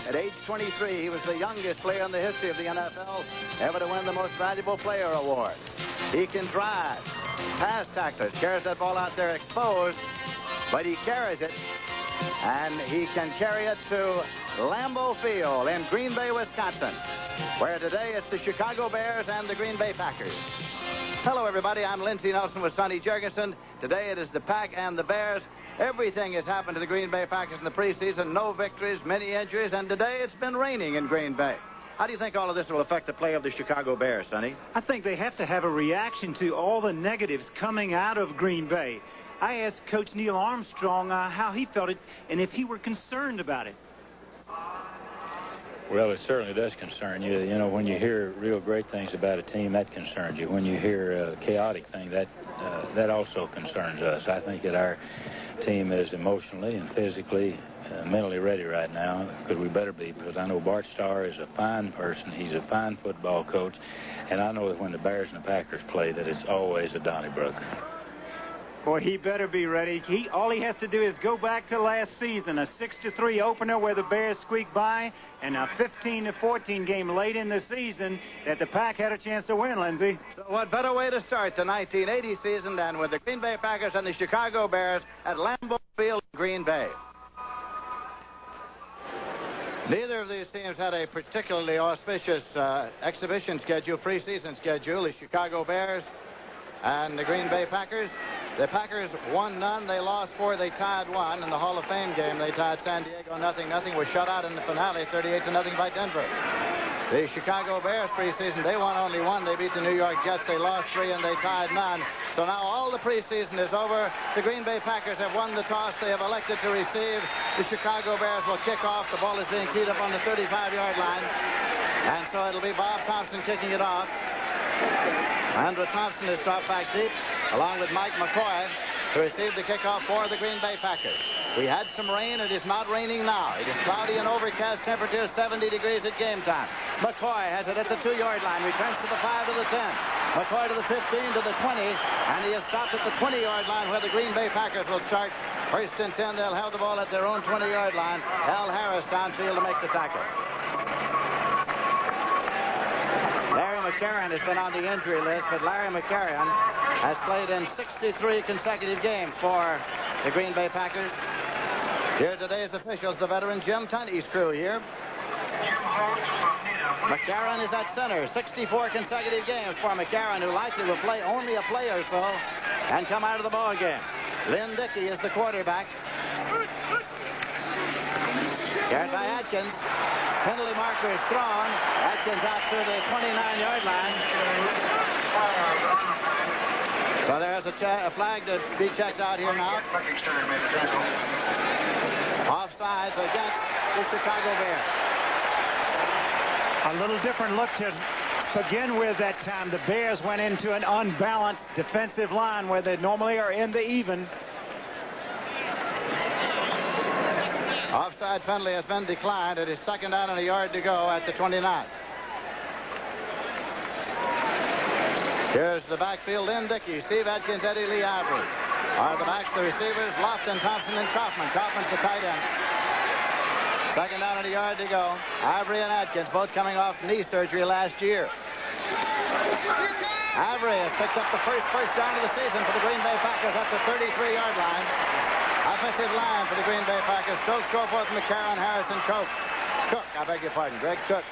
At age 23, he was the youngest player in the history of the NFL ever to win the Most Valuable Player award. He can drive, pass tacklers, carries that ball out there exposed, but he carries it, and he can carry it to Lambeau Field in Green Bay, Wisconsin, where today it's the Chicago Bears and the Green Bay Packers. Hello, everybody. I'm Lindsey Nelson with Sonny Jurgensen. Today it is the Pack and the Bears. Everything has happened to the Green Bay Packers in the preseason. No victories, many injuries, and today it's been raining in Green Bay. How do you think all of this will affect the play of the Chicago Bears, Sonny? I think they have to have a reaction to all the negatives coming out of Green Bay. I asked Coach Neil Armstrong how he felt it and if he were concerned about it. Well, it certainly does concern you. You know, when you hear real great things about a team, that concerns you. When you hear a chaotic thing, that also concerns us. I think that our team is emotionally and physically, mentally ready right now, because we better be, because I know Bart Starr is a fine person. He's a fine football coach, and I know that when the Bears and the Packers play, that it's always a Donnybrook. Boy, he better be ready. All he has to do is go back to last season, a 6-3 opener where the Bears squeaked by, and a 15-14 game late in the season that the Pack had a chance to win, Lindsey. So what better way to start the 1980 season than with the Green Bay Packers and the Chicago Bears at Lambeau Field in Green Bay. Neither of these teams had a particularly auspicious exhibition schedule, preseason schedule. The Chicago Bears and the Green Bay Packers. The Packers won none, they lost 4, they tied 1. In the Hall of Fame game, they tied San Diego 0-0, was shut out in the finale 38-0 by Denver. The Chicago Bears preseason, they won only 1. They beat the New York Jets, they lost 3, and they tied none. So now all the preseason is over. The Green Bay Packers have won the toss. They have elected to receive. The Chicago Bears will kick off. The ball is being teed up on the 35-yard line. And so it'll be Bob Thompson kicking it off. Andrew Thompson is dropped back deep, along with Mike McCoy, to receive the kickoff for the Green Bay Packers. We had some rain. It is not raining now. It is cloudy and overcast, temperature 70 degrees at game time. McCoy has it at the 2-yard line, returns to the 5 to the 10. McCoy to the 15 to the 20, and he is stopped at the 20-yard line where the Green Bay Packers will start. First and 10, they'll have the ball at their own 20-yard line. Al Harris downfield to make the tackle. Larry McCarron has been on the injury list, but Larry McCarron has played in 63 consecutive games for the Green Bay Packers. Here today's officials, the veteran Jim Tunney's crew here. McCarron is at center. 64 consecutive games for McCarron, who likely will play only a play or so and come out of the ball game. Lynn Dickey is the quarterback. Carried by Atkins. Penalty marker is thrown. Atkins out to the 29-yard line. So there's a flag to be checked out here now. Offsides against the Chicago Bears. A little different look to begin with that time. The Bears went into an unbalanced defensive line where they normally are in the even. Offside penalty has been declined. It is second down and a yard to go at the 29. Here's the backfield. Lynn Dickey, Steve Atkins, Eddie Lee Ivory are the backs. The receivers, Lofton, Thompson, and Kaufman. Kaufman's the tight end. Second down and a yard to go. Ivory and Atkins both coming off knee surgery last year. Ivory has picked up the first down of the season for the Green Bay Packers at the 33-yard line. Offensive line for the Green Bay Packers. Stokes, Goforth, McCarron, Harrison, Cook, I beg your pardon, Greg Cook.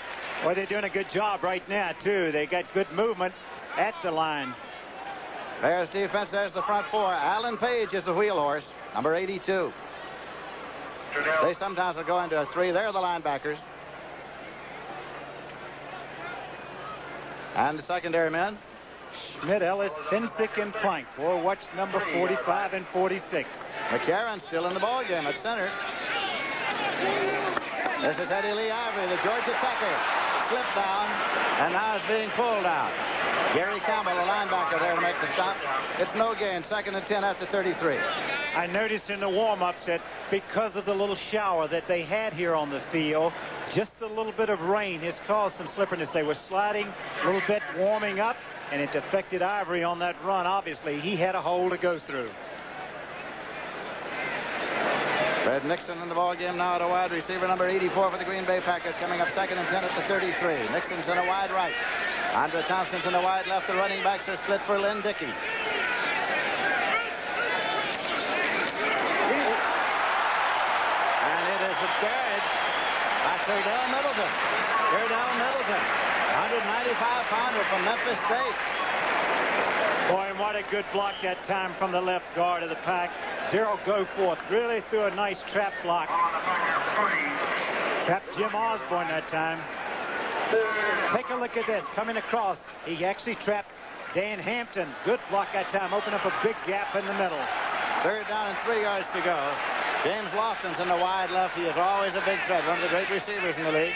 Well, they're doing a good job right now, too. They got good movement at the line. Bears defense, there's the front four. Alan Page is the wheel horse, number 82. They sometimes will go into a 3. They're the linebackers. And the secondary men. Schmidt, Ellis, Finsick, and Plank. Boy, watch number 45 and 46. McCarron still in the ball game at center. This is Eddie Lee Ivory, the Georgia Tucker. Slipped down, and now it's being pulled out. Gary Campbell, the linebacker, there to make the stop. It's no gain. Second and 10 after 33. I noticed in the warm-ups that because of the little shower that they had here on the field, just a little bit of rain has caused some slipperiness. They were sliding a little bit, warming up, and it affected Ivory on that run. Obviously, he had a hole to go through. Fred Nixon in the ball game now at a wide receiver, number 84 for the Green Bay Packers, coming up 2nd and 10 at the 33. Nixon's in a wide right. Andre Thompson's in the wide left. The running backs are split for Lynn Dickey. And it is buried by Cordell Middleton. Cordell Middleton, 195-pounder from Memphis State. Boy, and what a good block that time from the left guard of the Pack. Darrell Goforth really threw a nice trap block. Trapped Jim Osborne that time. Take a look at this. Coming across, he actually trapped Dan Hampton. Good block that time. Opened up a big gap in the middle. 3rd down and 3 yards to go. James Lofton's in the wide left. He is always a big threat. One of the great receivers in the league.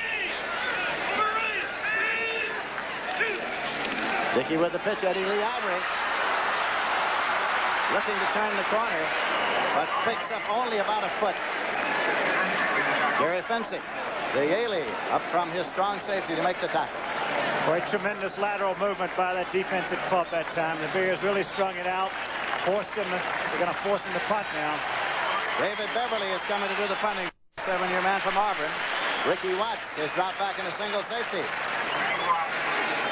Dickey with the pitch. Eddie Lee Ivory looking to turn the corner, but picks up only about a foot. Gary Fencing, the Yaley, up from his strong safety to make the tackle. Boy, tremendous lateral movement by that defensive club that time. The Bears really strung it out. Forced him. They're going to force him to punt now. David Beverly is coming to do the punting. 7-year man from Auburn. Ricky Watts is dropped back in a single safety.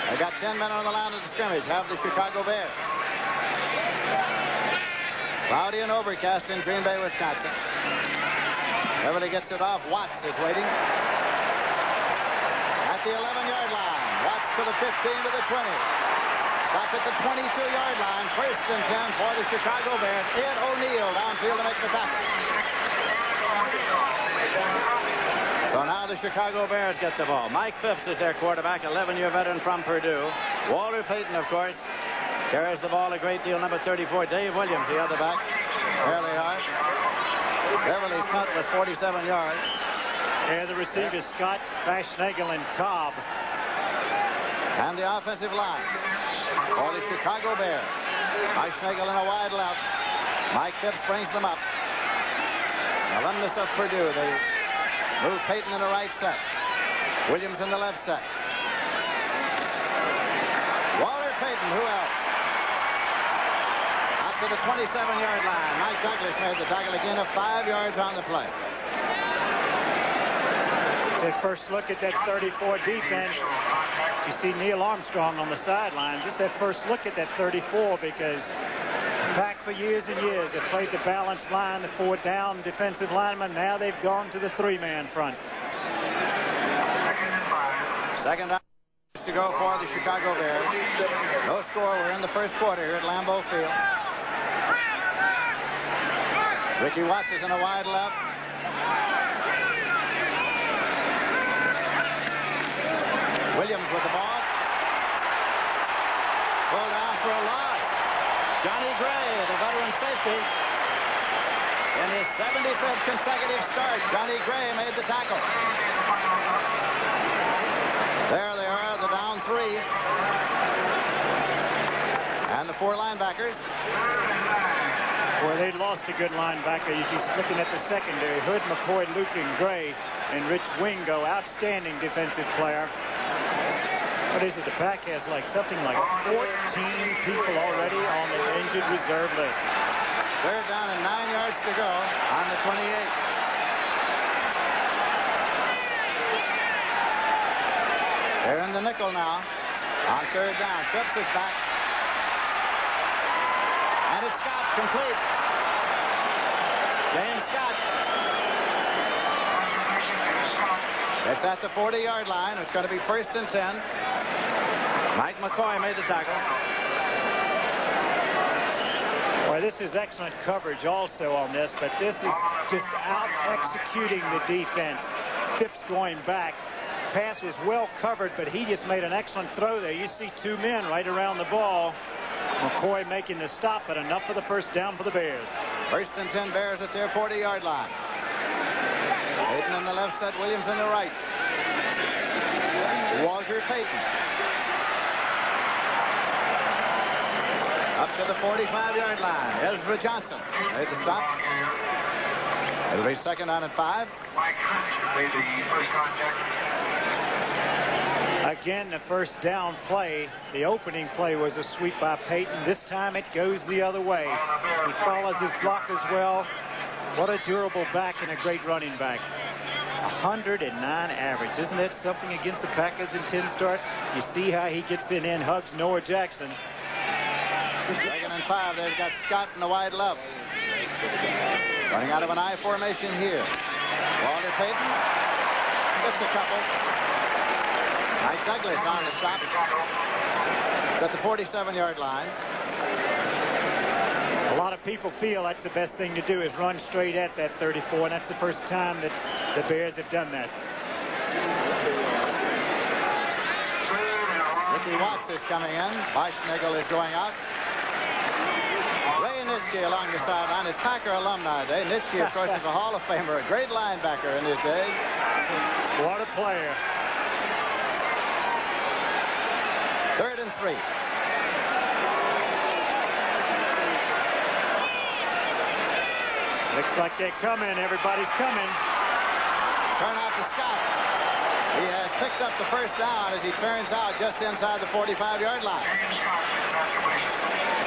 They got 10 men on the line of the scrimmage. Have the Chicago Bears. Cloudy and overcast in Green Bay, Wisconsin. Beverly gets it off. Watts is waiting. At the 11-yard line. Watts to the 15 to the 20. Stop at the 22-yard line. 1st and 10 for the Chicago Bears. Ed O'Neill downfield to make the tackle. So now the Chicago Bears get the ball. Mike Phipps is their quarterback, 11-year veteran from Purdue. Walter Payton, of course, carries the ball a great deal. Number 34, Dave Williams, the other back. There they are. Beverly's punt was 47 yards. Here the receivers, Scott, Fashnagle, and Cobb. And the offensive line for the Chicago Bears. Fashnagle in a wide left. Mike Phipps brings them up. Alumnus of Purdue. They move Payton in the right set. Williams in the left set. Walter Payton, who else? Out to the 27-yard line. Mike Douglas made the tackle again of 5 yards on the play. It's a first look at that 34 defense. You see Neil Armstrong on the sidelines. Just that first look at that 34 because Pack for years and years have played the balanced line, the 4 down defensive linemen. Now they've gone to the 3-man front. 2nd down to go for the Chicago Bears. No score. We're in the first quarter here at Lambeau Field. Ricky Watts is in a wide left. Williams with the ball. Pulled down for a loss. Johnny Gray, the veteran safety. In his 75th consecutive start, Johnny Gray made the tackle. There they are, the down 3. And the 4 linebackers. Well, they lost a good linebacker. You're just looking at the secondary. Hood, McCoy, Luke, and Gray. And Rich Wingo, outstanding defensive player. What is it? The Pack has something like 14 people already on the injured reserve list. 3rd down and 9 yards to go on the 28. They're in the nickel now on 3rd down. Phipps is back. And it's Scott, complete. James Scott. It's at the 40-yard line. It's going to be 1st and 10. Mike McCoy made the tackle. Boy, this is excellent coverage also on this, but this is just out-executing the defense. Phipps going back. Pass was well covered, but he just made an excellent throw there. You see 2 men right around the ball. McCoy making the stop, but enough for the 1st down for the Bears. 1st and 10 Bears at their 40-yard line. Payton in the left set, Williams in the right. Walter Payton. Up to the 45-yard line. Ezra Johnson made the stop. It'll be 2nd down and 5. Made the first contact. Again, the 1st down play, the opening play was a sweep by Payton. This time it goes the other way. He follows his blockers well. What a durable back and a great running back. 109 average. Isn't that something against the Packers in 10 starts? You see how he gets in and hugs Noah Jackson. 2nd and 5. They've got Scott in the wide left. Running out of an I formation here. Walter Payton. Just a couple. Mike Douglas on the stop. It's at the 47-yard line. A lot of people feel that's the best thing to do is run straight at that 34, and that's the first time that the Bears have done that. Ricky Watts is coming in. Boschnagel is going out. Ray Nitschke along the sideline. It's Packer Alumni Day. Nitschke, of course, is a Hall of Famer, a great linebacker in his day. What a player. 3rd and 3. Looks like they're coming. Everybody's coming. Turn out to Scott. He has picked up the first down as he turns out just inside the 45-yard line.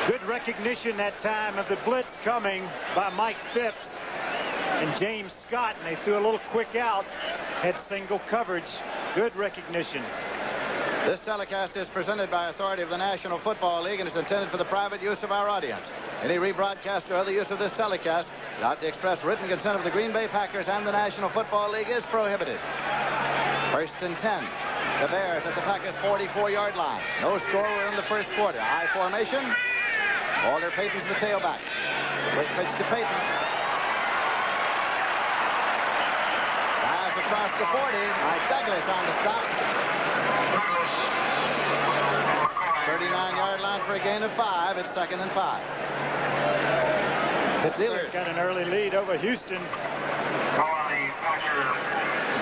Good recognition that time of the blitz coming by Mike Phipps and James Scott, and they threw a little quick out, had single coverage. Good recognition. This telecast is presented by authority of the National Football League and is intended for the private use of our audience. Any rebroadcast or other use of this telecast without the express written consent of the Green Bay Packers and the National Football League is prohibited. 1st and 10. The Bears at the Packers' 44-yard line. No score. We're in the first quarter. I formation. Walter Payton's the tailback. Quick pitch to Payton. Pass across the 40. Mike Douglas on the stop. 39-yard line for a gain of 5. It's 2nd and 5. Pittsburgh got an early lead over Houston.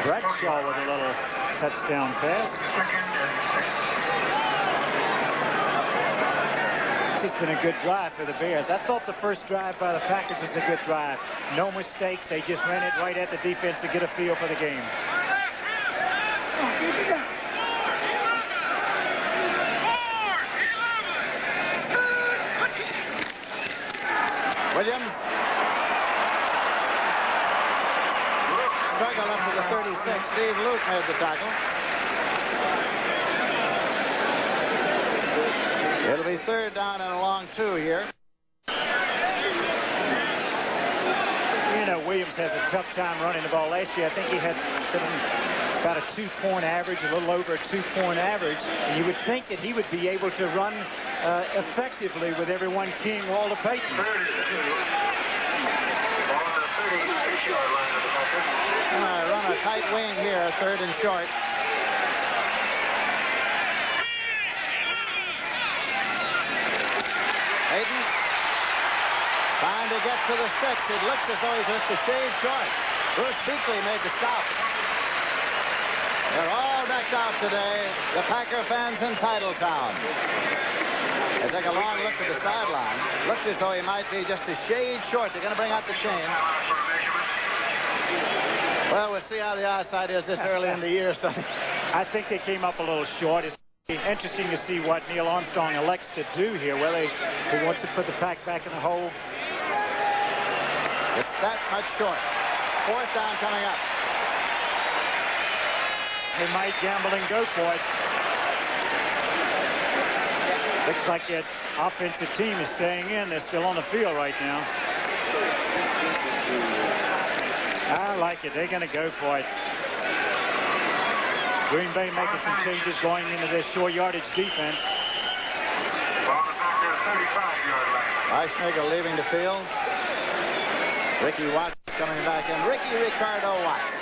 Bradshaw with a little touchdown pass. This has been a good drive for the Bears. I thought the first drive by the Packers was a good drive. No mistakes. They just ran it right at the defense to get a feel for the game. Williams. Struggle up to the 36. Steve Luke made the tackle. It'll be 3rd down and a long 2 here. You know, Williams has a tough time running the ball. Last year, I think he had about a 2-point average, a little over a 2-point average. And you would think that he would be able to run effectively with everyone keying Walter Payton. Run a tight wing here, 3rd and short. Payton trying to get to the sticks. It looks as though he's just a shade short. Bruce Beakley made the stop. They're all decked out today, the Packer fans in Titletown. They take a long look at the sideline. Looks as though he might be just a shade short. They're going to bring out the chain. Well, we'll see how the eyesight is this early in the year. So I think they came up a little short. It's interesting to see what Neil Armstrong elects to do here. Whether he wants to put the pack back in the hole. It's that much short. 4th down coming up. They might gamble and go for it. Looks like that offensive team is staying in. They're still on the field right now. I like it. They're going to go for it. Green Bay making some changes going into their short yardage defense. Boschnagel leaving the field. Ricky Watts coming back in. Ricky Ricardo Watts.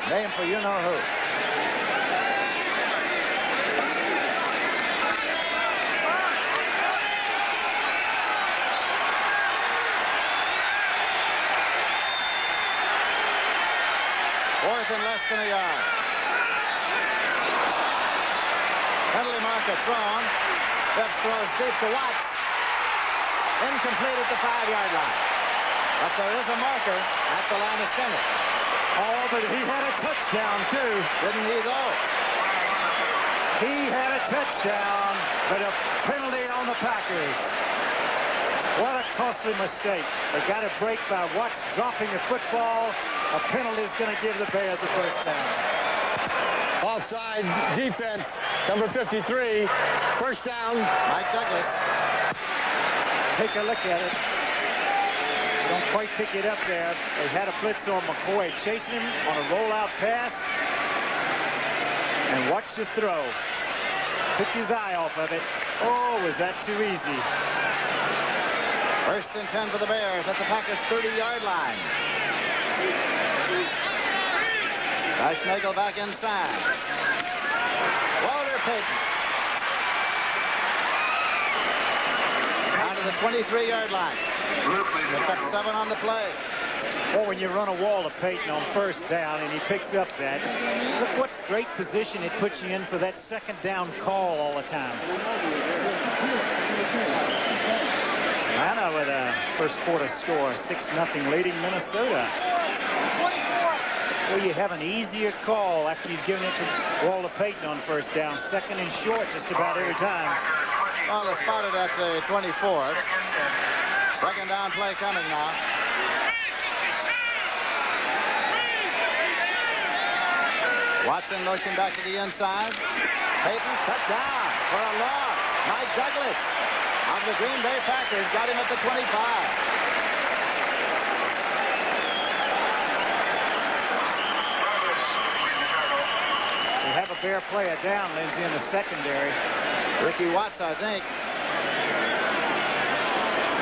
Name for you-know-who. Fourth and less than a yard. Penalty marker thrown. Phipps throws deep to Watts. Incomplete at the 5-yard line. But there is a marker at the line of scrimmage. Oh, but he had a touchdown, too. Didn't he, though? He had a touchdown, but a penalty on the Packers. What a costly mistake. They got a break by Watts dropping the football. A penalty is going to give the Bears a first down. Offside defense, number 53. First down. Mike Douglas. Take a look at it. They don't quite pick it up there. They had a blitz on McCoy, chasing him on a rollout pass. And watch the throw. Took his eye off of it. Oh, was that too easy? First and 10 for the Bears at the Packers' 30-yard line. Nagel back inside. Walter Payton. Down to the 23-yard line. Picked up 7 on the play. Well, when you run a wall to Payton on first down and he picks up that, look what great position it puts you in for that second down call all the time. Atlanta with a first quarter score, 6-0 leading Minnesota. Well, you have an easier call after you've given it to Walter Payton on first down. Second and short just about every time. Well, they're spotted at the 24. Second down play coming now. Watson motion back to the inside. Payton cut down for a loss. Mike Douglas of the Green Bay Packers got him at the 25. They have a Bear player down, Lindsay, in the secondary. Ricky Watts, I think.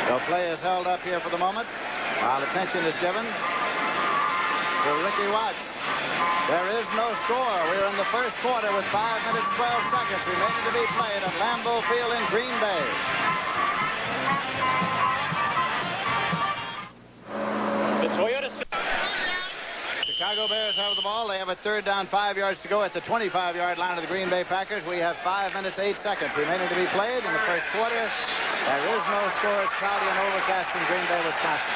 So play is held up here for the moment while attention is given to Ricky Watts. There is no score. We're in the first quarter with 5 minutes, 12 seconds remaining to be played at Lambeau Field in Green Bay. The Toyota. Chicago Bears have the ball. They have a third down, 5 yards to go at the 25-yard line of the Green Bay Packers. We have 5 minutes, 8 seconds remaining to be played in the first quarter. There is no score. It's cloudy and overcast in Green Bay, Wisconsin.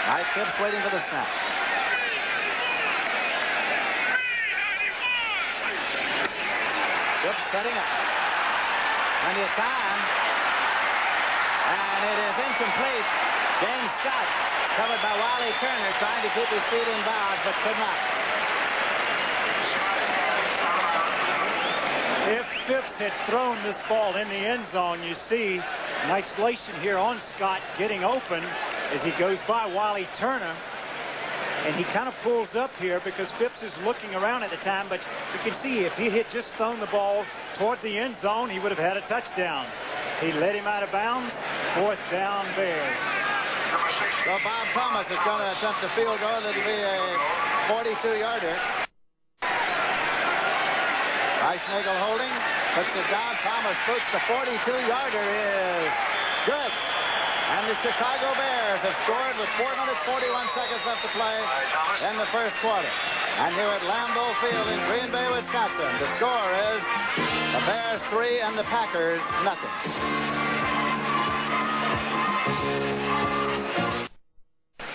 Mike Phipps waiting for the snap. Phipps setting up. Plenty of time. And it is incomplete. James Scott covered by Wiley Turner trying to keep his feet in bounds but could not. If Phipps had thrown this ball in the end zone, you see an isolation here on Scott getting open as he goes by Wiley Turner. And he kind of pulls up here because Phipps is looking around at the time, but you can see if he had just thrown the ball toward the end zone, he would have had a touchdown. He let him out of bounds. Fourth down, Bears. So Bob Thomas is going to attempt a field goal. It'll be a 42-yarder. Nagel holding, puts it down. Thomas puts the 42-yarder is good. And the Chicago Bears have scored with 4 minutes, 41 seconds left to play in the first quarter. And here at Lambeau Field in Green Bay, Wisconsin, the score is the Bears 3 and the Packers nothing.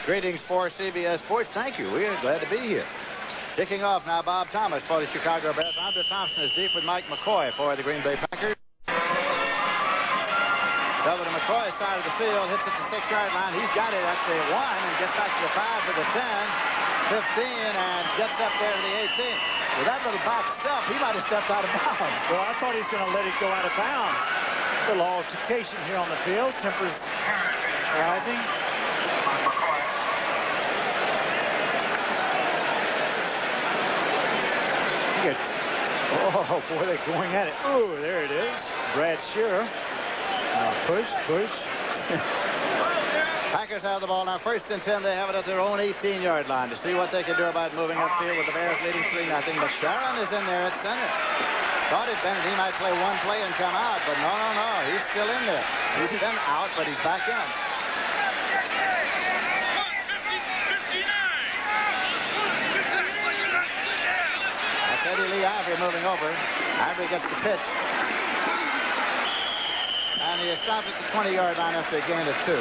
Greetings for CBS Sports. Thank you. We are glad to be here. Kicking off now, Bob Thomas for the Chicago Bears. Andre Thompson is deep with Mike McCoy for the Green Bay Packers. Double to McCoy's side of the field, hits at the 6-yard line. He's got it at the 1 and gets back to the 5 for the 10, 15, and gets up there to the 18. With that little back step, he might have stepped out of bounds. Well, I thought he was going to let it go out of bounds. A little altercation here on the field. Tempers rising. Oh, boy, they're going at it. Oh, there it is. Brad Shearer. Push. Packers have the ball now. First and 10. They have it at their own 18-yard line to see what they can do about moving upfield with the Bears leading 3-0. But Sharon is in there at center. Thought it Bennett he might play one play and come out, but no. He's still in there. He's been out, but he's back in. Eddie Lee Ivory moving over. Ivory gets the pitch. And he is stopped at the 20-yard line after a gain of 2.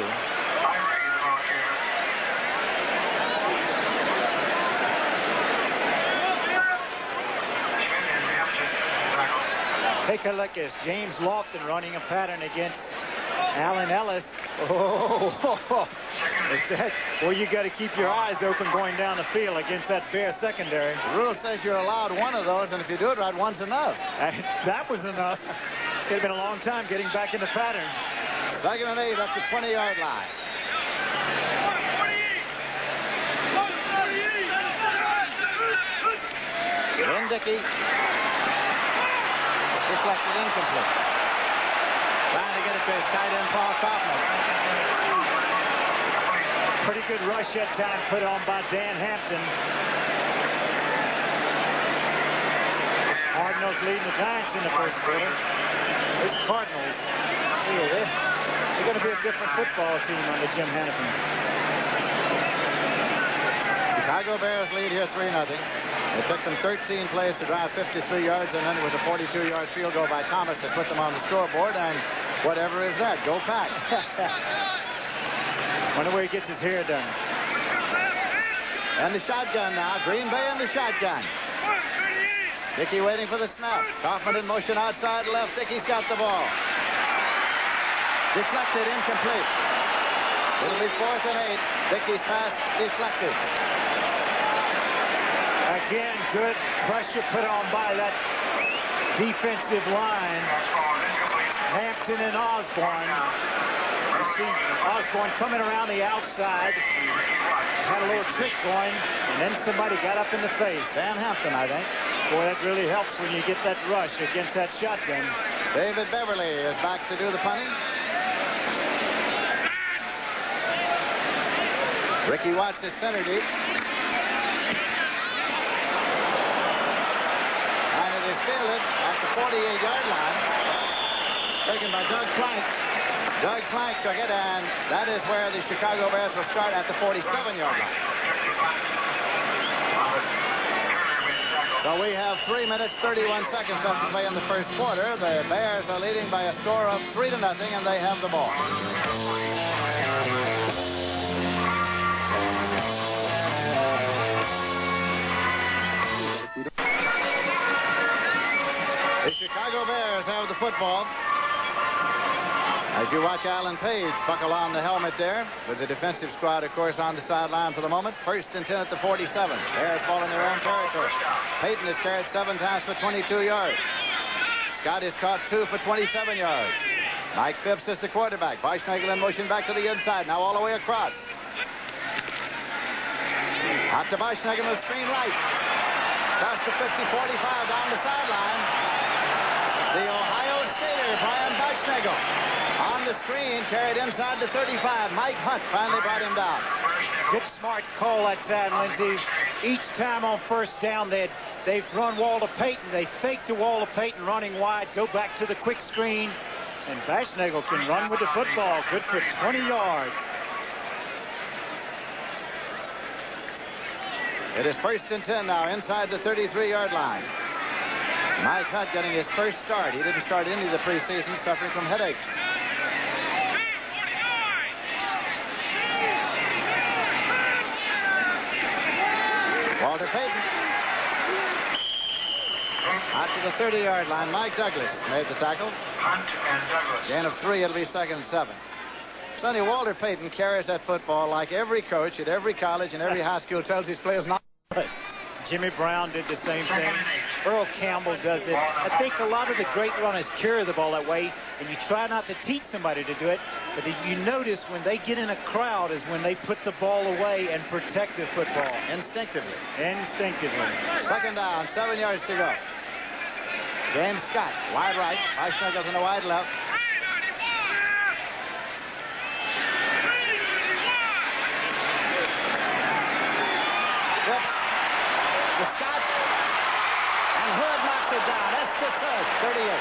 Take a look as James Lofton running a pattern against Allen Ellis. Oh, it's that. Well, you got to keep your eyes open going down the field against that Bear secondary. The rule says you're allowed one of those, and if you do it right, one's enough. That was enough. Could have been a long time getting back in the pattern. 2nd and 8 at the 20-yard line. Lynn Dickey. Deflected, incomplete. Trying to get it to his tight end, Paul Kaufman. Pretty good rush that time put on by Dan Hampton. Cardinals leading the Giants in the first quarter. Those Cardinals, they're going to be a different football team under Jim Hannafin. Chicago Bears lead here 3-0. It took them 13 plays to drive 53 yards, and then it was a 42-yard field goal by Thomas that put them on the scoreboard, and whatever is that, go Pack. Wonder where he gets his hair done. And the shotgun now. Green Bay in the shotgun. Dickey waiting for the snap. Kaufman in motion outside left. Dickey's got the ball. Deflected, incomplete. It'll be 4th and 8. Dickey's pass deflected. Again, good pressure put on by that defensive line. Hampton and Osborne. You see Osborne coming around the outside. Had a little trick going, and then somebody got up in the face. Dan Hampton, I think. Boy, that really helps when you get that rush against that shotgun. David Beverly is back to do the punting. Ricky Watts is center deep. And it is fielded at the 48-yard line. Taken by Doug Plank. Doug Plank took it, and that is where the Chicago Bears will start at the 47-yard line. So we have 3 minutes, 31 seconds left to play in the first quarter. The Bears are leading by a score of 3-0, and they have the ball. The Chicago Bears have the football. As you watch Alan Page buckle on the helmet there, with the defensive squad, of course, on the sideline for the moment. 1st and 10 at the 47. Bears ball in their own territory. Payton has carried 7 times for 22 yards. Scott has caught 2 for 27 yards. Mike Phipps is the quarterback. Boschnagel in motion back to the inside. Now all the way across. Out to Boschnagel with screen right. Across the 50-45 down the sideline. The Ohio Stater, Brian Boschnagel. On the screen, carried inside the 35. Mike Hunt finally brought him down. Good smart call that time, Lindsey. Each time on first down, they've run Walter Payton. They faked to Walter Payton running wide, go back to the quick screen, and Boschnagel can run with the football. Good for 20 yards. It is 1st and 10 now inside the 33-yard line. Mike Hunt getting his first start. He didn't start any of the preseason, suffering from headaches. Walter Payton. Out to the 30-yard line. Mike Douglas made the tackle. Hunt and Douglas. Gain of 3. It'll be 2nd and 7. Sonny, Walter Payton carries that football like every coach at every college and every high school tells his players not to play. Jimmy Brown did the same thing. Earl Campbell does it. I think a lot of the great runners carry the ball that way, and you try not to teach somebody to do it, but you notice when they get in a crowd is when they put the ball away and protect the football. Instinctively. 2nd down, 7 yards to go. James Scott, wide right. Boschnagel's in the wide left. The Scott, and Hood knocked it down. Estes Hood, 38.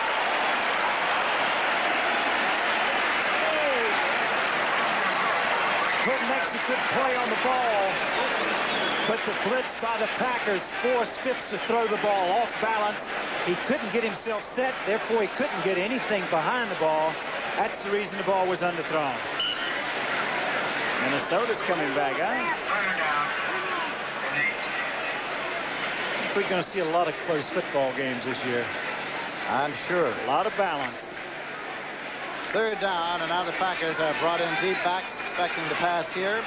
Hood makes a good play on the ball, but the blitz by the Packers forced Phipps to throw the ball off balance. He couldn't get himself set, therefore he couldn't get anything behind the ball. That's the reason the ball was underthrown. Minnesota's coming back, huh? We're going to see a lot of close football games this year. I'm sure. A lot of balance. Third down, and now the Packers have brought in deep backs, expecting the pass here.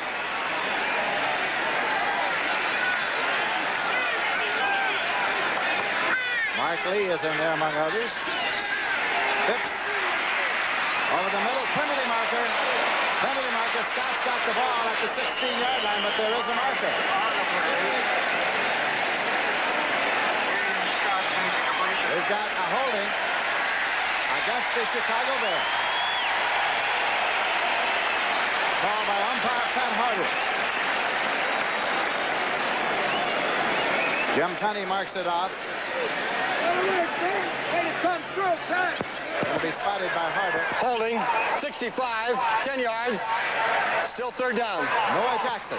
Mark Lee is in there among others. Phipps over the middle, penalty marker. Penalty marker. Scott's got the ball at the 16-yard line, but there is a marker. We've got a holding against the Chicago Bears. Called by umpire Pat Harder. Jim Tunney marks it off. It'll be spotted by Harder. Holding, 65, 10 yards. Still third down. Noah Jackson.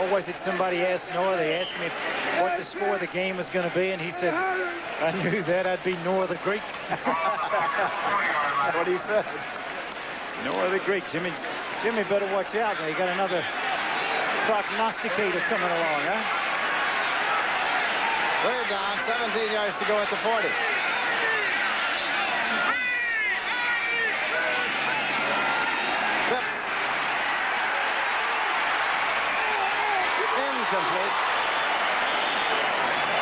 Or was it somebody asked Noah? They asked me what the score of the game was going to be, and he said, I knew that I'd be Noah the Greek. That's what he said. Noah the Greek. Jimmy better watch out. They got another prognosticator coming along, huh? Third down, 17 yards to go at the 40. Phipps. Incomplete.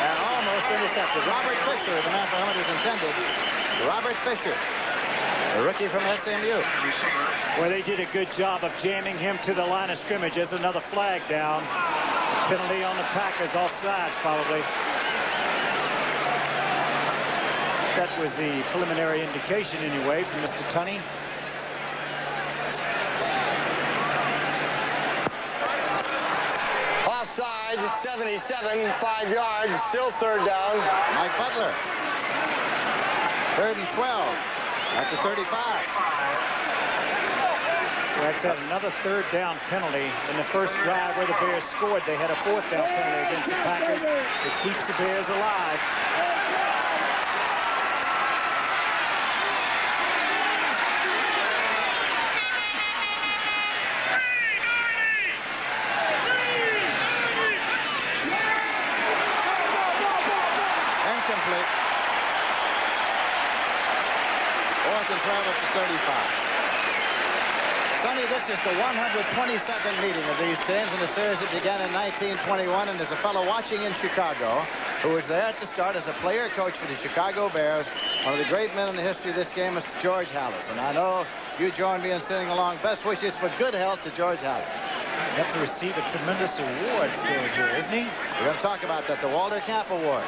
And almost intercepted. Robert Fisher, the man for whom it was intended. Robert Fisher, the rookie from SMU. Well, they did a good job of jamming him to the line of scrimmage. There's another flag down. Penalty on the Packers, offsides probably. That was the preliminary indication anyway from Mr. Tunney. Offside, 77, 5 yards. Still third down. Mike Butler. Third and 12 at the 35. That's another third down penalty. In the first drive where the Bears scored, they had a fourth down penalty against the Packers. It keeps the Bears alive. Incomplete. Fourth and 12 at the 35. Sonny, this is the 122nd meeting of these teams in a series that began in 1921, and there's a fellow watching in Chicago who was there at the start as a player coach for the Chicago Bears. One of the great men in the history of this game is George Halas, and I know you join me in singing along. Best wishes for good health to George Halas. He's up to receive a tremendous award here, isn't he? We're going to talk about that, the Walter Camp Award.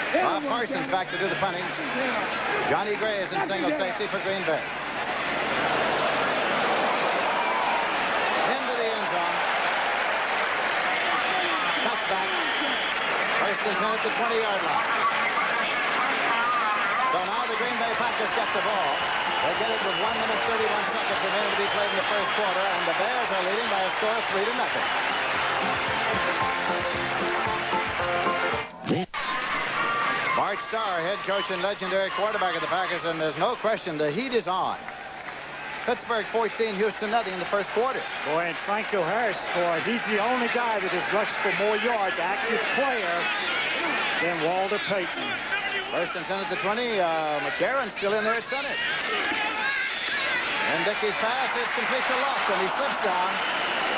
Bob Parsons back to do the punting. Johnny Gray is in single safety for Green Bay. Into the end zone. Touchback. First and 10 at the 20-yard line. So now the Green Bay Packers get the ball. They get it with 1 minute 31 seconds remaining to be played in the first quarter, and the Bears are leading by a score of 3-0. Bart Starr, head coach and legendary quarterback of the Packers, and there's no question the heat is on. Pittsburgh 14, Houston nothing in the first quarter. Boy, and Franco Harris scores. He's the only guy that has rushed for more yards, active player, than Walter Payton. First and 10 at the 20. McCarron still in there at center. And Dickey's pass is complete to Luft, and he slips down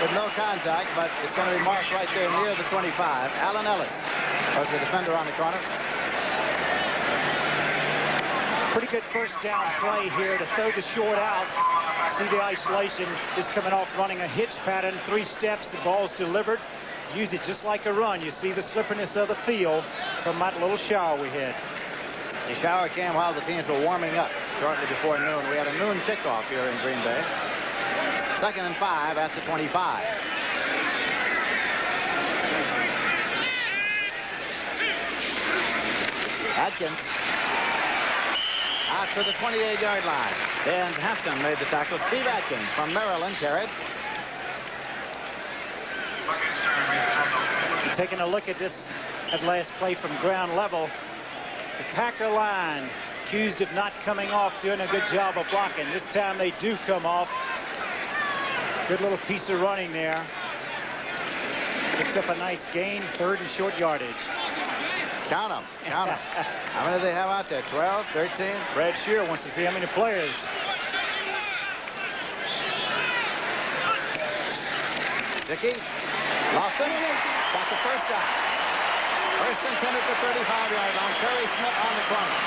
with no contact, but it's going to be marked right there near the 25. Allen Ellis was the defender on the corner. Pretty good first down play here to throw the short out. See the isolation, just coming off running a hitch pattern, 3 steps, the ball's delivered. Use it just like a run. You see the slipperiness of the field from that little shower we had. The shower came while the teams were warming up shortly before noon. We had a noon kickoff here in Green Bay. 2nd and 5 at the 25. Atkins out to the 28-yard line. Dan Hampton made the tackle. Steve Atkins from Maryland carried. You're taking a look at this at last play from ground level. The Packer line accused of not coming off, doing a good job of blocking. This time they do come off. Good little piece of running there. Picks up a nice gain, 3rd and short yardage. Count them. Count them. How many do they have out there? 12, 13? Brad Shearer wants to see how many players. Dickey. Lofton. Got the first down. 1st and 10 at the 35-yard line. Terry Schmidt on the corner.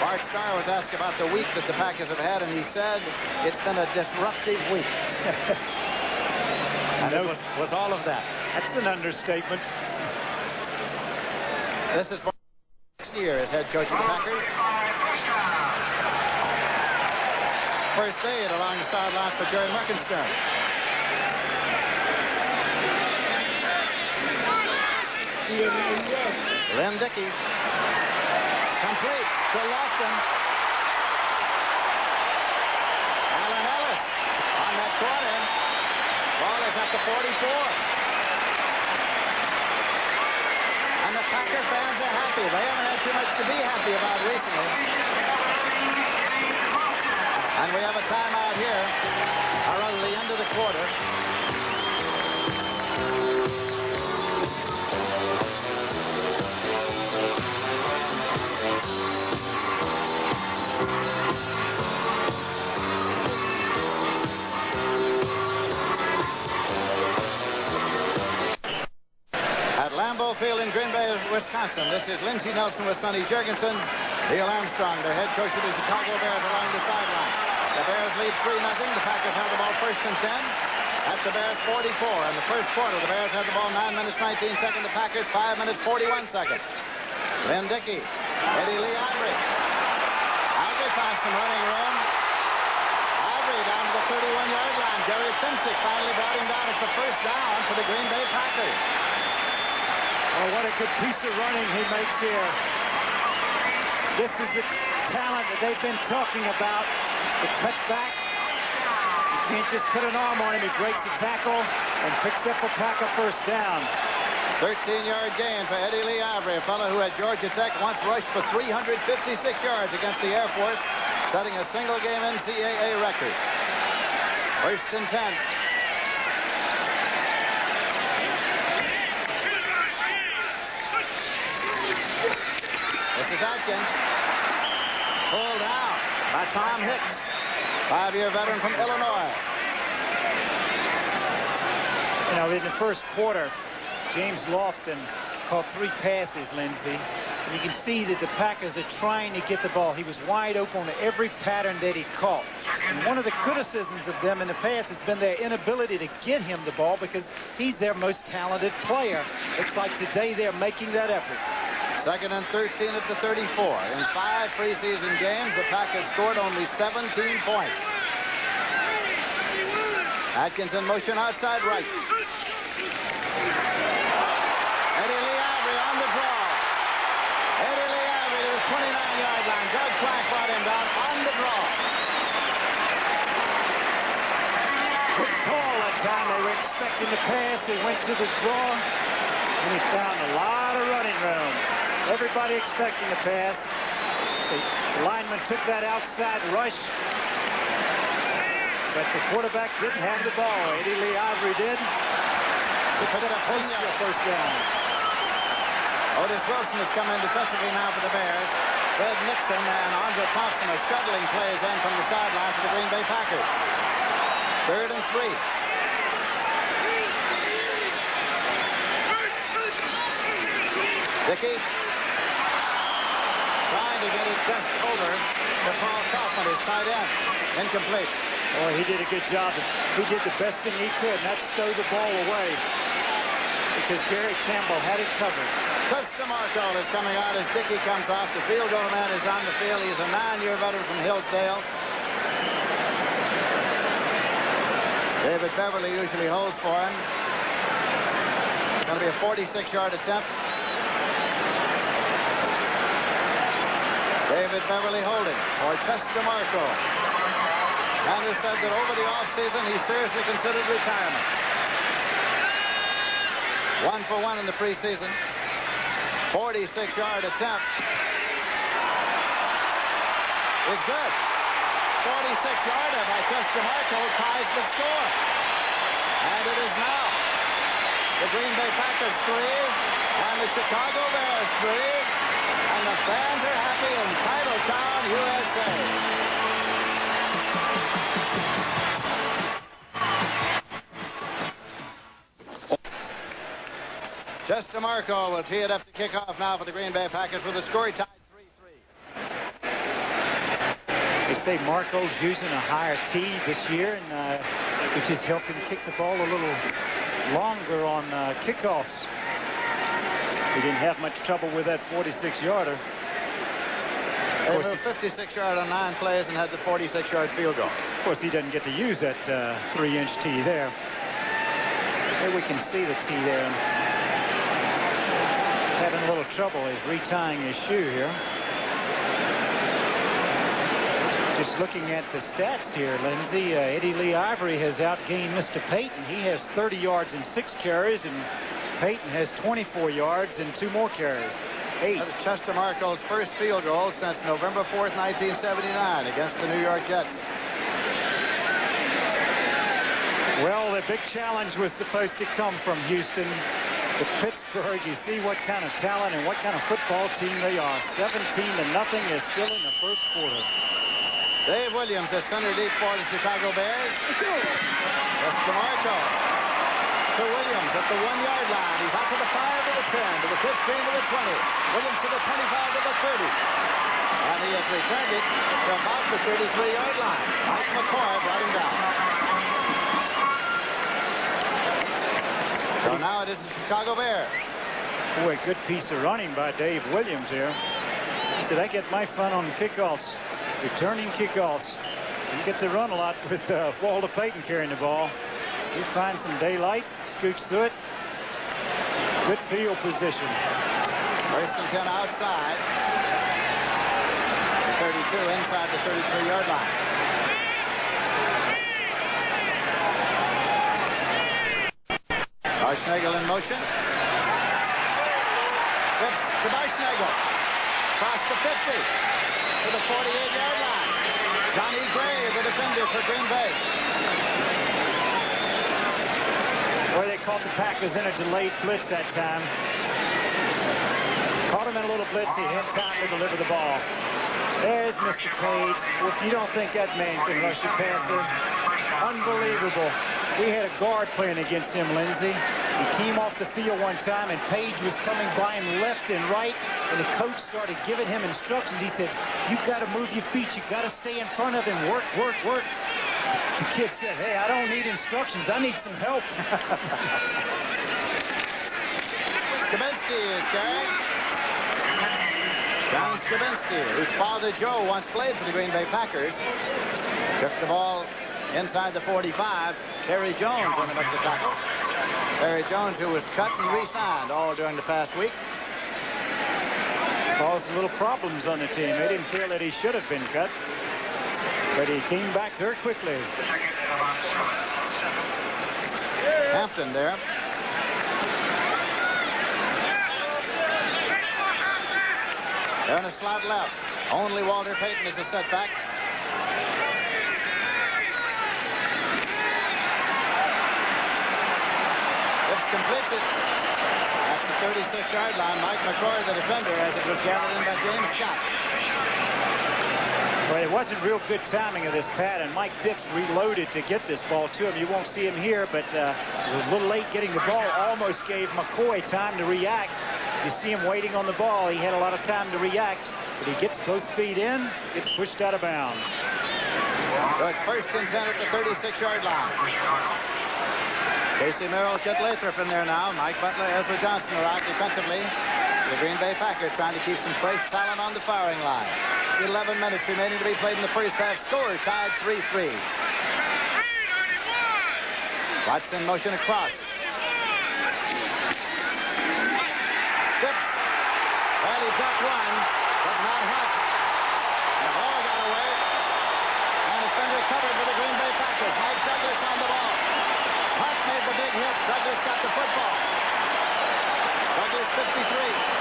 Bart Starr was asked about the week that the Packers have had, and he said it's been a disruptive week. And it was all of that. That's an understatement. This is Bart next year as head coach of the Packers. First aid along the sideline for Jerry Merkenstern. Lynn Dickey. Complete to Lofton. Alan Ellis on that corner. Ball is at the 44. And the Packer fans are happy. They haven't had too much to be happy about recently. And we have a timeout here around the end of the quarter. Lambeau Field in Green Bay, Wisconsin. This is Lindsey Nelson with Sonny Jurgensen. Neil Armstrong, the head coach of the Chicago Bears, along the sideline. The Bears lead 3-0. The Packers have the ball 1st and 10 at the Bears 44. In the first quarter, the Bears had the ball 9 minutes 19 seconds. The Packers 5 minutes 41 seconds. Lynn Dickey, Eddie Lee Ivory. Ivory finds some running room. Ivory down to the 31-yard line. Gary Finsick finally brought him down. It's the first down for the Green Bay Packers. Oh, what a good piece of running he makes here. This is the talent that they've been talking about. The cut back. You can't just put an arm on him. He breaks the tackle and picks up a Packer first down. 13-yard gain for Eddie Lee Ivory, a fellow who at Georgia Tech once rushed for 356 yards against the Air Force, setting a single-game NCAA record. 1st and 10. This is Atkins. Pulled out by Tom Hicks, 5-year veteran from Illinois. You know, in the first quarter, James Lofton caught 3 passes, Lindsey. And you can see that the Packers are trying to get the ball. He was wide open on every pattern that he caught. And one of the criticisms of them in the past has been their inability to get him the ball because he's their most talented player. Looks like today they're making that effort. 2nd and 13 at the 34. In 5 preseason games, the Packers scored only 17 points. Atkins in motion outside right. Eddie Lee Ivory on the draw. Eddie Lee Ivory to the 29-yard line. Doug Clark brought him down on the draw. Good call that time. They were expecting the pass. They went to the draw, and he found a lot of running room. Everybody expecting the pass. So the lineman took that outside rush, but the quarterback didn't have the ball. Eddie Lee Ivory did. Picks it up first down. Otis Wilson has come in defensively now for the Bears. Fred Nixon and Andre Thompson are shuttling plays in from the sideline for the Green Bay Packers. 3rd and 3. Dickey trying to get it just over to Paul Kaufman, his tight end. Incomplete. Boy, he did a good job. He did the best thing he could, and that's stow the ball away because Gary Campbell had it covered. Chris DeMarco is coming out as Dickey comes off. The field goal man is on the field. He's a 9-year veteran from Hillsdale. David Beverly usually holds for him. It's going to be a 46-yard attempt. David Beverly holding for Chris DeMarco. And has said that over the offseason he seriously considered retirement. 1 for 1 in the preseason. 46-yard attempt. is good. 46-yarder by Chester Marco ties the score. And it is now the Green Bay Packers 3 and the Chicago Bears 3. And the fans are happy in Titletown, USA. Chester Marco will tee it up to kick off now for the Green Bay Packers with the score tied 3-3. They say Marco's using a higher tee this year, and which is helping kick the ball a little longer on kickoffs. He didn't have much trouble with that 46-yarder. They moved 56-yard on 9 plays and had the 46-yard field goal. Of course, he doesn't get to use that 3-inch tee there. Here we can see the tee there. Having a little trouble. He's retying his shoe here. Just looking at the stats here, Lindsey, Eddie Lee Ivory has outgained Mr. Payton. He has 30 yards and 6 carries, and Payton has 24 yards and 2 more carries. 8. That is Chester Marco's first field goal since November 4th, 1979 against the New York Jets. Well, the big challenge was supposed to come from Houston to Pittsburgh. You see what kind of talent and what kind of football team they are. 17-0 is still in the first quarter. Dave Williams at center deep for the Chicago Bears. Chester Marco to Williams at the 1-yard line. He's out to the 5, to the 10, to the 15, to the 20. Williams to the 25, to the 30. And he has returned it to about the 33-yard line. Mike McCoy brought him down. So now it is the Chicago Bears. Boy, good piece of running by Dave Williams here. He said, I get my fun on kickoffs, returning kickoffs. You get to run a lot with Walter Payton carrying the ball. He finds some daylight, scoots through it. Good field position. First and 10 outside. 32 inside the 33-yard line. Barschnagel in motion. To Barschnagel. Across the 50 to the 48-yard line. Johnny Gray, the defender for Green Bay. Boy, they caught the Packers in a delayed blitz that time. Caught him in a little blitz. He had time to deliver the ball. There's Mr. Page. Well, if you don't think that man can rush a passer, unbelievable. We had a guard playing against him, Lindsey. He came off the field one time, and Page was coming by him left and right, and the coach started giving him instructions. He said, you got to move your feet. You got to stay in front of him. Work, work, work. The kid said, hey, I don't need instructions. I need some help. Skibinski is carrying. John Skibinski, whose father Joe once played for the Green Bay Packers, took the ball inside the 45. Terry Jones on him up the tackle. Terry Jones, who was cut and re-signed all during the past week. Caused little problems on the team. They didn't feel that he should have been cut, but he came back very quickly. Hampton there. They're in a slot left. Only Walter Payton is a setback. Phipps completes it at the 36-yard line. Mike McCoy, the defender, as it was gathered in by James Scott. Well, it wasn't real good timing of this pattern. Mike Phipps reloaded to get this ball to him. You won't see him here, but he was a little late getting the ball. Almost gave McCoy time to react. You see him waiting on the ball. He had a lot of time to react, but he gets both feet in, gets pushed out of bounds. So it's first and 10 at the 36-yard line. Casey Merrill, Kit Lathrop in there now. Mike Butler, Ezra Johnson are out defensively. The Green Bay Packers trying to keep some fresh talent on the firing line. 11 minutes remaining to be played in the first half. Score tied 3-3. Watson motion across. Phipps. Well, he dropped one, but not Huck. The ball got away. And it's been recovered for the Green Bay Packers. Mike Douglas on the ball. Huck made the big hit. Douglas got the football. Douglas 53.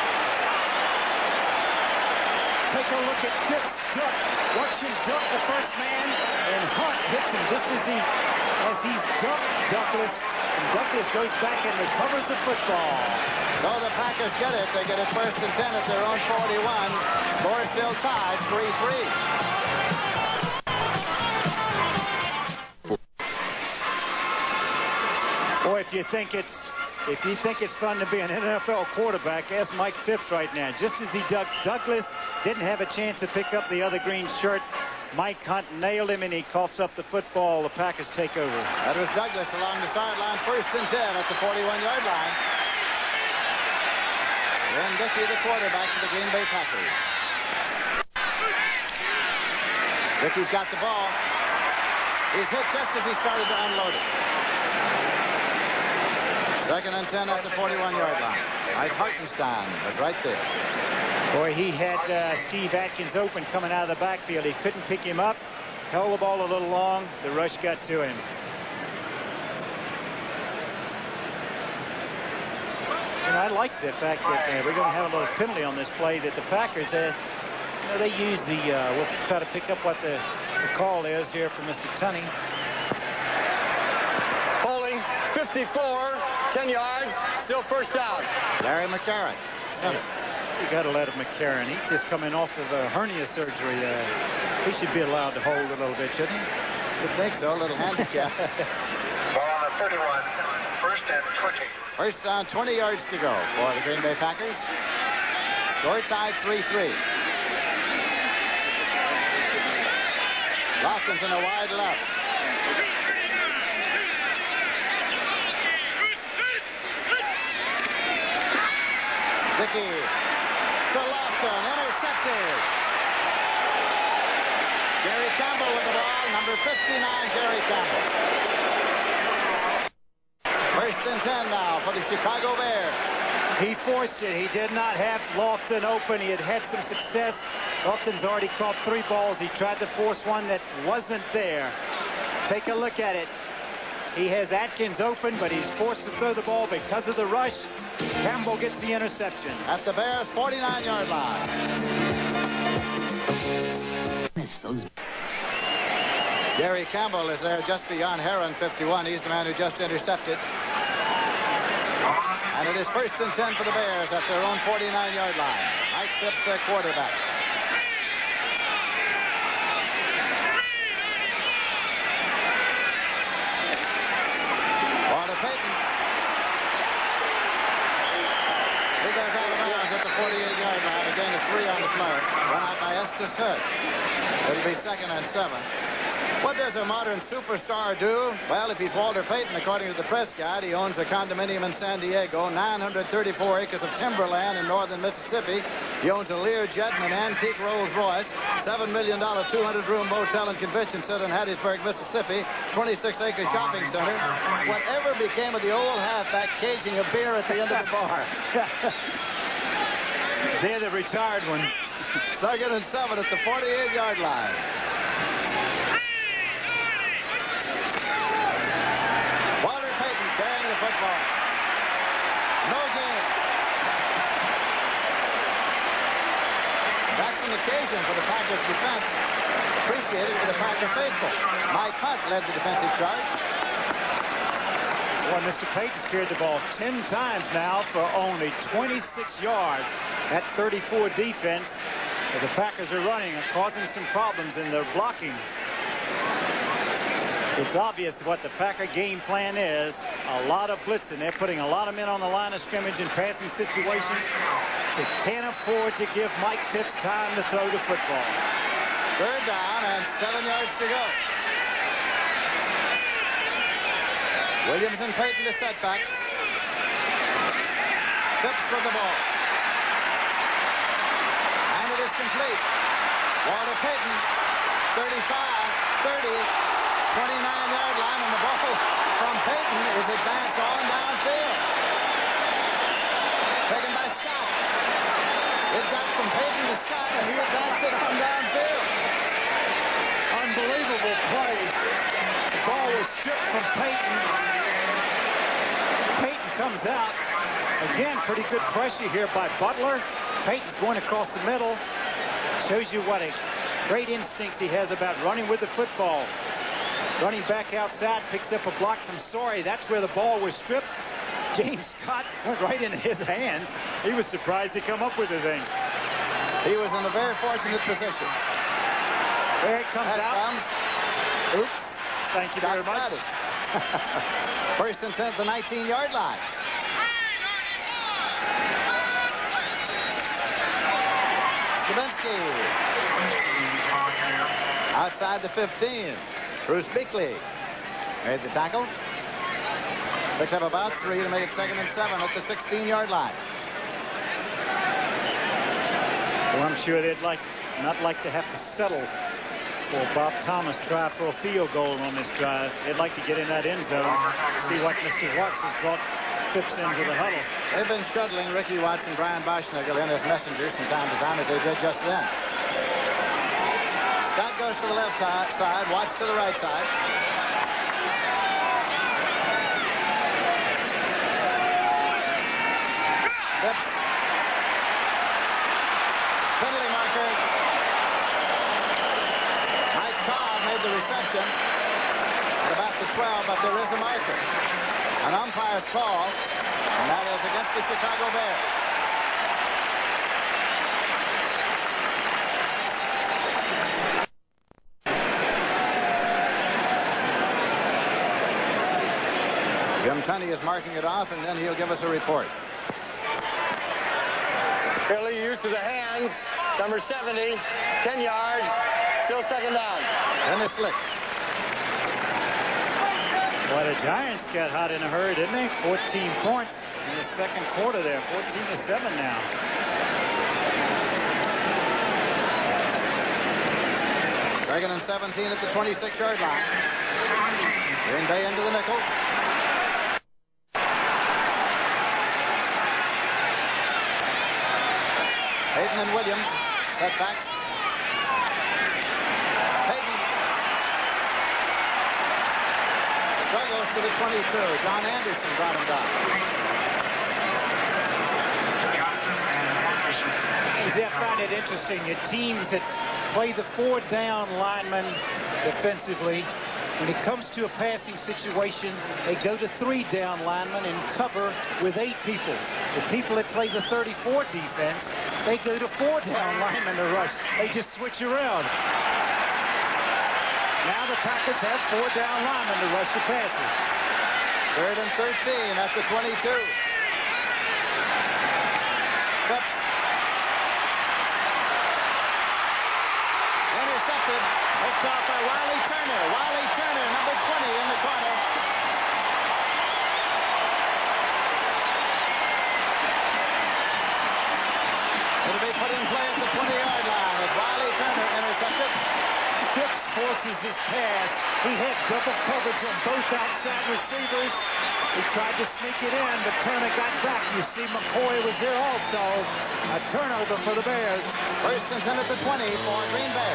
take a look at Phipps duck. Watch him duck the first man, and Hunt hits him just as he's ducked Douglas. And Douglas goes back and recovers the football. So the Packers get it. They get it 1st and 10 at their own 41. Score still tied, 3-3. Boy, if you think it's fun to be an NFL quarterback, ask Mike Phipps right now. Just as he ducked Douglas, didn't have a chance to pick up the other green shirt. Mike Hunt nailed him, and he coughs up the football. The Packers take over. That was Douglas along the sideline, 1st and 10 at the 41-yard line. Then Dickey, the quarterback for the Green Bay Packers. Dickey's got the ball. He's hit just as he started to unload it. 2nd and 10 at the 41-yard line. Mike Hartenstein was right there. Boy, he had Steve Atkins open coming out of the backfield. He couldn't pick him up. Held the ball a little long. The rush got to him. And I like the fact that we're going to have a little penalty on this play that the Packers, they use the, we'll try to pick up what the call is here for Mr. Tunney. Holding, 54, 10 yards, still 1st down. Larry McCarron. You got to let him McCarron. He's just coming off of a hernia surgery. He should be allowed to hold a little bit, shouldn't he? You think so? A little handicap. Ball on the 31. 1st and 20. 1st down, 20 yards to go for the Green Bay Packers. Score tied 3-3. Lofton's in a wide left. Dickey to Lofton, intercepted. Gary Campbell with the ball, number 59, Gary Campbell. 1st and 10 now for the Chicago Bears. He forced it. He did not have Lofton open. He had had some success. Lofton's already caught 3 balls. He tried to force one that wasn't there. Take a look at it. He has Atkins open, but he's forced to throw the ball because of the rush. Campbell gets the interception. At the Bears' 49-yard line. Gary Campbell is there just beyond Heron, 51. He's the man who just intercepted. And it is 1st and 10 for the Bears at their own 49-yard line. Mike Phipps, their quarterback. Walter Payton. He goes out of bounds at the 48-yard line. Again, a 3 on the play. Run out by Estes Hood. It'll be 2nd and 7. What does a modern superstar do? Well, if he's Walter Payton, according to the press guide, he owns a condominium in San Diego, 934 acres of timberland in northern Mississippi. He owns a Learjet and an antique Rolls Royce, $7 million 200-room motel and convention center in Hattiesburg, Mississippi, 26-acre shopping center. Whatever became of the old halfback caging a beer at the end of the bar? They're the retired ones. 2nd and 7 at the 48-yard line. Carrying the football. No gain. That's an occasion for the Packers defense. Appreciated for the Packer faithful. Mike Hunt led the defensive charge. Boy, Mr. Payton's carried the ball 10 times now for only 26 yards. That 34 defense that the Packers are running are causing some problems in their blocking. It's obvious what the Packer game plan is. A lot of blitzing. They're putting a lot of men on the line of scrimmage in passing situations. They can't afford to give Mike Phipps time to throw the football. 3rd down and 7 yards to go. Williams and Payton to setbacks. Phipps with the ball. And it is complete. Walter Payton, 35, 30. 29-yard line, and the ball from Payton is advanced on downfield. Taken by Scott. It got from Payton to Scott, and he advanced it on downfield. Unbelievable play. The ball was stripped from Payton. Payton comes out. Again, pretty good pressure here by Butler. Payton's going across the middle. Shows you what a great instincts he has about running with the football. Running back outside, picks up a block from Sorry. That's where the ball was stripped. James Scott went right into his hands. He was surprised to come up with the thing. He was in a very fortunate position. There it comes out. Comes. Oops. Thank you very much. First and 10 at the 19-yard line. Skavinsky. Outside the 15. Bruce Beakley made the tackle. Picks up about 3 to make it 2nd and 7 at the 16-yard line. Well, I'm sure they'd not like to have to settle for Bob Thomas try for a field goal on this drive. They'd like to get in that end zone, see what Mr. Watts has brought Phipps into the huddle. They've been shuttling Ricky Watts and Brian Boschnagel in as messengers from time to time, as they did just then. Scott goes to the left side, Watts to the right side. Phipps. Penalty marker. Mike Cobb made the reception at about the 12, but there is a marker. An umpire's call, and that is against the Chicago Bears. Jim Tunney is marking it off, and then he'll give us a report. Early use of the hands. Number 70, 10 yards. Still 2nd down. Then it's Slick. Boy, the Giants got hot in a hurry, didn't they? 14 points in the second quarter there. 14-7 now. Second and 17 at the 26-yard line. Green Bay into the nickel. Payton and Williams. Setbacks. Payton struggles to the 22. John Anderson brought him down. I find it interesting that teams that play the 4-down lineman defensively, when it comes to a passing situation, they go to 3-down linemen and cover with 8 people. The people that play the 34 defense, they go to 4-down linemen to rush. They just switch around. Now the Packers have 4-down linemen to rush the passes. 3rd and 13 at the 22. Phipps. Intercepted. Picked off by Wiley Turner. Wiley Turner, number 20 in the corner. It'll be put in play at the 20-yard line as Wiley Turner intercepted. Phipps forces his pass. He had double coverage on both outside receivers. He tried to sneak it in, but Turner got back. You see McCoy was there also. A turnover for the Bears. 1st and 10 at the 20 for Green Bay.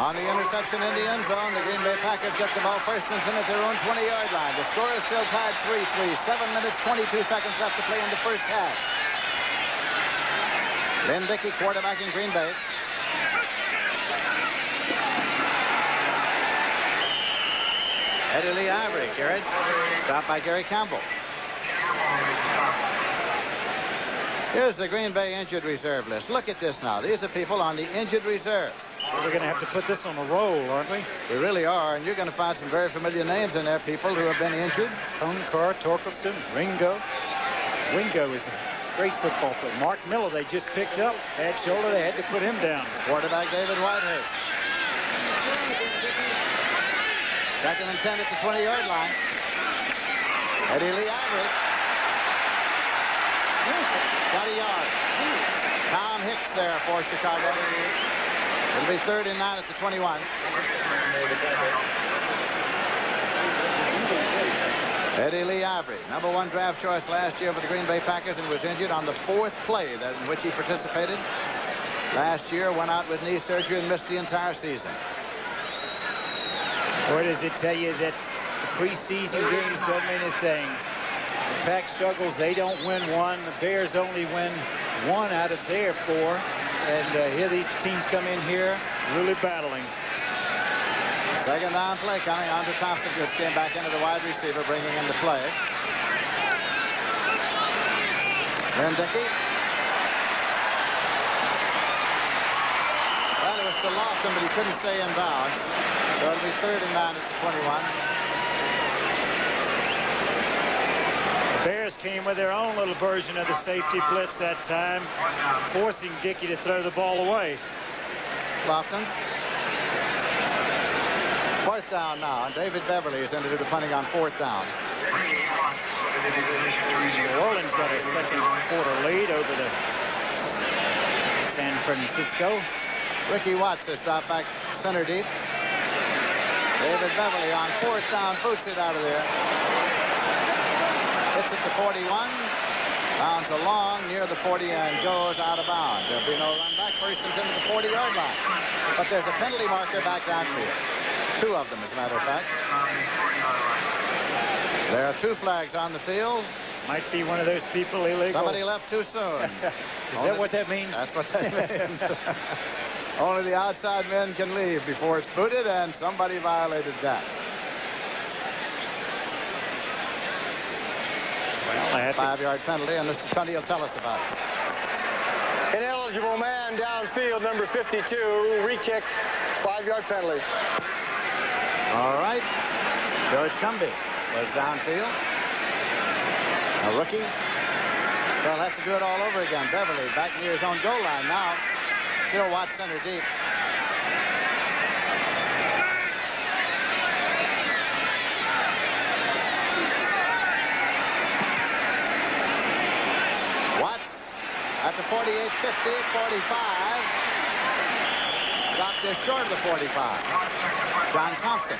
On the interception in the end zone, the Green Bay Packers get the ball 1st and 10 at their own 20-yard line. The score is still tied 3-3. 7 minutes, 22 seconds left to play in the first half. Lynn Dickey, quarterback in Green Bay. Eddie Lee Ivory, Garrett. Stopped by Gary Campbell. Here's the Green Bay injured reserve list. Look at this now. These are people on the injured reserve. Well, we're going to have to put this on a roll, aren't we? We really are, and you're going to find some very familiar names in there, people who have been injured. Konkar, Torkelson, Ringo. Ringo is a great football player. Mark Miller, they just picked up. Bad shoulder, they had to put him down. Quarterback David Whitehurst. 2nd and 10 at the 20-yard line. Eddie Lee Ivory. Got a yard. Tom Hicks there for Chicago. It'll be 3rd and 9 at the 21. Eddie Lee Ivory, number 1 draft choice last year for the Green Bay Packers, and was injured on the 4th play in which he participated. Last year, went out with knee surgery and missed the entire season. Or does it tell you that the preseason games don't mean a thing? The Pack struggles. They don't win one. The Bears only win one out of their four. And here these teams come in here really battling. Second down play coming. Andre Thompson just came back into the wide receiver, bringing in the play. Then Dickey. Well, it was to Lofton, but he couldn't stay in bounds. So it'll be 3rd and 9 at the 21. The Bears came with their own little version of the safety blitz that time, forcing Dickey to throw the ball away. Lofton. 4th down now, and David Beverly is in to do the punting on 4th down. New Orleans got a second quarter lead over the San Francisco. Ricky Watts is dropped back center deep. David Beverly on 4th down, boots it out of there. Hits it to 41. Bounds along near the 40 and goes out of bounds. There'll be no run back. First and 10 to the 40-yard line. But there's a penalty marker back downfield. 2 of them, as a matter of fact. There are 2 flags on the field. Might be one of those people illegal. Somebody left too soon. Is that what that means? That's what that means. Only the outside men can leave before it's booted, and somebody violated that. Well, 5-yard penalty, and Mr. Tunney will tell us about it. Ineligible man downfield, number 52, re-kick, 5-yard penalty. All right. George Cumby was downfield. A rookie. So he'll have to do it all over again. Beverly back near his own goal line now. Still Watts center deep. Watts at the 48, 50, 45. Stopped just short of the 45. John Thompson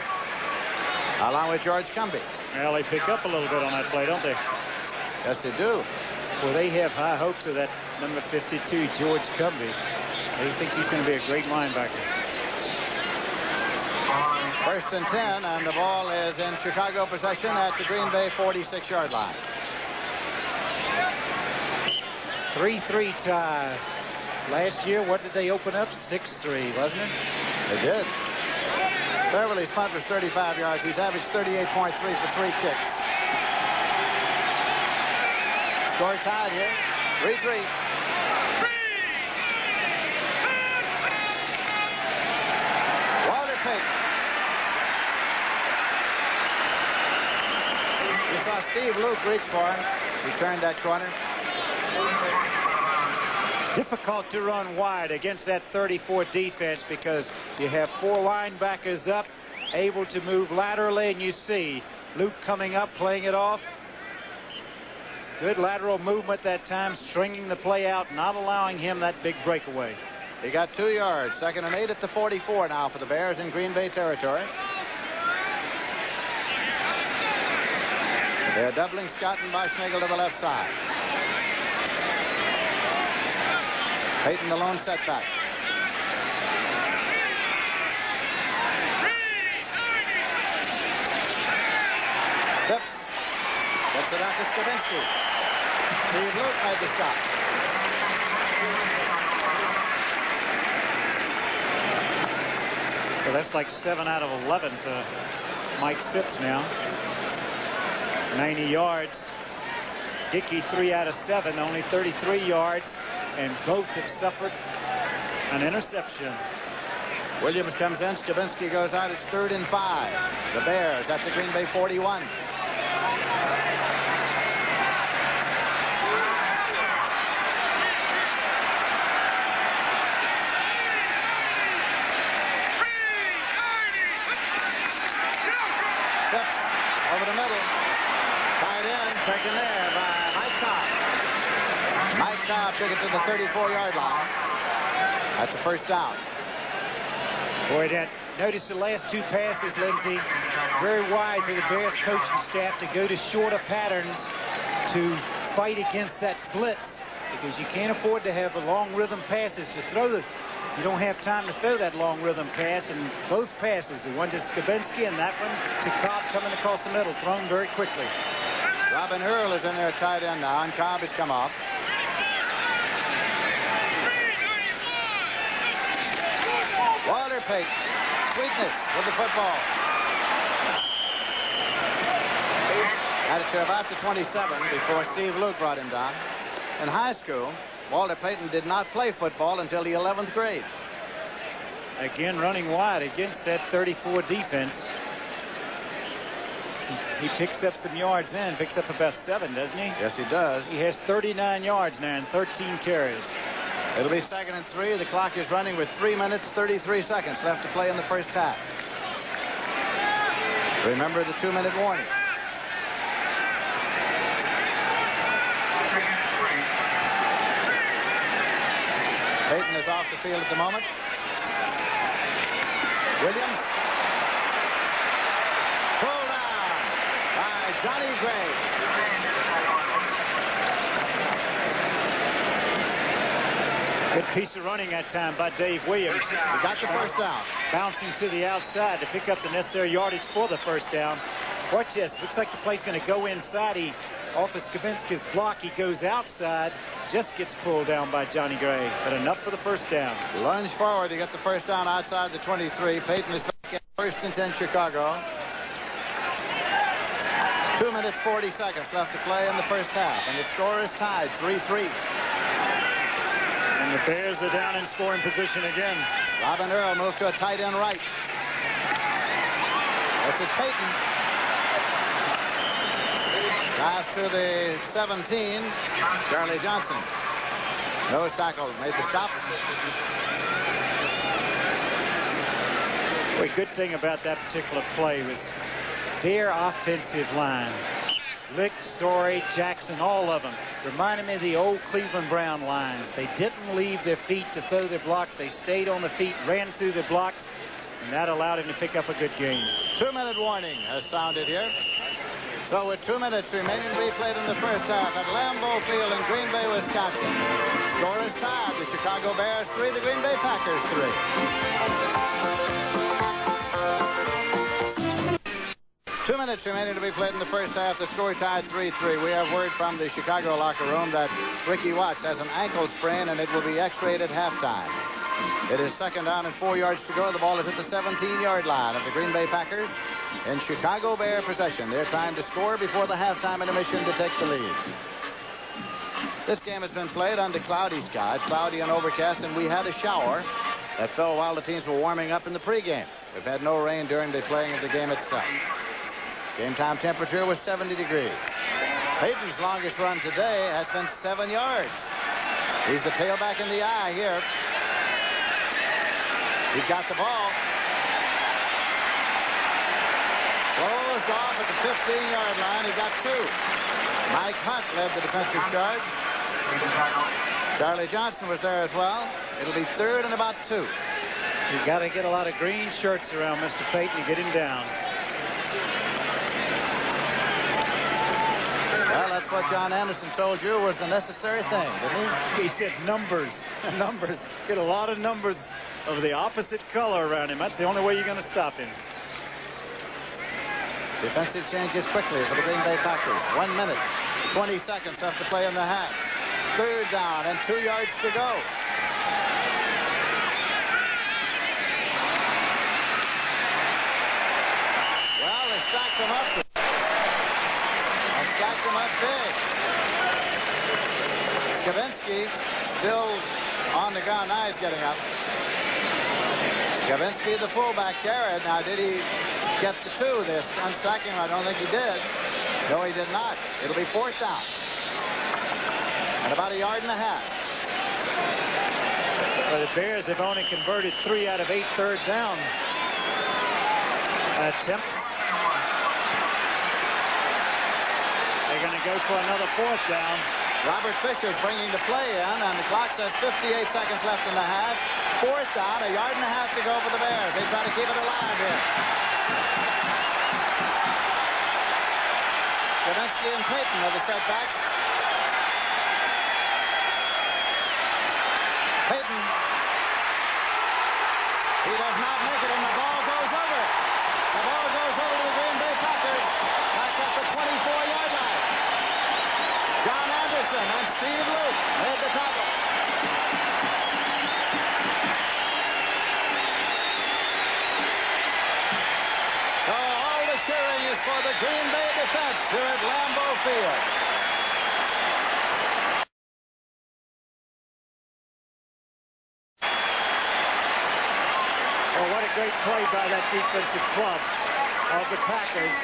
along with George Cumby. Well, they pick up a little bit on that play, don't they? Yes, they do. Well, they have high hopes of that number 52, George Cumby. They think he's going to be a great linebacker. 1st and 10, and the ball is in Chicago possession at the Green Bay 46-yard line. 3-3 ties. Last year, what did they open up? 6-3, wasn't it? They did. Beverly's punt was 35 yards. He's averaged 38.3 for 3 kicks. Score tied here. 3-3. Walter Payton. You saw Steve Luke reach for him as he turned that corner. Difficult to run wide against that 34 defense because you have 4 linebackers up, able to move laterally, and you see Luke coming up, playing it off. Good lateral movement that time, stringing the play out, not allowing him that big breakaway. He got 2 yards. 2nd and 8 at the 44 now for the Bears in Green Bay territory. They're doubling Scott and Boschnagel to the left side. Payton the lone setback. Phipps gets it out to Skavinsky. Steve Luke made the stop. So that's like 7 out of 11 for Mike Phipps now. 90 yards. Dickey 3 out of 7, only 33 yards. And both have suffered an interception. Williams comes in. Skavinsky goes out. It's 3rd and 5. The Bears at the Green Bay 41. Phipps over the middle. Tied in. Taken there by Mike Cobb. Mike Cobb took it to the 34-yard line. That's a 1st down. Boy, notice the last 2 passes, Lindsey. Very wise of the Bears coaching staff to go to shorter patterns to fight against that blitz, because you can't afford to have a long rhythm passes to throw. You don't have time to throw that long rhythm pass, and both passes, the one to Skavinsky and that one to Cobb coming across the middle, thrown very quickly. Robin Earl is in there tight end now, and Cobb has come off. Walter Payton, Sweetness with the football. Had it to about the 27 before Steve Luke brought him down. In high school, Walter Payton did not play football until the 11th grade. Again, running wide against that 34 defense. He picks up some yards in, picks up about 7, doesn't he? Yes, he does. He has 39 yards now and 13 carries. It'll be 2nd and 3. The clock is running with 3 minutes, 33 seconds left to play in the first half. Remember the 2-minute warning. Payton is off the field at the moment. Williams. Pulled down by Johnny Gray. Good piece of running that time by Dave Williams. He got the first down. Bouncing to the outside to pick up the necessary yardage for the first down. Watch this. Looks like the play's going to go inside. He, off of Skavinsky's block, he goes outside. Just gets pulled down by Johnny Gray. But enough for the first down. Lunge forward to get the first down outside the 23. Payton is back at 1st and 10 Chicago. 2 minutes, 40 seconds left to play in the first half. And the score is tied 3-3. And the Bears are down in scoring position again. Robin Earl moved to a tight end right. This is Payton. Drives to the 17. Charlie Johnson. Nose tackle made the stop. Well, a good thing about that particular play was their offensive line. Lick, Sorey, Jackson, all of them reminded me of the old Cleveland Brown lines. They didn't leave their feet to throw their blocks. They stayed on the feet, ran through the blocks, and that allowed him to pick up a good game. 2-minute warning has sounded here. So with 2 minutes remaining to be played in the first half at Lambeau Field in Green Bay, Wisconsin. Score is tied. The Chicago Bears 3, the Green Bay Packers 3. 2 minutes remaining to be played in the first half. The score tied 3-3. We have word from the Chicago locker room that Ricky Watts has an ankle sprain and it will be x-rayed at halftime. It is 2nd down and 4 yards to go. The ball is at the 17-yard line of the Green Bay Packers in Chicago Bear possession. Their time to score before the halftime intermission to take the lead. This game has been played under cloudy skies, cloudy and overcast, and we had a shower that fell while the teams were warming up in the pregame. We've had no rain during the playing of the game itself. Game time temperature was 70 degrees. Payton's longest run today has been 7 yards. He's the tailback in the eye here. He's got the ball. Closed off at the 15-yard line. He got 2. Mike Hunt led the defensive charge. Charlie Johnson was there as well. It'll be 3rd and about 2. You got to get a lot of green shirts around Mr. Payton to get him down. Well, that's what John Anderson told you was the necessary thing, didn't he? He said numbers. Numbers. Get a lot of numbers of the opposite color around him. That's the only way you're going to stop him. Defensive changes quickly for the Green Bay Packers. 1 minute, 20 seconds left to play in the half. 3rd down and 2 yards to go. Well, they stacked them up. They stacked them up big. Skavinsky still on the ground. Now he's getting up. Skavinsky, the fullback, carried. Now, did he get the 2? They're unsacking him. I don't think he did. No, he did not. It'll be 4th down. And about 1.5 yards. Well, the Bears have only converted 3 out of 8 third down attempts. They're going to go for another 4th down. Robert Fisher's bringing the play in, and the clock says 58 seconds left in the half. 4th down, 1.5 yards to go for the Bears. They try to keep it alive here. Skavinsky and Payton are the setbacks. Payton. He does not make it, and the ball goes over. The ball goes over to the Green Bay Packers back at the 24-yard line. Steve Luke made the tackle. So all the cheering is for the Green Bay defense here at Lambeau Field. Well, what a great play by that defensive club of the Packers.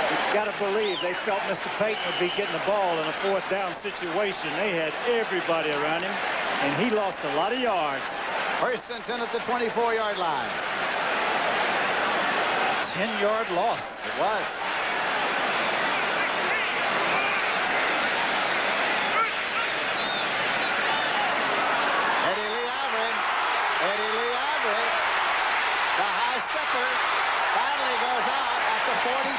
You've got to believe they felt Mr. Payton would be getting the ball in a fourth down situation. They had everybody around him, and he lost a lot of yards. First and 10 at the 24-yard line. 10-yard loss. It was. Eddie Lee Ivory, the high stepper, finally goes out at the 42.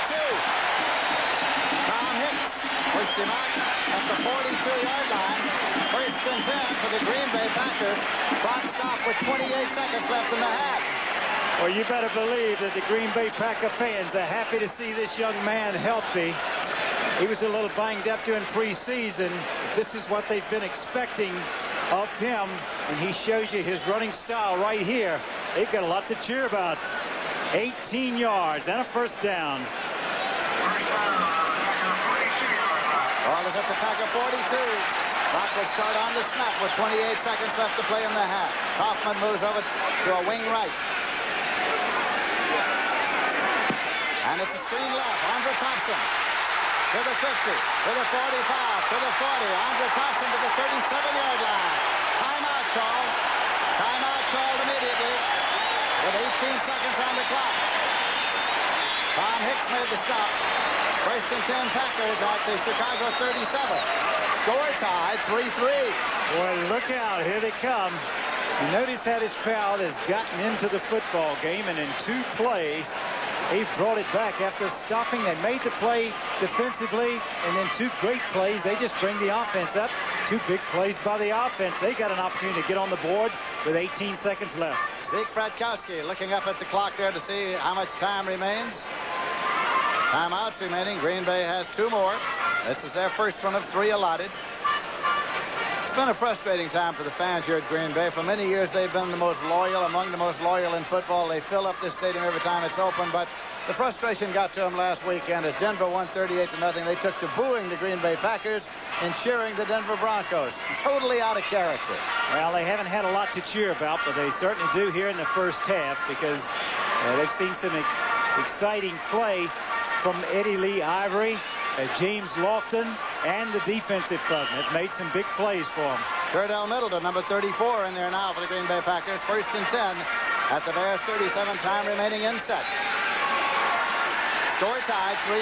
Tom Hicks pushed him out at the 42-yard line. First and 10 for the Green Bay Packers. Clock stopped with 28 seconds left in the half. Well, you better believe that the Green Bay Packer fans are happy to see this young man healthy. He was a little banged up during preseason. This is what they've been expecting of him, and he shows you his running style right here. They've got a lot to cheer about. 18 yards and a first down. Ball is at the Packer 42. Clock will start on the snap with 28 seconds left to play in the half. Kaufman moves over to a wing right. And it's a screen left. Andre Thompson to the 50, to the 45, to the 40. Andre Thompson to the 37-yard line. Timeout called. Timeout called immediately with 18 seconds on the clock. Tom Hicks made the stop. First and 10 Packers at the Chicago 37. Score tied 3-3. Boy, look out. Here they come. You notice how this crowd has gotten into the football game, and in 2 plays, they've brought it back after stopping. They made the play defensively, and then 2 great plays. They just bring the offense up. 2 big plays by the offense. They got an opportunity to get on the board with 18 seconds left. Zeke Fratkowski looking up at the clock there to see how much time remains. Timeouts remaining. Green Bay has 2 more. This is their first one of 3 allotted. It's been a frustrating time for the fans here at Green Bay. For many years, they've been the most loyal, among the most loyal in football. They fill up this stadium every time it's open, but the frustration got to them last weekend as Denver won 38-0. They took to booing the Green Bay Packers and cheering the Denver Broncos. Totally out of character. Well, they haven't had a lot to cheer about, but they certainly do here in the first half because they've seen some exciting play from Eddie Lee Ivory, James Lofton, and the defensive club have made some big plays for him. Cordell Middleton, number 34, in there now for the Green Bay Packers. First and 10 at the Bears 37, time remaining in set. Score tied 3-3.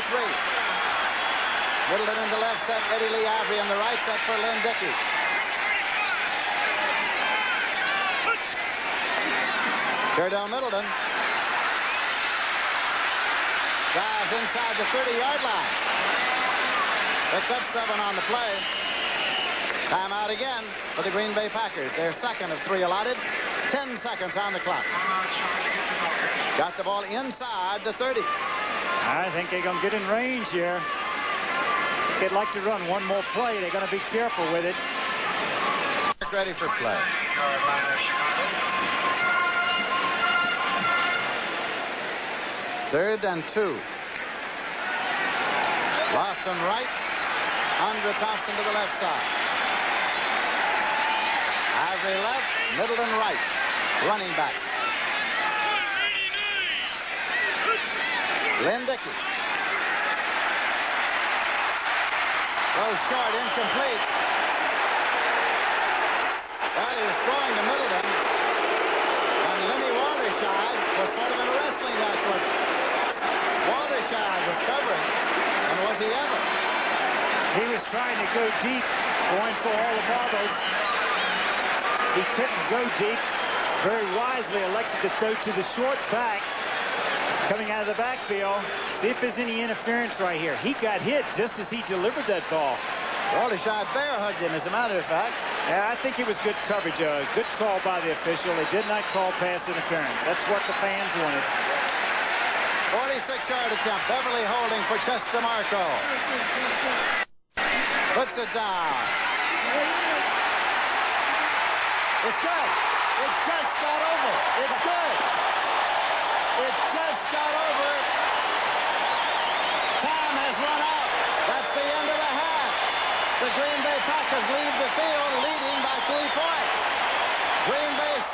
Middleton in the left set, Eddie Lee Ivory in the right set for Lynn Dickey. Cordell Middleton drives inside the 30-yard line. Picked up 7 on the play. Timeout again for the Green Bay Packers. Their second of 3 allotted. 10 seconds on the clock. Got the ball inside the 30. I think they're going to get in range here. They'd like to run one more play. They're going to be careful with it. Ready for play. Third and 2. Lofton right. Andre Thompson to the left side. Ivory left. Middleton right. Running backs. Lynn Dickey. Goes short, incomplete. Well, he was throwing to Middleton. And Lenny Waldershide was sort of in a wrestling match with him. Waldershide was covering. And was he ever? He was trying to go deep, going for all the marbles. He couldn't go deep. Very wisely elected to throw to the short back. Coming out of the backfield. See if there's any interference right here. He got hit just as he delivered that ball. Waldershide bear hugged him, as a matter of fact. Yeah, I think it was good coverage. Good call by the official. They did not call pass interference. That's what the fans wanted. 46-yard attempt. Beverly holding for Chester Marco. Puts it down. It's good. It just got over. It's good. It just got over. Time has run out. That's the end of the half. The Green Bay Packers leave the field leading by 3 points. Green Bay 6,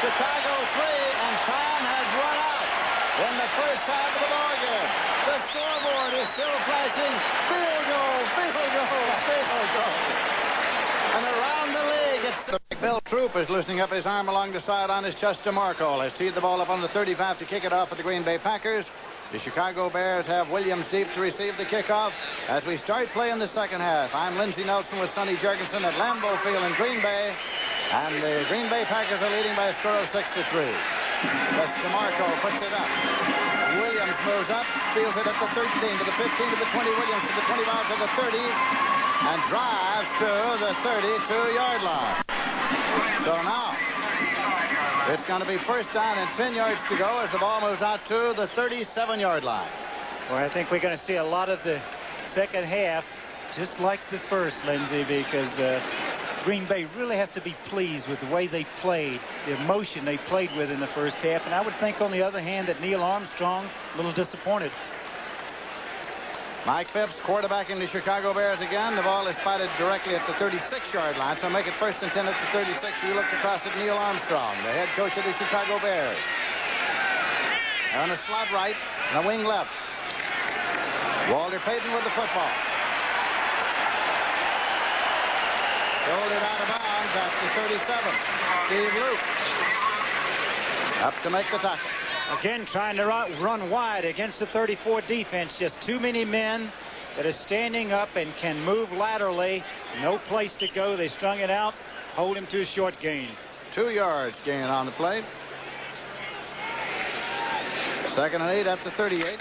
Chicago 3, and time has run out in the first half of the ball game. The scoreboard is still flashing. Field goal, field goal, field goal. And around the league, it's Bill Troop is loosening up his arm along the sideline as Chester Markle has teed the ball up on the 35 to kick it off for the Green Bay Packers. The Chicago Bears have Williams deep to receive the kickoff as we start play in the second half. I'm Lindsey Nelson with Sonny Jurgensen at Lambeau Field in Green Bay. And the Green Bay Packers are leading by a score of 6-3. Chester Markle puts it up. Williams moves up, fields it at the 13, to the 15, to the 20. Williams to the 25, to the 30, and drives to the 32-yard line. So now it's going to be first down and 10 yards to go as the ball moves out to the 37-yard line. Well, I think we're going to see a lot of the second half just like the first, Lindsey, because Green Bay really has to be pleased with the way they played, the emotion they played with in the first half. And I would think, on the other hand, that Neil Armstrong's a little disappointed. Mike Phipps, quarterbacking the Chicago Bears again. The ball is spotted directly at the 36-yard line, so make it first and 10 at the 36. You look across at Neil Armstrong, the head coach of the Chicago Bears. On a slot right, and a wing left. Walter Payton with the football. Rolled it out of bounds at the 37. Steve Luke up to make the tackle. Again, trying to run wide against the 34 defense. Just too many men that are standing up and can move laterally. No place to go. They strung it out. Hold him to a short gain. 2 yards gain on the play. 2nd and 8 at the 38.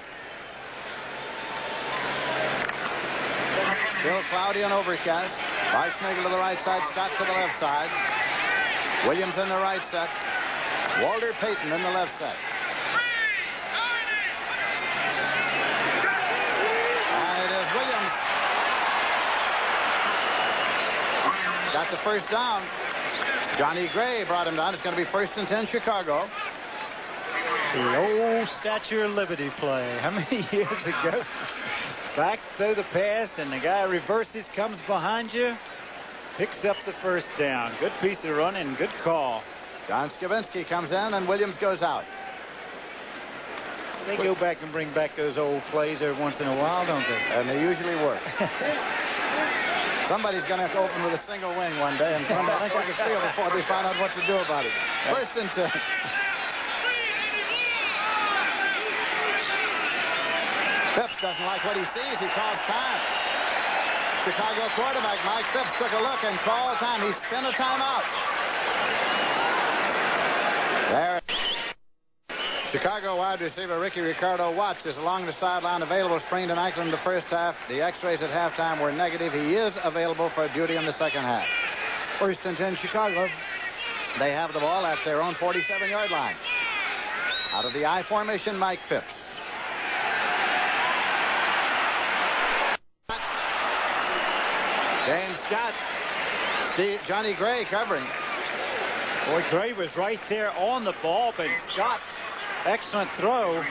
Still cloudy and overcast. Weissnagel to the right side, Scott to the left side. Williams in the right set. Walter Payton in the left set. And it is Williams. Got the first down. Johnny Gray brought him down. It's going to be first and 10 Chicago. The old Statue of Liberty play. How many years ago? Back through the pass, and the guy reverses, comes behind you, picks up the first down. Good piece of running, good call. John Skavinsky comes in, and Williams goes out. They go back and bring back those old plays every once in a while, don't they? And they usually work. Somebody's going to have to open with a single wing one day and come back on the field before they find out what to do about it. First and 10. Phipps doesn't like what he sees. He calls time. Chicago quarterback Mike Phipps took a look and called time. He spent a timeout. There. Chicago wide receiver Ricky Ricardo Watts is along the sideline, available, sprained an ankle in the first half. The x-rays at halftime were negative. He is available for duty in the second half. First and 10 Chicago. They have the ball at their own 47-yard line. Out of the I formation, Mike Phipps. James Scott. Johnny Gray covering. Boy, Gray was right there on the ball, but Scott, excellent throw.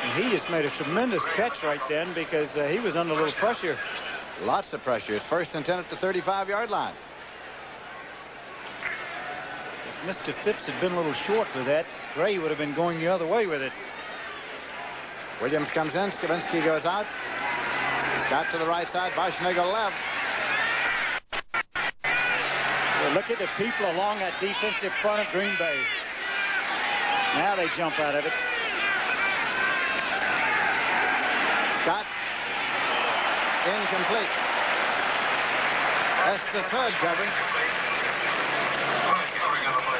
And he just made a tremendous catch right then because he was under a little pressure. Lots of pressure. It's first and 10 at the 35-yard line. If Mr. Phipps had been a little short with that, Gray would have been going the other way with it. Williams comes in. Skavinsky goes out. Scott to the right side. Weissnagel left. Look at the people along that defensive front of Green Bay. Now they jump out of it. Scott. Incomplete. Estes Hood covering.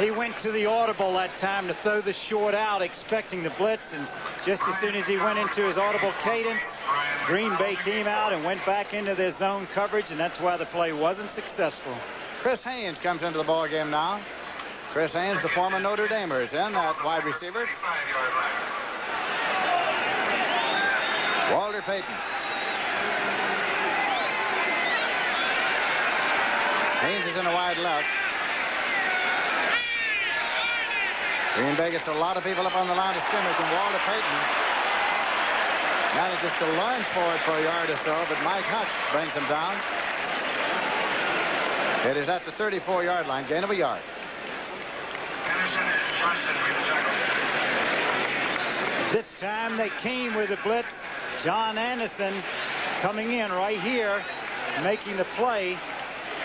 He went to the audible that time to throw the short out, expecting the blitz, and just as soon as he went into his audible cadence, Green Bay came out and went back into their zone coverage, and that's why the play wasn't successful. Chris Haynes comes into the ball game now. Chris Haynes, the former Notre Damer, is in that wide receiver. Walter Payton. Haynes is in a wide left. Green Bay gets a lot of people up on the line of scrimmage, and Walter Payton manages to lunge forward for a yard or so, but Mike Huck brings him down. It is at the 34-yard line, gain of a yard. This time they came with a blitz. John Anderson coming in right here, making the play.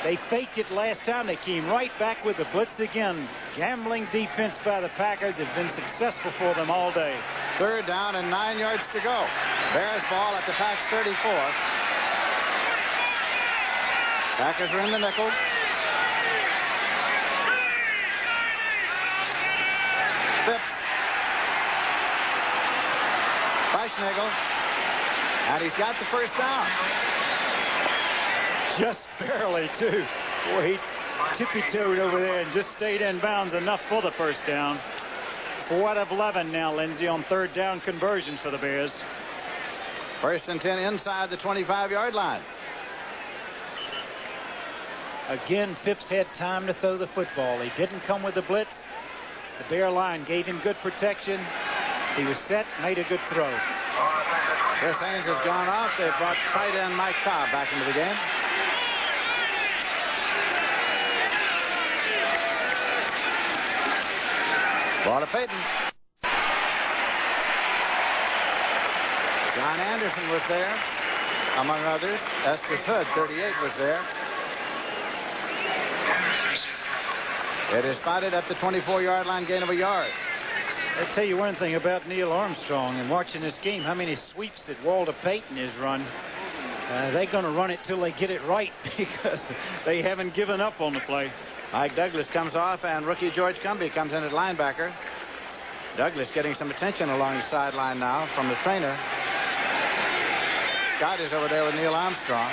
They faked it last time. They came right back with the blitz again. Gambling defense by the Packers has been successful for them all day. 3rd down and 9 yards to go. Bears ball at the Packs 34. Packers are in the nickel. Phipps. Fleischnagel. And he's got the first down. Just barely, too. Boy, he tippy-toed over there and just stayed in bounds enough for the first down. 4 out of 11 now, Lindsay, on 3rd down conversions for the Bears. 1st and 10 inside the 25-yard line. Again, Phipps had time to throw the football. He didn't come with the blitz. The Bear line gave him good protection. He was set, made a good throw. Chris Haynes has gone off. They've brought tight end Mike Cobb back into the game. Ball to Payton. John Anderson was there, among others. Estes Hood, 38, was there. It is spotted at the 24-yard line, gain of a yard. I'll tell you one thing about Neil Armstrong and watching this game, how many sweeps that Walter Payton has run. They're going to run it till they get it right because they haven't given up on the play. Mike Douglas comes off, and rookie George Cumby comes in at linebacker. Douglas getting some attention along the sideline now from the trainer. Scott is over there with Neil Armstrong.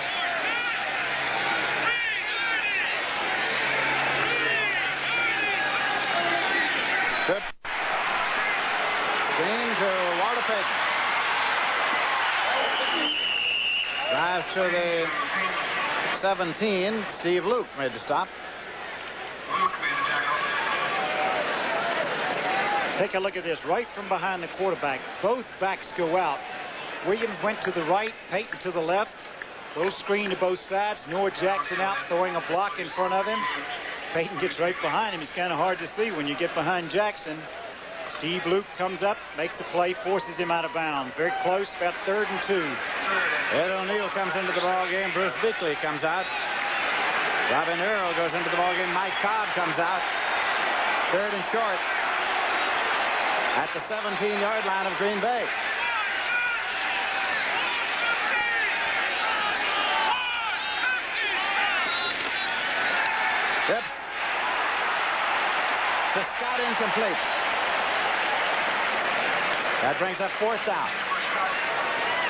Good. Screen to Walter Payton. Drives to the 17. Steve Luke made the stop. Take a look at this. Right from behind the quarterback. Both backs go out. Williams went to the right, Payton to the left. Little screen to both sides. Noah Jackson out throwing a block in front of him. Payton gets right behind him. He's kind of hard to see when you get behind Jackson. Steve Luke comes up, makes a play, forces him out of bounds. Very close, about 3rd and 2. Ed O'Neill comes into the ball game. Bruce Beakley comes out. Robin Earl goes into the ball game. Mike Cobb comes out. 3rd and short at the 17-yard line of Green Bay. Phipps to Scott, incomplete. That brings up 4th down.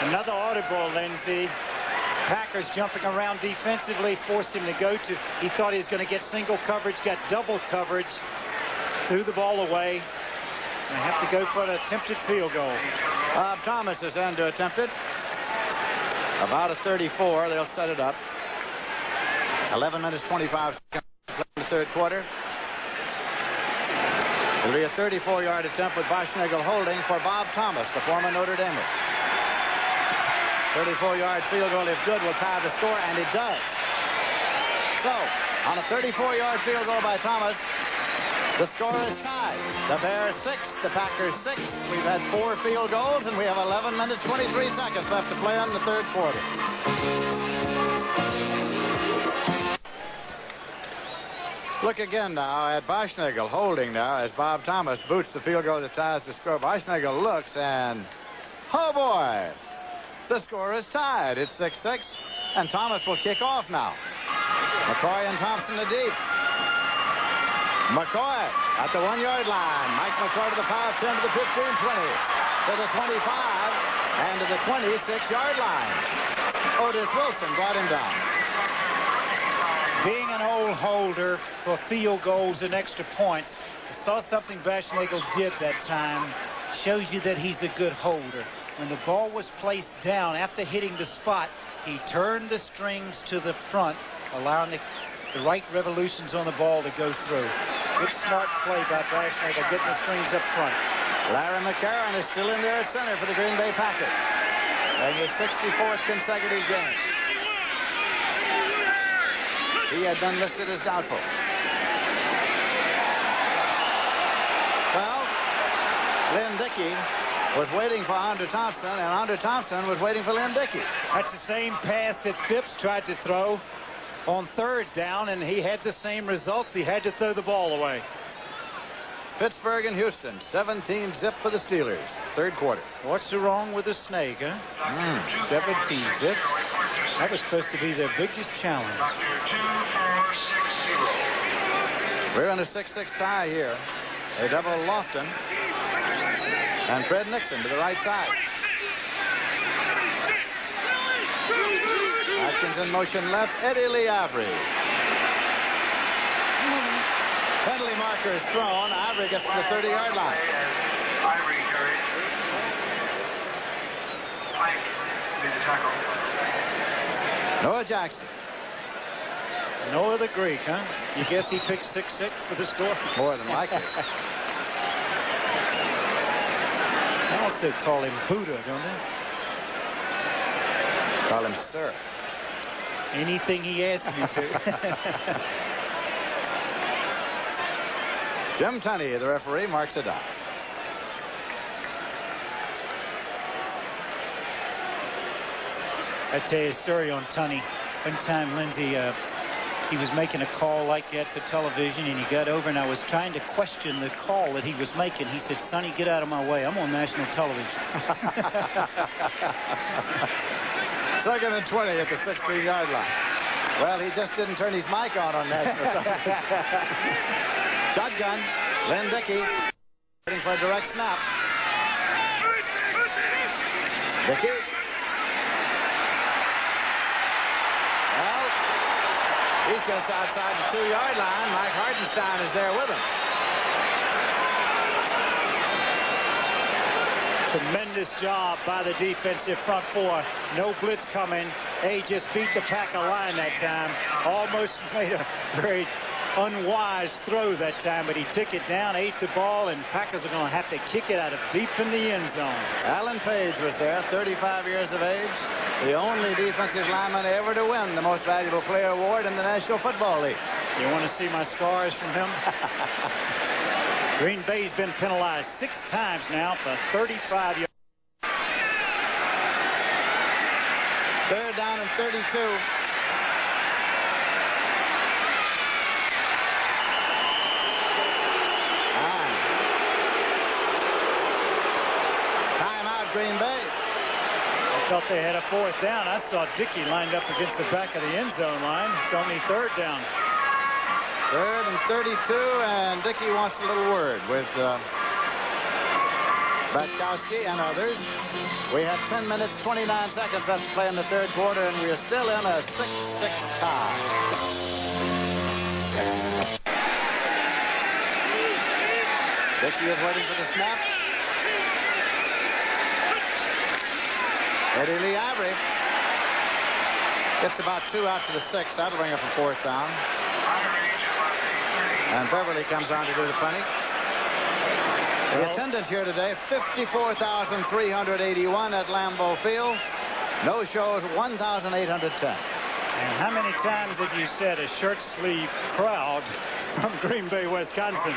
Another audible, Lindsay. Packers jumping around defensively, forced him to go to. He thought he was going to get single coverage, got double coverage, threw the ball away. And have to go for an attempted field goal. Bob Thomas is in to attempt it. About a 34. They'll set it up. 11 minutes, 25 seconds in the 3rd quarter. It'll be a 34-yard attempt with Boschnagel holding for Bob Thomas, the former Notre Damer. 34-yard field goal, if good, will tie the score, and it does. So, on a 34-yard field goal by Thomas, the score is tied. The Bears 6, the Packers 6. We've had 4 field goals, and we have 11 minutes, 23 seconds left to play in the 3rd quarter. Look again now at Boschnagel holding now as Bob Thomas boots the field goal that ties the score. Boschnagel looks, and oh boy, the score is tied. It's 6-6, and Thomas will kick off now. McCoy and Thompson to deep. McCoy at the 1-yard line. Mike McCoy to the 5, 10 to the 15, 20, to the 25, and to the 26-yard line. Otis Wilson brought him down. Being an old holder for field goals and extra points, I saw something Boschnagel did that time. Shows you that he's a good holder. When the ball was placed down after hitting the spot, he turned the strings to the front, allowing the the right revolutions on the ball to go through. Good smart play by Bashley by getting the strings up front. Larry McCarron is still in there at center for the Green Bay Packers. And his 64th consecutive game. He had been listed as doubtful. Well, Lynn Dickey was waiting for Andre Thompson, and Andre Thompson was waiting for Lynn Dickey. That's the same pass that Phipps tried to throw on third down, and he had the same results. He had to throw the ball away. Pittsburgh and Houston, 17-zip for the Steelers. Third quarter. What's wrong with the snake, huh? 17-zip. That was supposed to be their biggest challenge. We're in a 6-6 tie here. They double Lofton. And Fred Nixon to the right side. Atkins in motion left. Eddie Lee Avery. Penalty marker is thrown. Avery gets to the 30-yard line. Noah Jackson. Noah the Greek, huh? You guess he picked 6-6 for the score? More than likely. They also call him Buddha, don't they? Call him Sir. Anything he asks me to. Jim Tunney, the referee, marks a dive. I tell you a story on Tunney. One time, Lindsay, he was making a call like that for television, and he got over, and I was trying to question the call that he was making. He said, "Sonny, get out of my way. I'm on national television." 2nd and 20 at the 16-yard line. Well, he just didn't turn his mic on national television. Shotgun. Lynn Dickey waiting for a direct snap. Dickey. Well, he's just outside the 2-yard line. Mike Hartenstein is there with him. Tremendous job by the defensive front four. No blitz coming. They just beat the Packer line that time. Almost made a very unwise throw that time, but he took it down, ate the ball, and Packers are going to have to kick it out of deep in the end zone. Alan Page was there, 35 years of age, the only defensive lineman ever to win the Most Valuable Player award in the National Football League. You want to see my scars from him? Green Bay's been penalized 6 times now for 35 yards. 3rd down and 32. Green Bay. I thought they had a 4th down. I saw Dickey lined up against the back of the end zone line. It's only 3rd down. 3rd and 32, and Dickey wants a little word with Batkowski and others. We have 10 minutes, 29 seconds left to play in the 3rd quarter, and we are still in a 6-6 tie. Dickey is waiting for the snap. Eddie Lee Avery gets about 2 after the 6. That'll bring up a 4th down. And Beverly comes on to do the punting. The attendance here today, 54,381 at Lambeau Field. No shows, 1,810. And how many times have you said a shirt sleeve crowd from Green Bay, Wisconsin?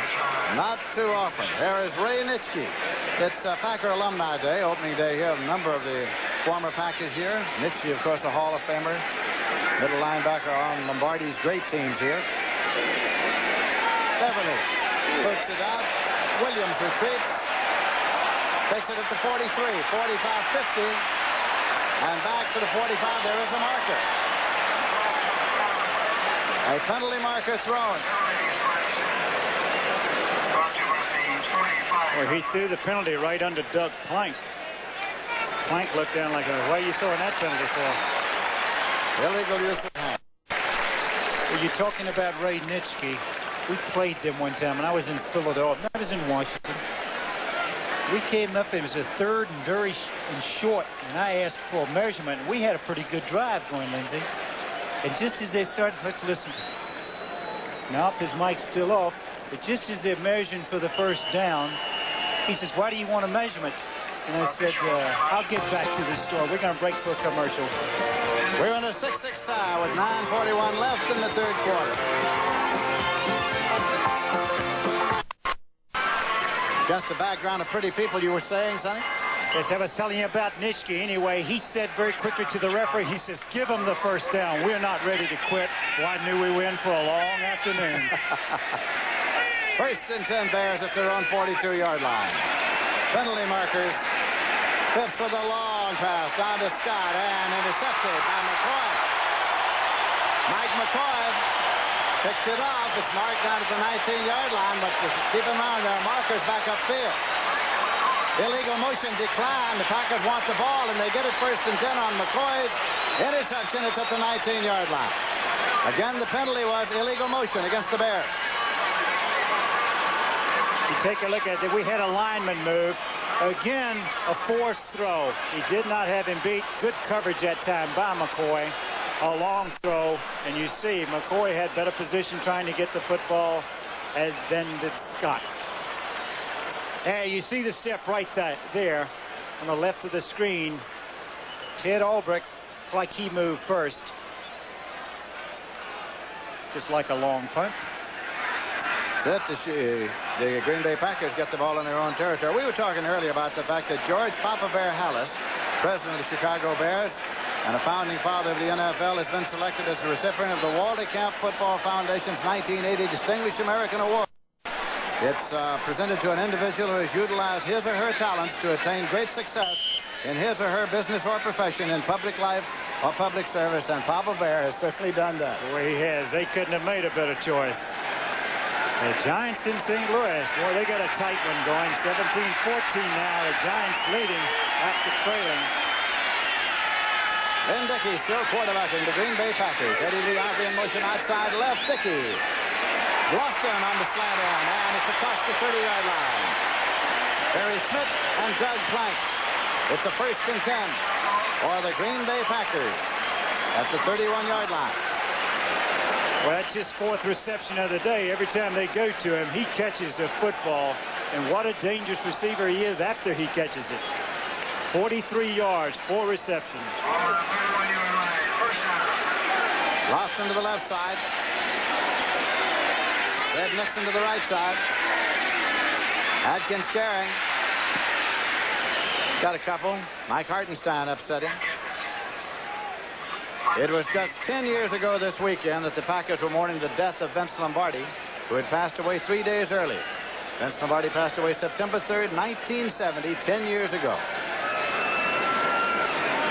Not too often. Here is Ray Nitschke. It's Packer Alumni Day, opening day here. A number of the former Packers here. Nitschke, of course, a Hall of Famer. Middle linebacker on Lombardi's great teams here. Beverly puts it out. Williams retreats. Takes it at the 43, 45, 50. And back to the 45. There is a marker. A penalty marker thrown. Well, he threw the penalty right under Doug Plank. Plank looked down like, why are you throwing that penalty for? Illegal use of hand. Well, you're talking about Ray Nitschke. We played them one time, and I was in Philadelphia. I was in Washington. We came up, it was a 3rd and very short, and I asked for a measurement. We had a pretty good drive going, Lindsay. And just as they started, let's listen to it. Nope, his mic's still off. But just as they're measuring for the first down, he says, why do you want a measurement? And I said, I'll get back to the store. We're going to break for a commercial. We're in a 6-6 tie with 9:41 left in the third quarter. Against the background of pretty people, you were saying, Sonny? Yes, I was telling you about Nitschke. Anyway, he said very quickly to the referee, he says, give him the first down. We're not ready to quit. Well, I knew we were in for a long afternoon. First and 10 Bears at their own 42-yard line. Penalty markers. Phipps with a long pass down to Scott and intercepted by McCoy. Mike McCoy picked it off. It's marked down at the 19-yard line, but keep in mind there are markers back upfield. Illegal motion decline. The Packers want the ball, and they get it first and 10 on McCoy's interception. It's at the 19-yard line. Again, the penalty was illegal motion against the Bears. You take a look at it. We had a lineman move. Again, a forced throw. He did not have him beat. Good coverage that time by McCoy. A long throw, and you see McCoy had better position trying to get the football than did Scott. And you see the step right there on the left of the screen. Ted Albrecht, like he moved first. Just like a long punt. The Green Bay Packers get the ball in their own territory. We were talking earlier about the fact that George Papa Bear Hallis, president of the Chicago Bears and a founding father of the NFL, has been selected as the recipient of the Walter Camp Football Foundation's 1980 Distinguished American Award. It's presented to an individual who has utilized his or her talents to attain great success in his or her business or profession, in public life or public service, and Papa Bear has certainly done that. Boy, he has. They couldn't have made a better choice. The Giants in St. Louis, boy, they got a tight one going. 17-14 now. The Giants leading after trailing. Ben Dickey still quarterbacking the Green Bay Packers. Eddie Lee Ivory in motion outside left. Dickey. Bluffton on the slant end, and it's across the 30-yard line. Barry Schmidt and Doug Plank. It's a first and 10 for the Green Bay Packers at the 31-yard line. Well, that's his fourth reception of the day. Every time they go to him, he catches a football. And what a dangerous receiver he is after he catches it. 43 yards, 4 receptions. Lofton to the left side. Red Nixon to the right side. Adkins Caring. Got a couple. Mike Hartenstein upset him. It was just 10 years ago this weekend that the Packers were mourning the death of Vince Lombardi, who had passed away 3 days earlier. Vince Lombardi passed away September 3rd, 1970, 10 years ago.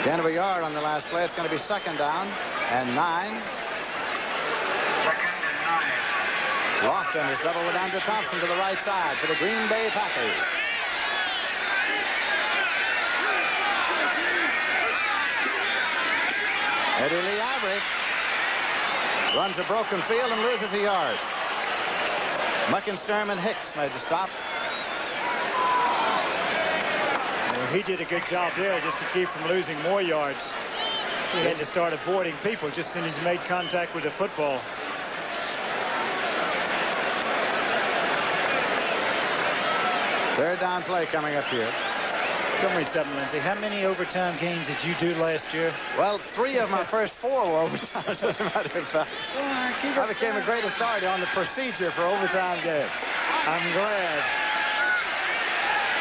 Gain of a yard on the last play. It's going to be second down and 9. Second and 9. Lofton is double with Andrew Thompson to the right side for the Green Bay Packers. Eddie Lee Ivory runs a broken field and loses a yard. Muckensturm and Hicks made the stop. Well, he did a good job there just to keep from losing more yards. He had to start avoiding people just as soon as he made contact with the football. Third down play coming up here. Tell me something, Lindsay. How many overtime games did you do last year? Well, 3 of my first 4 were overtimes, as a matter of fact. I became a great authority on the procedure for overtime games. I'm glad.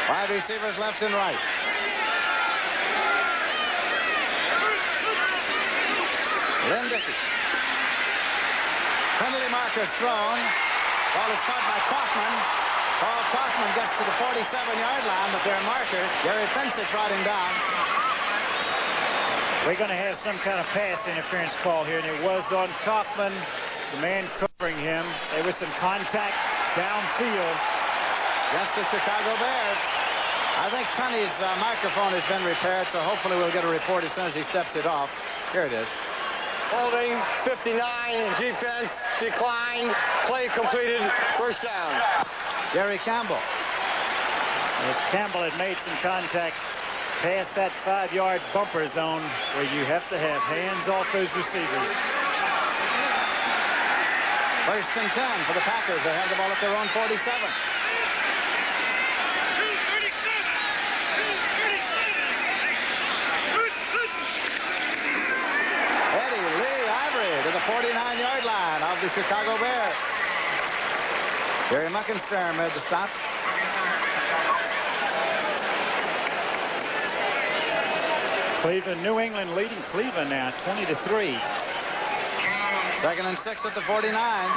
5 receivers left and right. Lynn Dickey. Penalty markers thrown. Ball is caught by Kaufman. Paul Kaufman gets to the 47-yard line, but they're markers. Gary Fensick brought him down. We're going to have some kind of pass interference call here, and it was on Kaufman, the man covering him. There was some contact downfield. Against the Chicago Bears. I think Penny's microphone has been repaired, so hopefully we'll get a report as soon as he steps it off. Here it is. Holding, 59 in defense, declined, play completed, first down. Gary Campbell. As Campbell had made some contact past that 5-yard bumper zone where you have to have hands off those receivers. First and 10 for the Packers. They have the ball at their own 47. Eddie Lee Ivory to the 49-yard line of the Chicago Bears. Jerry Muckenstern made the stop. Cleveland, New England leading Cleveland now 20-3. Second and 6 at the 49.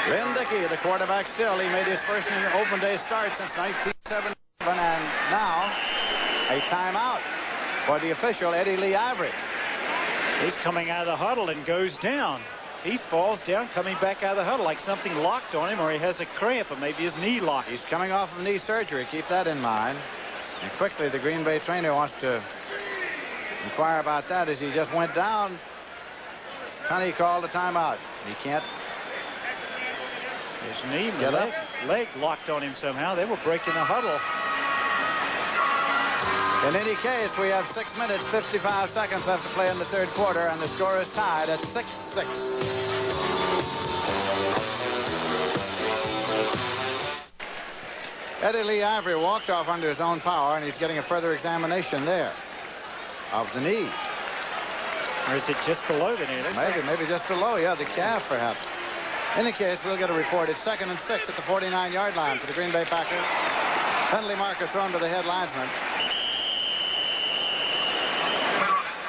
Lynn Dickey, the quarterback still. He made his first open day start since 1977, and now a timeout for the official, Eddie Lee Ivory. He's coming out of the huddle and goes down. He falls down coming back out of the huddle like something locked on him, or he has a cramp, or maybe his knee locked. He's coming off of knee surgery. Keep that in mind. And quickly, the Green Bay trainer wants to inquire about that as he just went down. Tunney called a timeout. He can't. His knee, leg locked on him somehow. They were breaking the huddle. In any case, we have 6 minutes, 55 seconds left to play in the third quarter, and the score is tied at 6-6. Eddie Lee Ivory walked off under his own power, and he's getting a further examination there of the knee. Or is it just below the knee? Maybe just below, yeah, the calf perhaps. In any case, we'll get a report. It's 2nd and 6 at the 49-yard line for the Green Bay Packers. Penalty marker thrown to the head linesman.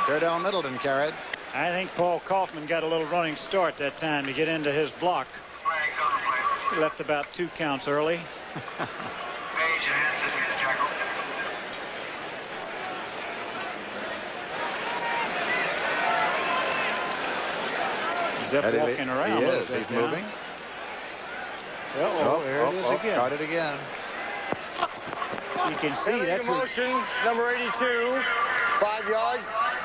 Curdell Middleton carried. I think Paul Kaufman got a little running start that time to get into his block. He left about 2 counts early. Zep walking around. He is. He's moving. There it is again. Caught it again. You can see that's motion, number 82, 5 yards,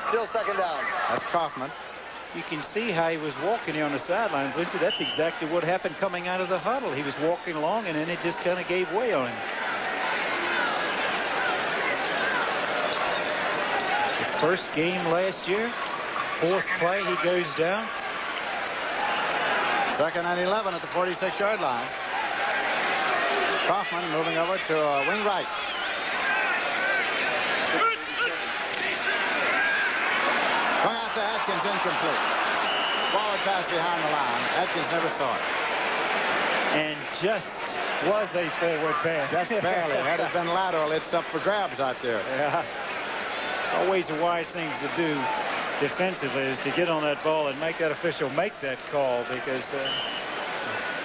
still 2nd down. That's Kaufman. You can see how he was walking here on the sidelines, Lindsey. That's exactly what happened coming out of the huddle. He was walking along, and then it just kind of gave way on him. The first game last year, 4th play, he goes down. 2nd and 11 at the 46-yard line. Kaufman moving over to wing right. Swung out to Atkins, incomplete. Forward pass behind the line. Atkins never saw it. And just was a forward pass. Just barely. Had it been lateral, it's up for grabs out there. Yeah. It's always a wise thing to do defensively is to get on that ball and make that official make that call, because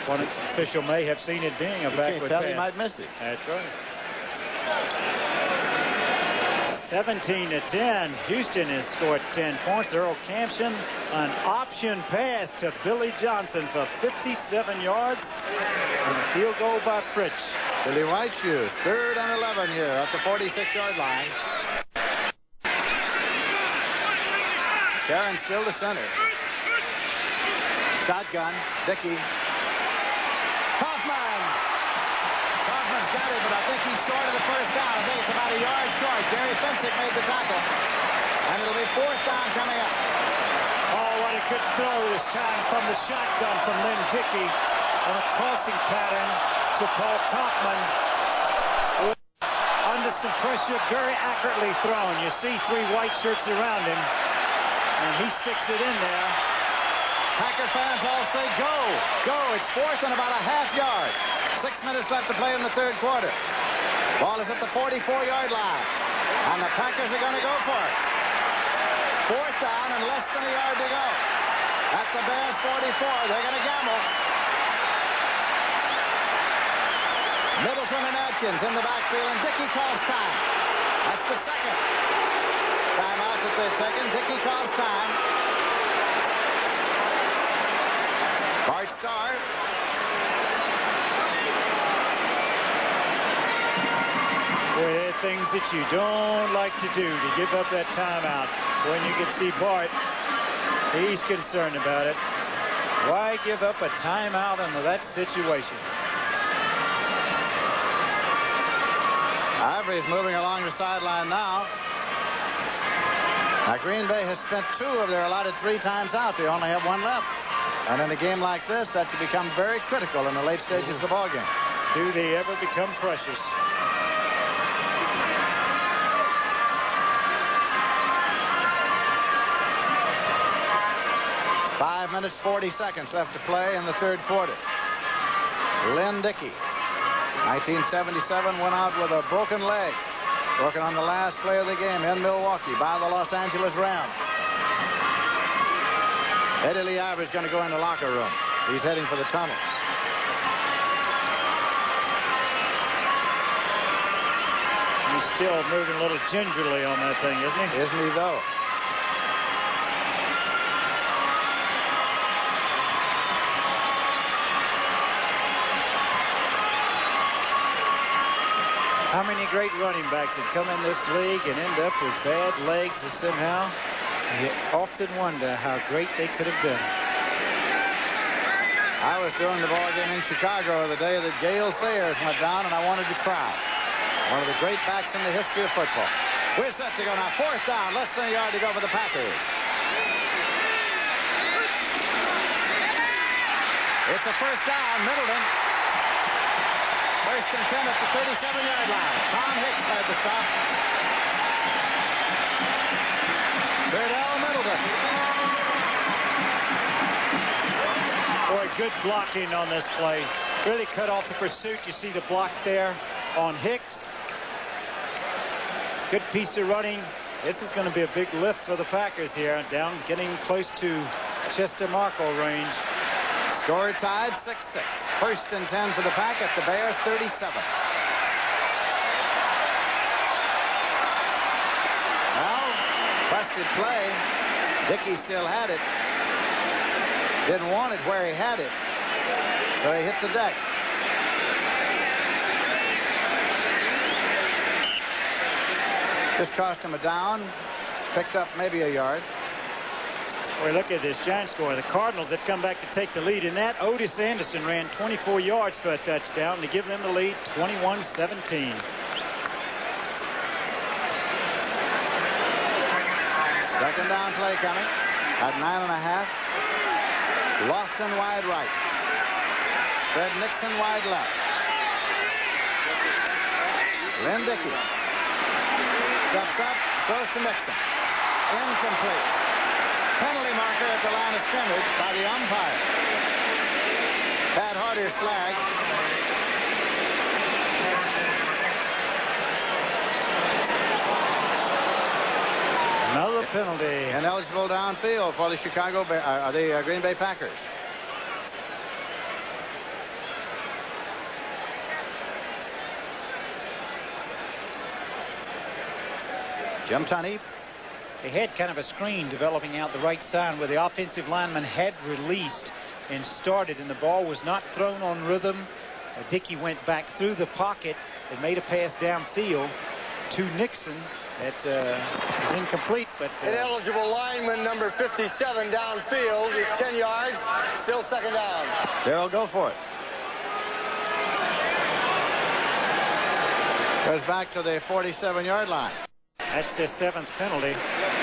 one official may have seen it being a backward pass. He might miss it. That's right. 17-10. Houston has scored 10 points. Earl Campson, an option pass to Billy Johnson for 57 yards. And a field goal by Fritsch. Billy White shoes. 3rd and 11 here at the 46-yard line. Karen still the center. Shotgun. Dickey. Kaufman. Kaufman's got it, but I think he's short of the first down. I think it's about a yard short. Gary Fensick made the tackle. And it'll be 4th down coming up. Oh, what a good throw this time from the shotgun from Lynn Dickey on a crossing pattern to Paul Kaufman. Under some pressure, very accurately thrown. You see 3 white shirts around him. And he sticks it in there. Packer fans all say go, go. It's 4th and about a half yard. 6 minutes left to play in the third quarter. Ball is at the 44-yard line. And the Packers are going to go for it. 4th down and less than a yard to go. At the Bears 44, they're going to gamble. Middleton and Atkins in the backfield, and Dickey calls time. That's the 2nd timeout that they've taken. Dickey calls time. Bart Starr. Boy, there are things that you don't like to do, to give up that timeout. When you can see Bart, he's concerned about it. Why give up a timeout into that situation? Ivory's moving along the sideline now. Now, Green Bay has spent 2 of their allotted 3 times out. They only have 1 left. And in a game like this, that's to become very critical in the late stages of the ballgame. Do they ever become precious? 5 minutes, 40 seconds left to play in the 3rd quarter. Lynn Dickey, 1977, went out with a broken leg. Broken on the last play of the game in Milwaukee by the Los Angeles Rams. Eddie Lee Iver's going to go in the locker room. He's heading for the tunnel. He's still moving a little gingerly on that thing, isn't he? Isn't he, though? How many great running backs have come in this league and end up with bad legs somehow? You often wonder how great they could have been. I was doing the ball game in Chicago the day that Gale Sayers went down, and I wanted to cry. One of the great backs in the history of football. We're set to go now. 4th down, less than a yard to go for the Packers. It's a 1st down, Middleton. 1st and 10 at the 37-yard line. Tom Hicks had the stop. Verdell Middleton. Boy, good blocking on this play. Really cut off the pursuit. You see the block there on Hicks. Good piece of running. This is going to be a big lift for the Packers here. Down, getting close to Chester Marco range. Score tied 6-6. 1st and 10 for the Pack at the Bears 37. Well, busted play. Dickey still had it. Didn't want it where he had it. So he hit the deck. Just cost him a down. Picked up maybe a yard. Boy, look at this giant score. The Cardinals have come back to take the lead in that. Otis Anderson ran 24 yards for a touchdown to give them the lead, 21-17. Second down play coming at 9.5. Lofton wide right. Fred Nixon wide left. Lynn Dickey steps up, throws to Nixon. Incomplete. Penalty marker at the line of scrimmage by the umpire. Pat Harder's flag. Another penalty. Ineligible downfield for the Green Bay Packers. Jim Tunney. They had kind of a screen developing out the right side where the offensive lineman had released and started, and the ball was not thrown on rhythm. Dickey went back through the pocket and made a pass downfield to Nixon. That was incomplete, but Ineligible lineman number 57 downfield, 10 yards, still 2nd down. They'll go for it. Goes back to the 47-yard line. That's their 7th penalty,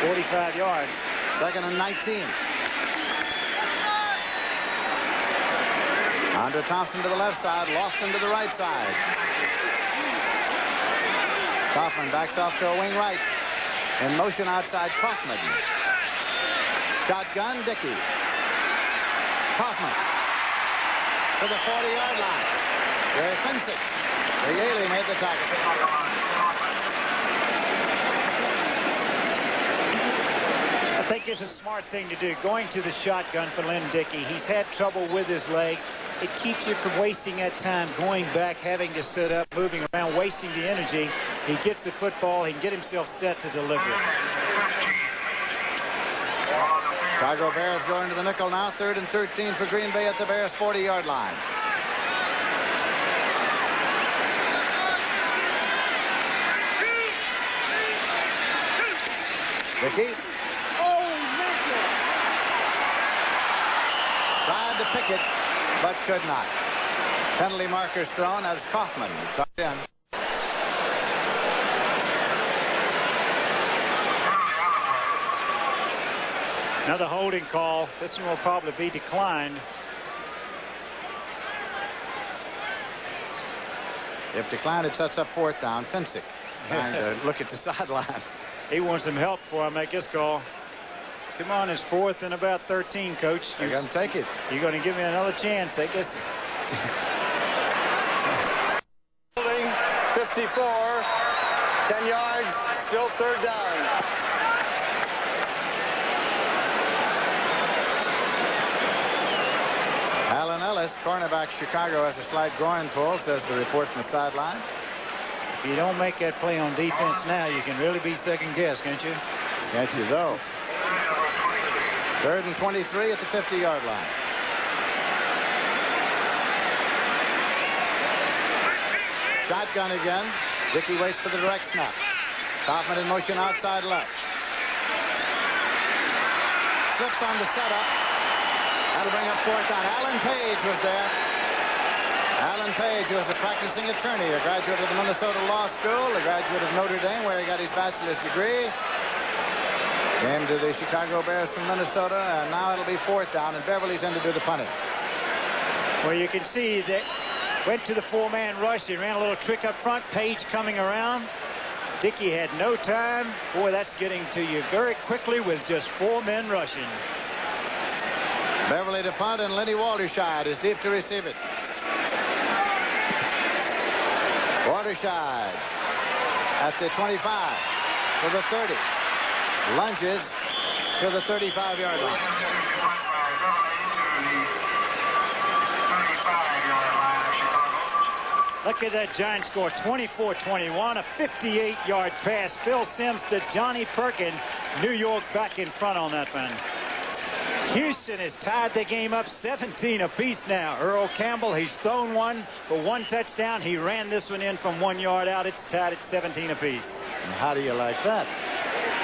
45 yards. 2nd and 19. Andre Thompson to the left side, Lofton to the right side. Kaufman backs off to a wing right. In motion outside Kaufman. Shotgun Dickey. Kaufman to the 40-yard line. Gary Finsick. Yaley made the tackle. I think it's a smart thing to do, going to the shotgun for Lynn Dickey. He's had trouble with his leg. It keeps you from wasting that time, going back, having to sit up, moving around, wasting the energy. He gets the football, he can get himself set to deliver it. Chicago Bears going to the nickel now. 3rd and 13 for Green Bay at the Bears' 40-yard line. Dickey. Tried to pick it, but could not. Penalty markers thrown as Kaufman tucked in. Another holding call. This one will probably be declined. If declined, it sets up 4th down. Finsick trying to look at the sideline. He wants some help before I make this call. Come on, it's 4th and about 13, Coach. You're going to take it. You're going to give me another chance, I guess. 54, 10 yards, still 3rd down. Alan Ellis, cornerback, Chicago, has a slight groin pull, says the report from the sideline. If you don't make that play on defense now, you can really be second guess, can't you? Can't you, though? 3rd and 23 at the 50-yard line. Shotgun again. Dickey waits for the direct snap. Kaufman in motion outside left. Slips on the setup. That'll bring up 4th down. Alan Page was there. Alan Page, who was a practicing attorney, a graduate of the Minnesota Law School, a graduate of Notre Dame, where he got his bachelor's degree. Came to the Chicago Bears from Minnesota, and now it'll be 4th down, and Beverly's in to do the punting. Well, you can see that went to the 4-man rush. He ran a little trick up front. Page coming around. Dickey had no time. Boy, that's getting to you very quickly with just 4 men rushing. Beverly to punt, and Lenny Walterscheid is deep to receive it. Walterscheid at the 25 to the 30. Lunges to the 35-yard line. Look at that giant score, 24-21, a 58-yard pass. Phil Simms to Johnny Perkins. New York back in front on that one. Houston has tied the game up 17 apiece now. Earl Campbell, he's thrown one for 1 touchdown. He ran this one in from 1 yard out. It's tied at 17 apiece. And how do you like that?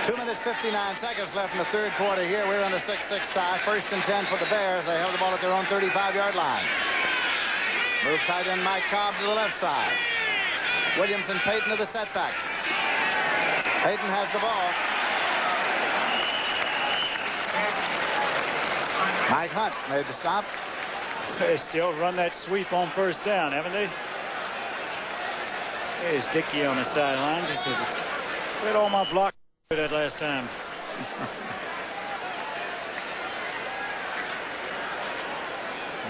2 minutes 59 seconds left in the 3rd quarter here. We're on the 6-6 tie. 1st and 10 for the Bears. They have the ball at their own 35-yard line. Move tight end Mike Cobb to the left side. Williams and Payton to the setbacks. Payton has the ball. Mike Hunt made the stop. They still run that sweep on 1st down, haven't they? There's Dickey on the sideline. Just said, "Where'd all my block that last time?"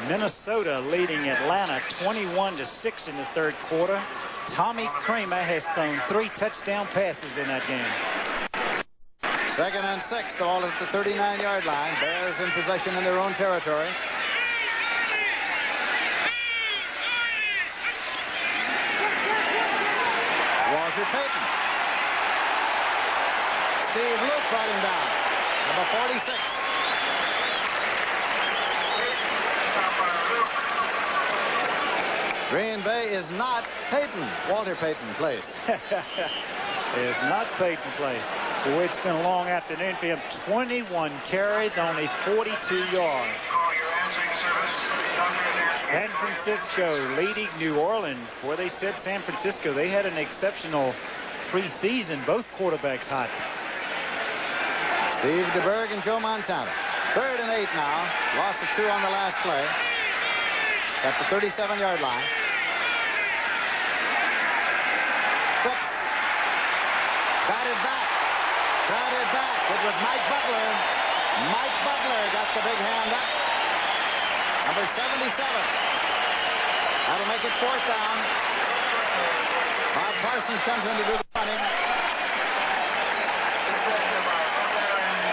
Minnesota leading Atlanta 21-6 in the 3rd quarter. Tommy Kramer has thrown 3 touchdown passes in that game. 2nd and 6. The ball is at the 39-yard line. Bears in possession in their own territory. Walter Payton. Steve Luke brought him down. Number 46. Green Bay is not Payton. Walter Payton plays. It's not Payton place. Boy, it's been a long afternoon for him. 21 carries, only 42 yards. San Francisco leading New Orleans. Boy, they said San Francisco, they had an exceptional preseason. Both quarterbacks hot. Steve DeBerg and Joe Montana. 3rd and 8 now. Loss of 2 on the last play. It's at the 37-yard line. Phipps. Batted back. Batted back. It was Mike Butler. Mike Butler got the big hand up. Number 77. That'll make it 4th down. Bob Parsons comes in to do the punting.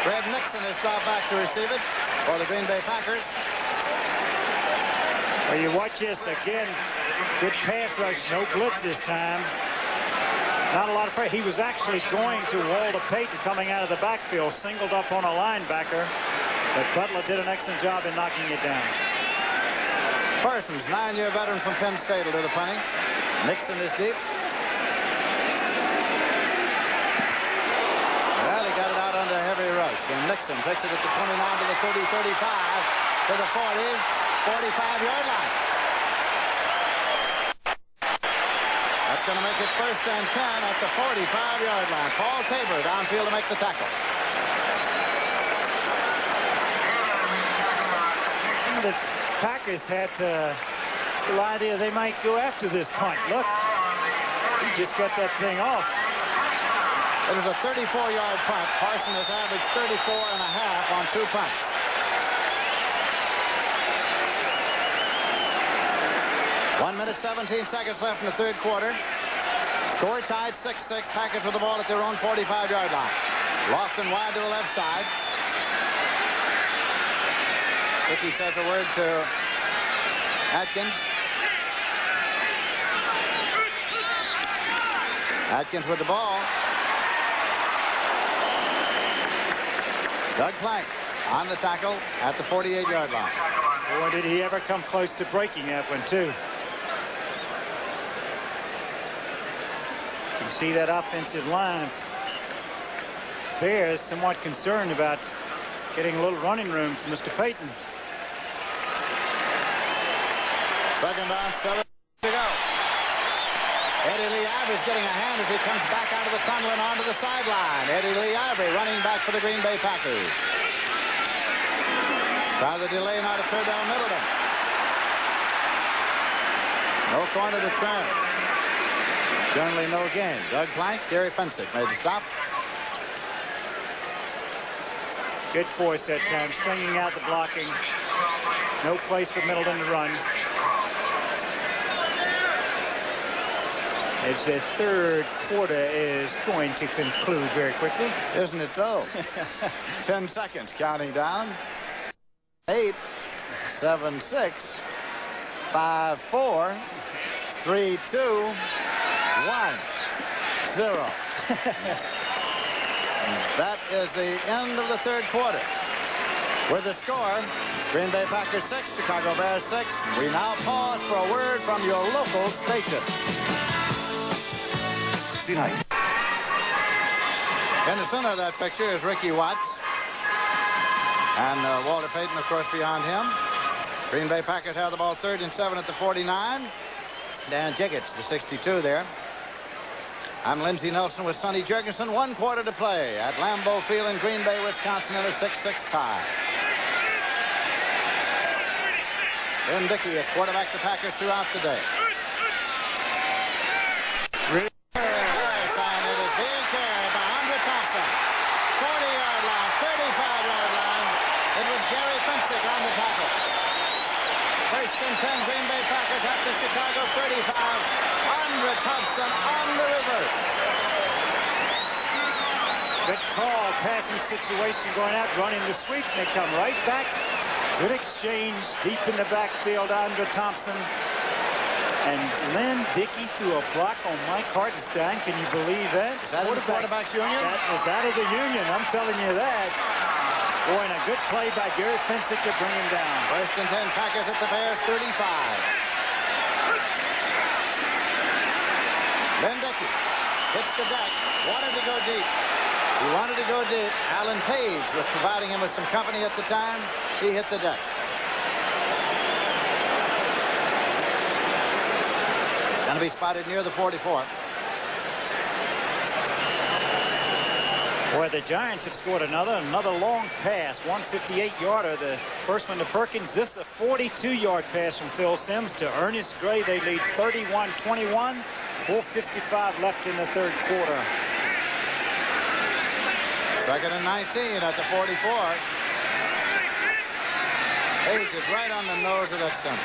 Fred Nixon is dropped back to receive it for the Green Bay Packers. Well, you watch this again. Good pass rush. No blitz this time. Not a lot of pressure. He was actually going to Walter Payton coming out of the backfield, singled up on a linebacker, but Butler did an excellent job in knocking it down. Parsons, 9-year veteran from Penn State, will do the punting. Nixon is deep. Well, he got it out under a heavy rush, and Nixon takes it at the 29 to the 30, 35 to the 40, 45-yard line. That's going to make it 1st and 10 at the 45-yard line. Paul Tabor downfield to make the tackle. the Packers had the idea they might go after this punt. Look, he just got that thing off. It was a 34-yard punt. Parson has averaged 34.5 on 2 punts. One minute, 17 seconds left in the third quarter. Score tied 6-6. Packers with the ball at their own 45-yard line. Lofton wide to the left side. Ricky says a word to Atkins. Atkins with the ball. Doug Plank on the tackle at the 48-yard line. Boy, did he ever come close to breaking that one, too. You can see that offensive line. Bears somewhat concerned about getting a little running room for Mr. Payton. Second down, 7 to go. Eddie Lee Ivory's getting a hand as he comes back out of the tunnel and onto the sideline. Eddie Lee Ivory running back for the Green Bay Packers. Try the delay now to turn down Middleton. No corner to turn. Generally no gain. Doug Plank, Gary Fensick made the stop. Good force that time, stringing out the blocking. No place for Middleton to run. As the third quarter is going to conclude very quickly. Isn't it though? 10 seconds counting down. 8, 7, 6, 5, 4, 3, 2, 1, 0. That is the end of the third quarter. With the score, Green Bay Packers 6, Chicago Bears 6. We now pause for a word from your local station. Night. In the center of that picture is Ricky Watts. And Walter Payton, of course, behind him. Green Bay Packers have the ball 3rd and 7 at the 49. Dan Jiggets, the 62 there. I'm Lindsey Nelson with Sonny Jurgensen. 1 quarter to play at Lambeau Field in Green Bay, Wisconsin in a 6-6 tie. Ben Dickey has quarterbacked the Packers throughout the day. On the tackle. 1st and 10, Green Bay Packers at the Chicago 35. Andre Thompson on the reverse. Good call, passing situation going out, running the sweep, and they come right back. Good exchange deep in the backfield, Andre Thompson. And Lynn Dickey threw a block on Mike Hartenstein. Can you believe that? Is that in the quarterback's union? That is out of the union, I'm telling you that. Boy, and a good play by Gary Fensick to bring him down. 1st and 10, Packers at the Bears 35. Ben Dickey hits the deck, wanted to go deep. He wanted to go deep. Alan Page was providing him with some company at the time. He hit the deck. Going to be spotted near the 44. Boy, the Giants have scored another long pass, 158-yarder. The first one to Perkins. This is a 42-yard pass from Phil Simms to Ernest Gray. They lead 31-21. 4:55 left in the third quarter. 2nd and 19 at the 44. Page is right on the nose of that center.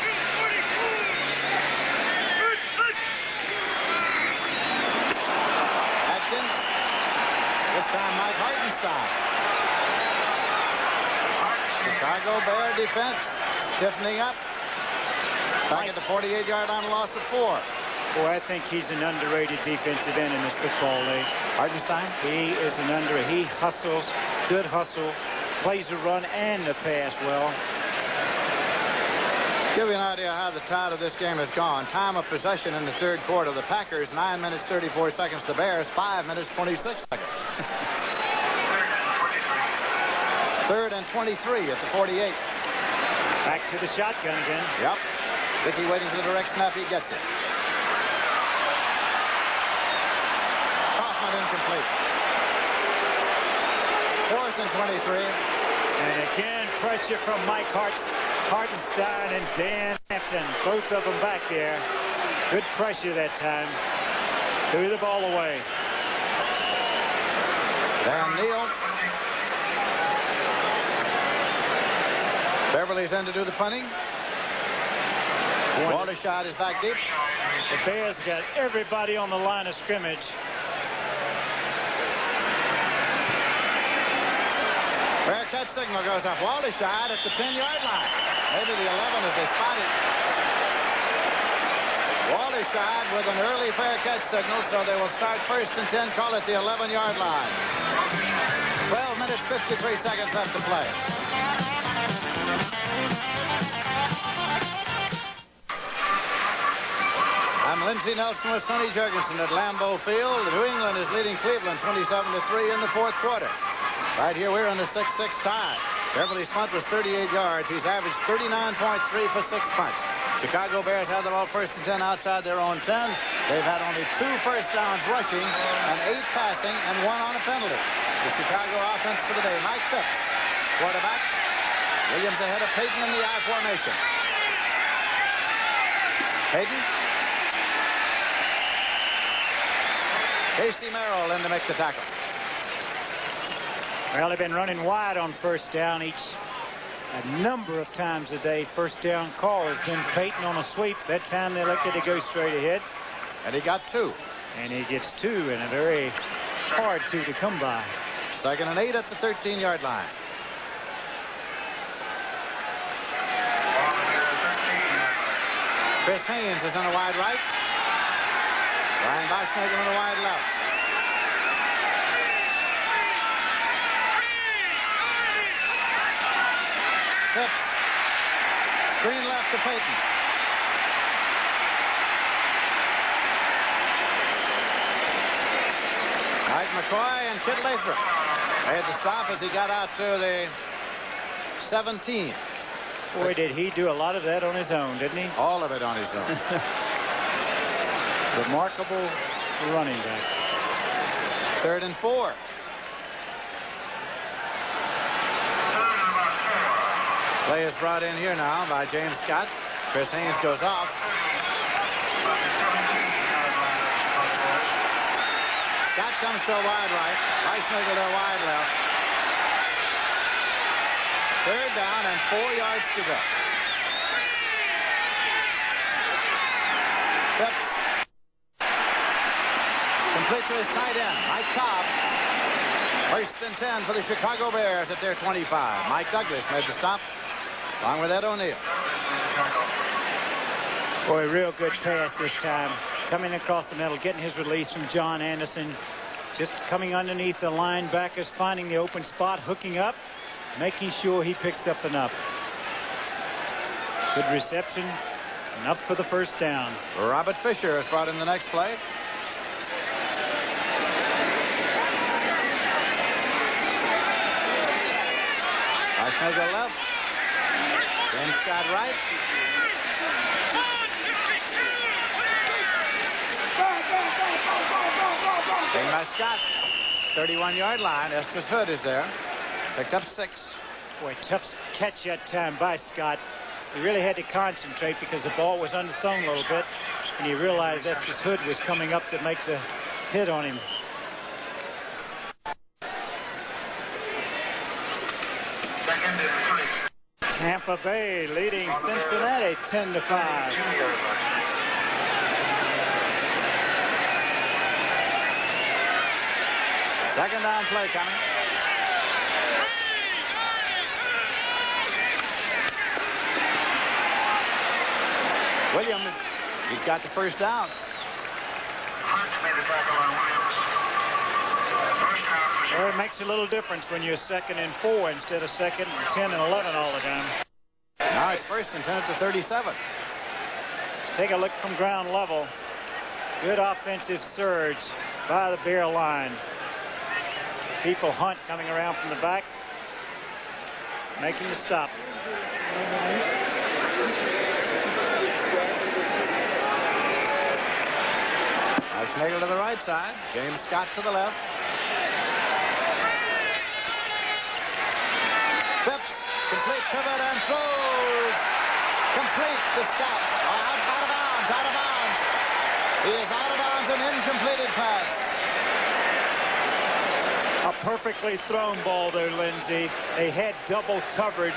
Atkins. This time Mike Hartenstein. Chicago Bear defense stiffening up. Back at the 48-yard line, loss of 4. Boy, I think he's an underrated defensive end in this football league. Hartenstein? He is he hustles, good hustle, plays the run and the pass well. Give you an idea how the tide of this game has gone. Time of possession in the third quarter. The Packers 9 minutes 34 seconds. The Bears 5 minutes 26 seconds. 3rd and 23 at the 48. Back to the shotgun again. Yep. Dickey waiting for the direct snap. He gets it. Kaufman incomplete. 4th and 23. And again, pressure from Mike Hartenstein and Dan Hampton, both of them back there. Good pressure that time. Threw the ball away. Van Neal. Beverly's in to do the punting. Waldershot is back deep. The Bears got everybody on the line of scrimmage. Fair catch signal goes up. Waldershot at the 10-yard line. Maybe the 11 as they spot it. Waldershot with an early fair catch signal, so they will start 1st and 10, call it the 11-yard line. 12 minutes, 53 seconds left to play. I'm Lindsey Nelson with Sonny Jurgensen at Lambeau Field. New England is leading Cleveland 27-3 in the 4th quarter. Right here we're in the 6-6 tie. Beverly's punt was 38 yards. He's averaged 39.3 for 6 punts. Chicago Bears had the ball 1st and 10 outside their own 10. They've had only 2 first downs rushing and 8 passing and 1 on a penalty. The Chicago offense for the day. Mike Phipps, quarterback. Williams ahead of Payton in the I formation. Payton. Casey Merrill in to make the tackle. Well, they've been running wide on 1st down a number of times a day. 1st down call has been Payton on a sweep. That time they elected to go straight ahead. And he got 2. And he gets 2, and a very hard 2 to come by. 2nd and 8 at the 13-yard line. Chris Haynes is on a wide right. Ryan Boschnagel on a wide left. Phipps. Screen left to Payton. Mike McCoy and Kid Lathrop made the stop as he got out to the 17. Boy, did he do a lot of that on his own, didn't he? All of it on his own. Remarkable running back. 3rd and 4. Play is brought in here now by James Scott. Chris Haynes goes off. Scott comes to a wide right. Weissnagel to a wide left. 3rd down and 4 yards to go. Phipps. Complete to his tight end, Mike Cobb. 1st and 10 for the Chicago Bears at their 25. Mike Douglas made the stop, along with Ed O'Neill. Boy, real good pass this time. Coming across the middle, getting his release from John Anderson. Just coming underneath the linebackers, finding the open spot, hooking up, making sure he picks up enough. Good reception, enough for the 1st down. Robert Fisher is brought in the next play. Weissnagel left. James Scott right. Taken by Scott. 31-yard line. Estes Hood is there. Picked up 6. Boy, tough catch that time by Scott. He really had to concentrate because the ball was underthrown a little bit, and he realized Estes Hood was coming up to make the hit on him. Tampa Bay leading Cincinnati 10-5. Second down play coming. Williams, he's got the 1st down. Well, it makes a little difference when you're 2nd and 4 instead of 2nd and 10 and 11 all the time. Now it's 1st and 10 at the 37. Take a look from ground level. Good offensive surge by the Bear line. People Hunt coming around from the back, making the stop. Weissnagel to the right side. James Scott to the left. Phipps, complete pivot and throws. throws. Complete to Scott. Out of bounds, out of bounds. He is out of bounds, an incompleted pass. A perfectly thrown ball there, Lindsey. They had double coverage,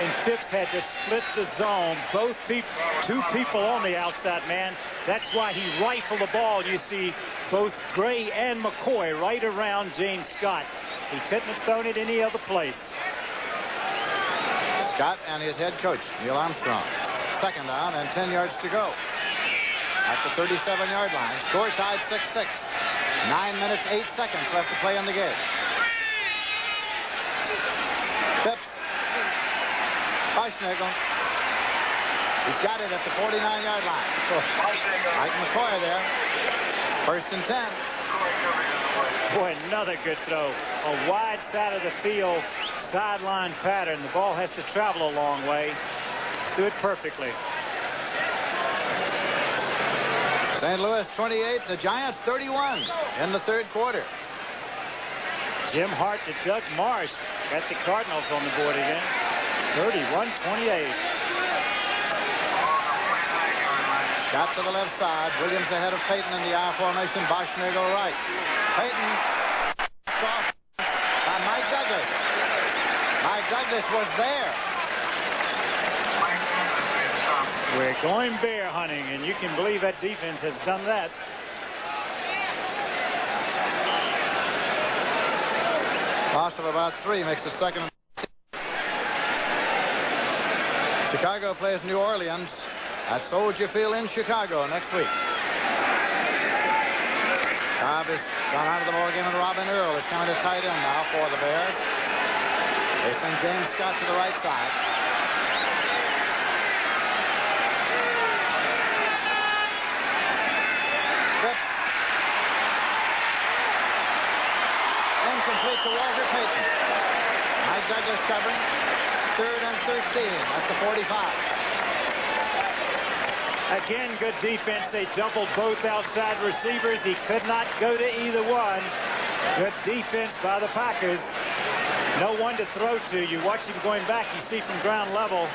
and Phipps had to split the zone. Two people on the outside man. That's why he rifled the ball. You see both Gray and McCoy right around James Scott. He couldn't have thrown it any other place. Scott and his head coach, Neil Armstrong. Second down and 10 yards to go. At the 37-yard line. Score tied 6-6. 9 minutes, 8 seconds left to play in the game. Phipps. Buschnagel. He's got it at the 49-yard line. Mike McCoy there. First and 10. Boy, another good throw. A wide side of the field, sideline pattern. The ball has to travel a long way. Do it perfectly. St. Louis 28, the Giants 31 in the third quarter. Jim Hart to Doug Marsh. Got the Cardinals on the board again. 31-28. Scott to the left side. Williams ahead of Payton in the I formation. Buschnagel right. Payton off by Mike Douglas. Mike Douglas was there. We're going bear hunting, and you can believe that defense has done that. Loss of about 3 makes the second. Chicago plays New Orleans at Soldier Field in Chicago next week. Cobb has gone out of the ball game, and Robin Earl is coming to tight end now for the Bears. They send James Scott to the right side. Phipps. Incomplete to Walter Payton. Mike Douglas covering. 3rd and 13 at the 45. Again, good defense. They doubled both outside receivers. He could not go to either one. Good defense by the Packers. No one to throw to. You watch him going back. You see from ground level.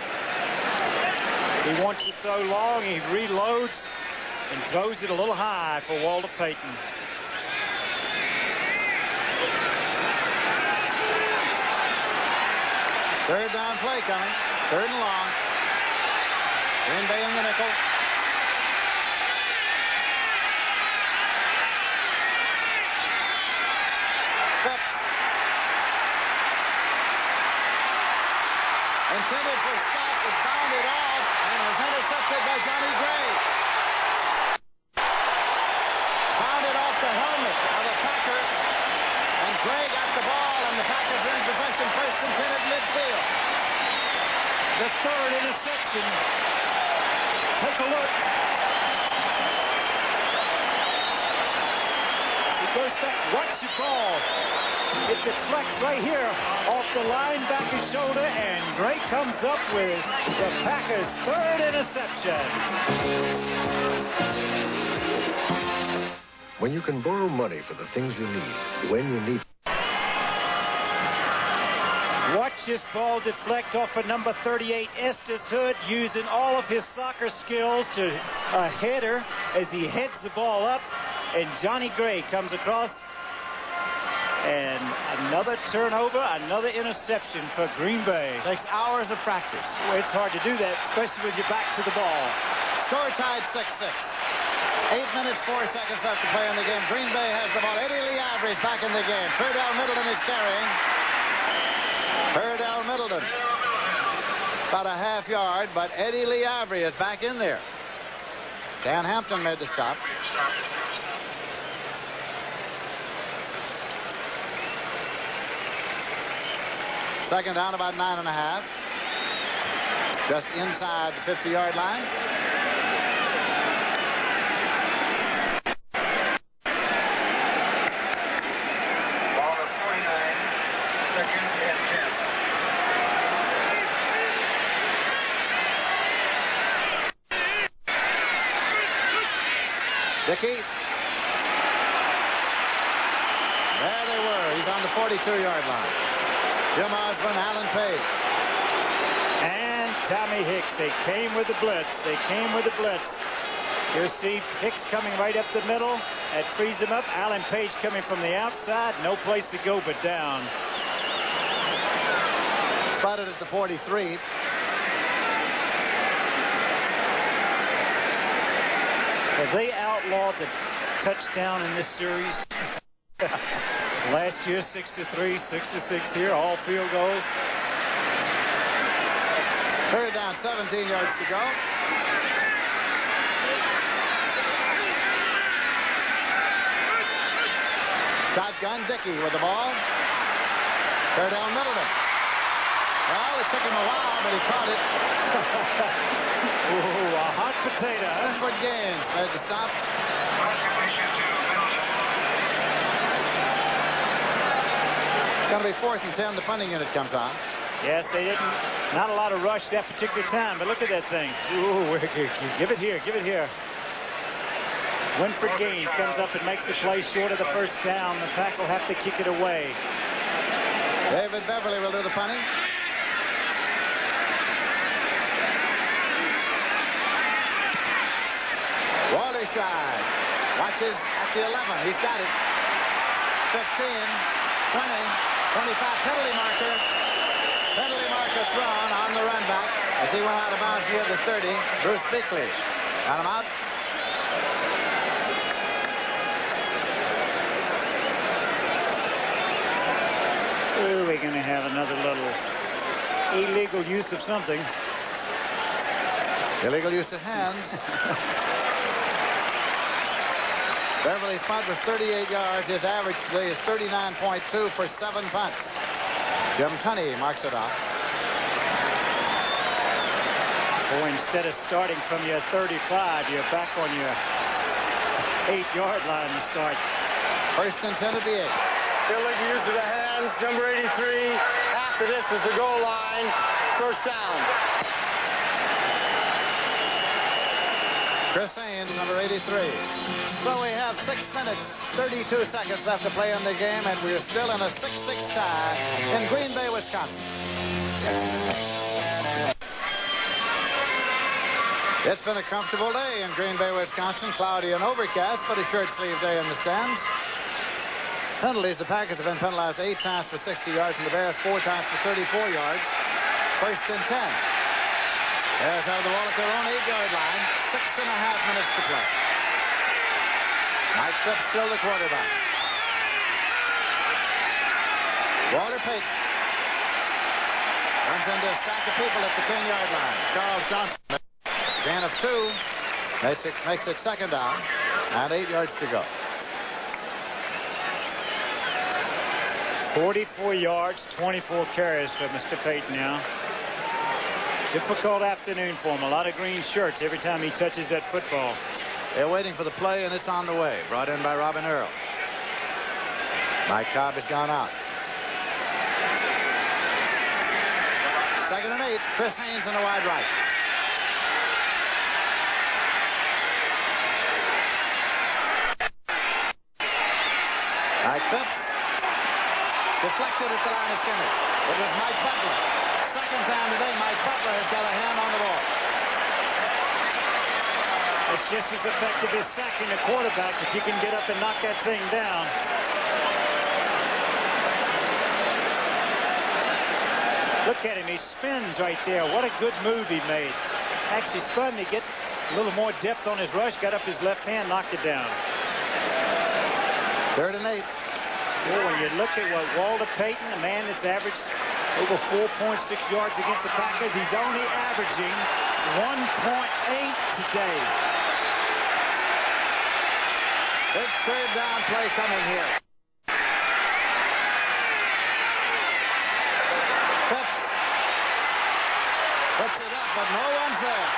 He wants to throw long. He reloads and throws it a little high for Walter Payton. Third down play coming. 3rd and long. Green Bay in the nickel. Phipps. Intended for Scott, was bounded off and was intercepted by Johnny Gray. Bounded off the helmet of a Packer, and Gray got the ball, and the Packers are in possession, first and 10 at midfield. The 3rd interception. Take a look. He goes back. Watch the ball. It deflects right here off the linebacker's shoulder, and Gray comes up with the Packers' 3rd interception. When you can borrow money for the things you need, when you need. Watch this ball deflect off of number 38, Estes Hood, using all of his soccer skills to a header as he heads the ball up, and Johnny Gray comes across. And another turnover, another interception for Green Bay. Takes hours of practice. Well, it's hard to do that, especially with your back to the ball. Score tied 6-6. 8 minutes, 4 seconds left to play in the game. Green Bay has the ball. Eddie Lee Avery's back in the game. Purdell Middleton is carrying. Purdell Middleton. About a half yard, but Eddie Lee Avery is back in there. Dan Hampton made the stop. Second down, about 9.5. Just inside the 50-yard line. Ball at 49, 2nd and 10. Dickey. There they were. He's on the 42-yard line. Jim Osborne, Alan Page. And Tommy Hicks. They came with the blitz. They came with the blitz. You see Hicks coming right up the middle. That frees him up. Alan Page coming from the outside. No place to go but down. Spotted at the 43. Well, they outlawed the touchdown in this series. Last year, 6-3, 6-6 here, all field goals. Third down, 17 yards to go. Shotgun, Dickey with the ball. Cardell Middleton. Well, it took him a while, but he caught it. Ooh, a hot potato. Edward Gaines made the stop. It's going to be 4th and 10. The punting unit comes on. Yes, they didn't. Not a lot of rush that particular time, but look at that thing. Ooh, give it here, give it here. Winford Gaines comes up and makes the play short of the first down. The Pack will have to kick it away. David Beverly will do the punting. Waldersheim watches at the 11. He's got it. 15, 20, 25. Penalty marker. Penalty marker thrown on the run back as he went out of bounds near the 30. Bruce Bickley got him out. Ooh, we're going to have another little illegal use of something. Illegal use of hands. Beverly's punt was 38 yards. His average today is 39.2 for 7 punts. Jim Tunney marks it off. Boy, instead of starting from your 35, you're back on your 8-yard line to start. 1st and 10 at the 8. Illegal use of the hands. Number 83. After this is the goal line. First down. Chris Haynes, number 83. So we have 6 minutes, 32 seconds left to play in the game, and we're still in a 6-6 tie in Green Bay, Wisconsin. It's been a comfortable day in Green Bay, Wisconsin. Cloudy and overcast, but a short-sleeve day in the stands. Penalties, the Packers have been penalized 8 times for 60 yards, and the Bears 4 times for 34 yards. 1st and 10. Bears have the ball at their own 8-yard line. 6.5 minutes to play. Mike Phipps still the quarterback. Walter Payton runs into a stack of people at the 10-yard line. Charles Johnson, gain of 2, makes it 2nd down, and 8 yards to go. 44 yards, 24 carries for Mr. Payton now. Difficult afternoon for him. A lot of green shirts every time he touches that football. They're waiting for the play, and it's on the way. Brought in by Robin Earl. Mike Cobb has gone out. 2nd and 8. Chris Haynes in the wide right. Mike Phipps deflected at the line of scrimmage. It was Mike Butler. 2nd time today, Mike Butler has got a hand on the ball. It's just as effective as sacking a quarterback if you can get up and knock that thing down. Look at him. He spins right there. What a good move he made. Actually spun to get a little more depth on his rush. Got up his left hand, knocked it down. 3rd and 8. Well, when you look at what Walter Payton, a man that's averaged over 4.6 yards against the Packers, he's only averaging 1.8 today. Big 3rd down play coming here. Phipps puts it up, but no one's there.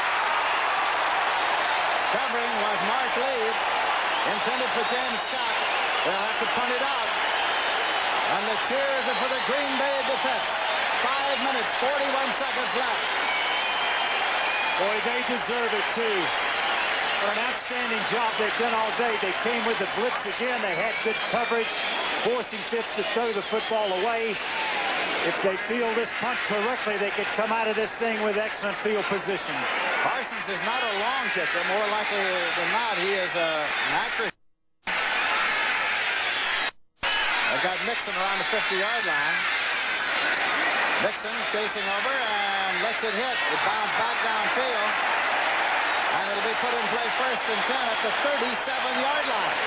Covering was Mark Lee, intended for James Scott. They'll have to punt it out. And the cheers are for the Green Bay defense. 5 minutes, 41 seconds left. Boy, they deserve it, too. For an outstanding job they've done all day. They came with the blitz again. They had good coverage, forcing Phipps to throw the football away. If they field this punt correctly, they could come out of this thing with excellent field position. Parsons is not a long kicker. More likely than not, he is an accurate. They've got Nixon around the 50-yard line. Nixon chasing over and lets it hit. It bounced back downfield. And it'll be put in play 1st and 10 at the 37-yard line.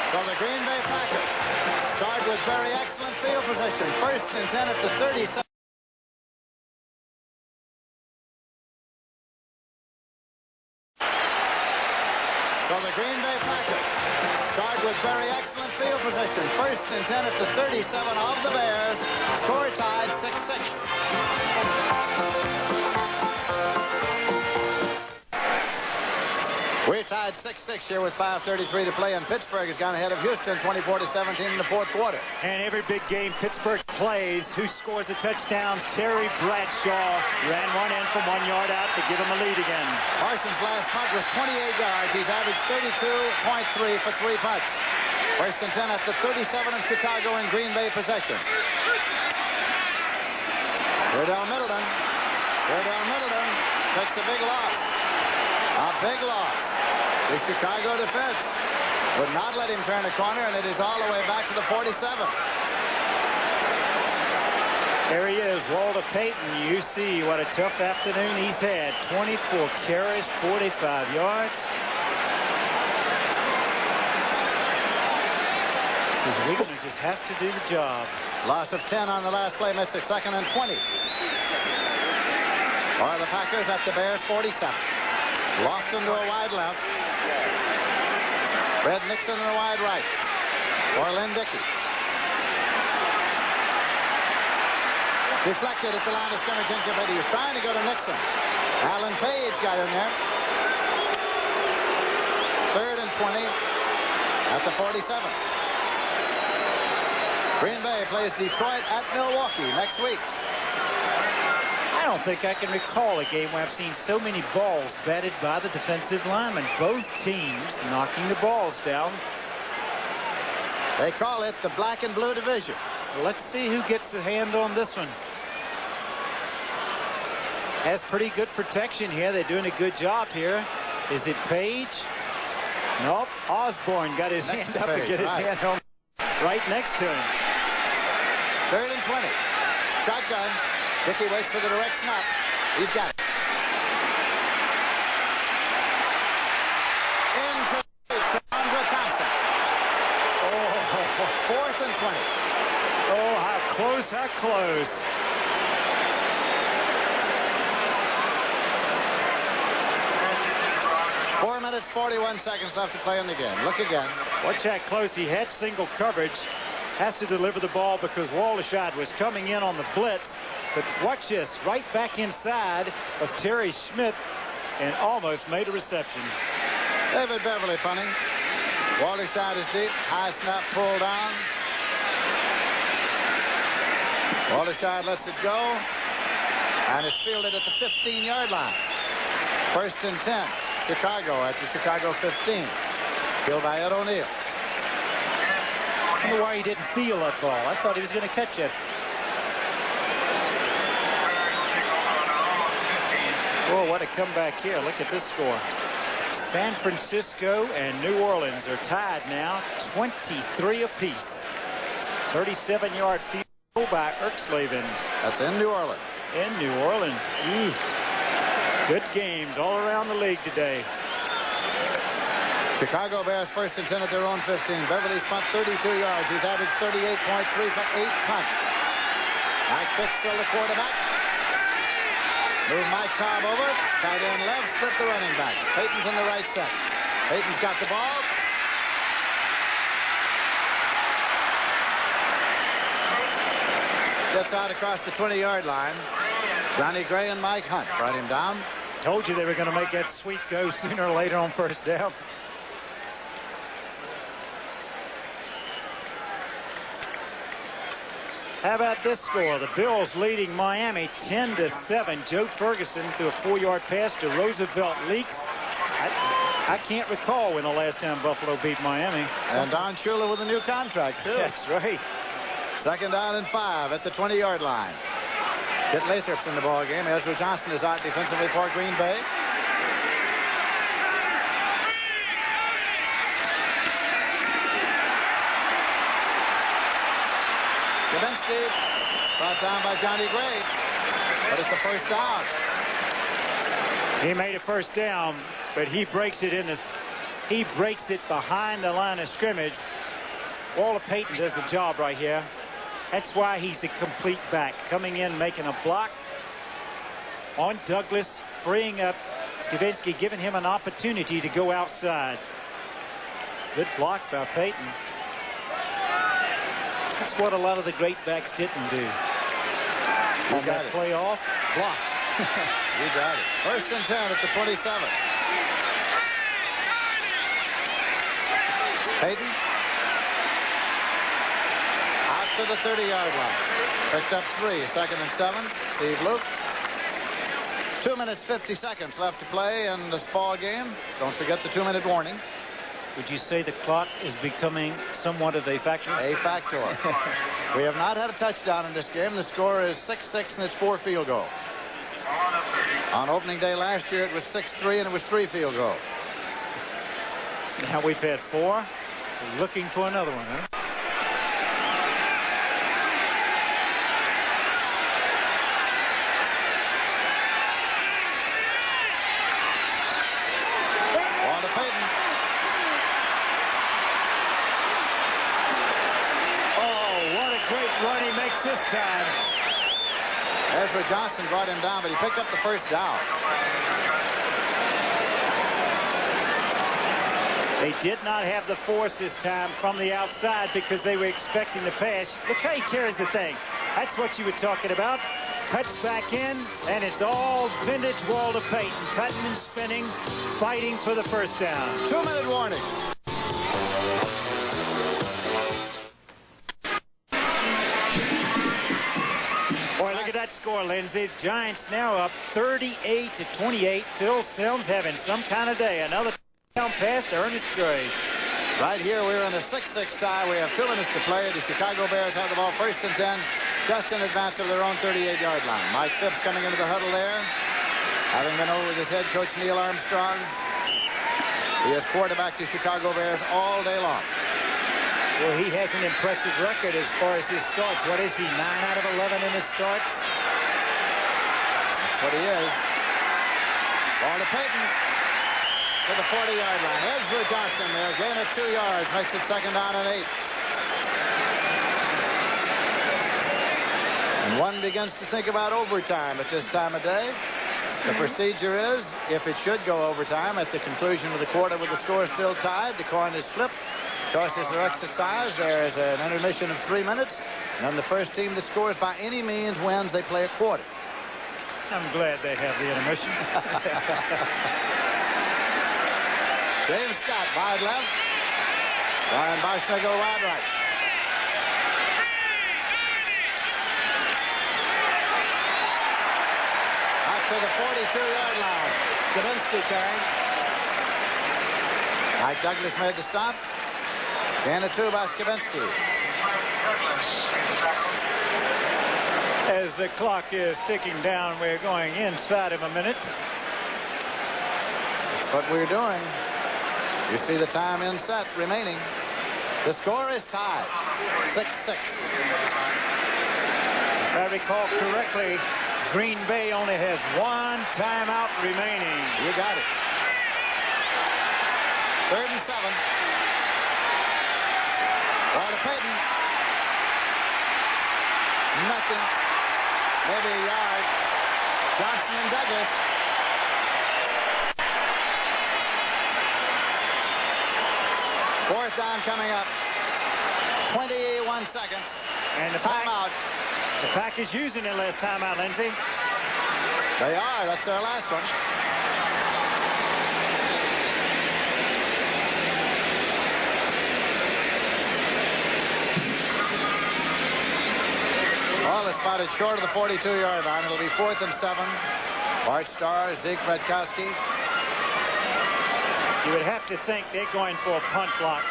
So the Green Bay Packers start with very excellent field position. 1st and 10 at the 37. So the Green Bay Packers start with very excellent field position. 1st and 10 at the 37 of the Bears. Score tied 6-6. We're tied 6-6 here with 5:33 to play, and Pittsburgh has gone ahead of Houston 24-17 in the 4th quarter. And every big game Pittsburgh plays, who scores a touchdown? Terry Bradshaw ran one in from 1 yard out to give him a lead again. Parsons' last punt was 28 yards. He's averaged 32.3 for 3 punts. 1st and 10 at the 37 of Chicago in Green Bay possession. Cordell Middleton. Cordell Middleton takes a big loss. A big loss. The Chicago defense would not let him turn a corner, and it is all the way back to the 47. There he is, Walter Payton. You see what a tough afternoon he's had. 24 carries, 45 yards. Says we're going to just have to do the job. Loss of 10 on the last play, missed it. 2nd and 20. For the Packers at the Bears 47. Lofton to a wide left. Red Nixon to a wide right. For Lynn Dickey. Deflected at the line of scrimmage incomplete. He was trying to go to Nixon. Alan Page got in there. 3rd and 20 at the 47. Green Bay plays Detroit at Milwaukee next week. I don't think I can recall a game where I've seen so many balls batted by the defensive linemen. Both teams knocking the balls down. They call it the black and blue division. Let's see who gets a hand on this one. Has pretty good protection here. They're doing a good job here. Is it Page? Nope. Osborne got his hand up and get his hand on right next to him. 3rd and 20. Shotgun. Dickey waits for the direct snap. He's got it. Incomplete. Andre Thompson. Oh, 4th and 20. Oh, how close, how close. Four minutes, 41 seconds left to play in the game. Look again. Watch how close. He had single coverage. Has to deliver the ball because Waldershot was coming in on the blitz. But watch this, right back inside of Terry Schmidt and almost made a reception. David Beverly punting. Waldershot is deep. High snap pulled down. Waldershot lets it go. And it's fielded at the 15-yard line. 1st and 10. Chicago at the Chicago 15. Killed by Ed O'Neill. I wonder why he didn't feel that ball. I thought he was going to catch it. Oh, what a comeback here. Look at this score. San Francisco and New Orleans are tied now, 23 apiece. 37-yard field goal by Erxleben. That's in New Orleans. In New Orleans. Good games all around the league today. Chicago Bears 1st and 10 at their own 15. Beverly's punt 32 yards. He's averaged 38.3 for 8 punts. Mike Fitz still the quarterback. Move Mike Cobb over. Tight end left. Split the running backs. Payton's in the right side. Payton's got the ball. Gets out across the 20-yard line. Johnny Gray and Mike Hunt brought him down. Told you they were going to make that sweet go sooner or later on 1st down. How about this score? The Bills leading Miami 10-7. Joe Ferguson threw a 4-yard pass to Roosevelt Leaks. I can't recall when the last time Buffalo beat Miami. And Don Shula with a new contract, too. That's right. Second down and 5 at the 20-yard line. Kit Lathrop's in the ball game. Ezra Johnson is out defensively for Green Bay. Kabinski brought down by Johnny Gray, but it's a first down. He made a first down, but he breaks it he breaks it behind the line of scrimmage. Walter Payton does a job right here. That's why he's a complete back, coming in, making a block on Douglas, freeing up Skavinsky, giving him an opportunity to go outside. Good block by Payton. That's what a lot of the great backs didn't do. On that play off, block. You got it. First and 10 at the 27. Payton out to the 30-yard line. Picked up 3. Second and 7. Steve Luke. 2 minutes 50 seconds left to play in this ball game. Don't forget the 2-minute warning. Would you say the clock is becoming somewhat of a factor? A factor. We have not had a touchdown in this game. The score is 6-6 and it's 4 field goals. On opening day last year it was 6-3 and it was 3 field goals. Now we've had 4. We're looking for another one, huh? Walter Payton. Oh, what a great run he makes this time. Ezra Johnson brought him down, but he picked up the first down. They did not have the force this time from the outside because they were expecting the pass. Look how he carries the thing. That's what you were talking about. Cuts back in, and it's all vintage Walter Payton. Cutting and spinning, fighting for the first down. 2-minute warning. Boy, look at that score, Lindsey. Giants now up 38-28. Phil Simms having some kind of day. Another down pass to Ernest Gray. Right here, we're in a 6-6 tie. We have 2 minutes to play. The Chicago Bears have the ball first and 10, just in advance of their own 38-yard line. Mike Phipps coming into the huddle there, having been over with his head coach, Neil Armstrong. He has quarterbacked the Chicago Bears all day long. Well, he has an impressive record as far as his starts. What is he, 9 out of 11 in his starts? That's what he is. Ball to Payton to the 40-yard line. Ezra Johnson there, gain of 2 yards, makes it second down and 8. And one begins to think about overtime at this time of day. The procedure is, if it should go overtime at the conclusion of the quarter with the score still tied, the coin is flipped. Choices are exercised. There is an intermission of 3 minutes. And then the first team that scores by any means wins. They play a quarter. I'm glad they have the intermission. James Scott wide left. Brian Boschnagel wide right. Out to the 42-yard line. Skavinsky carrying. Mike Douglas made the stop. Gain of 2 by Skavinsky. As the clock is ticking down, we're going inside of a minute. That's what we're doing. You see the time in set remaining. The score is tied. 6-6. If I recall correctly, Green Bay only has 1 timeout remaining. You got it. 3rd and 7. Walter Payton. Nothing. Maybe a yard. Johnson and Douglas. Fourth down coming up. 21 seconds. And the timeout. The Pack is using their last timeout, Lindsey. They are. That's their last one. Ball is spotted short of the 42-yard line. It'll be 4th and 7. Bart Starr, Zeke Bradkowski. You would have to think they're going for a punt block.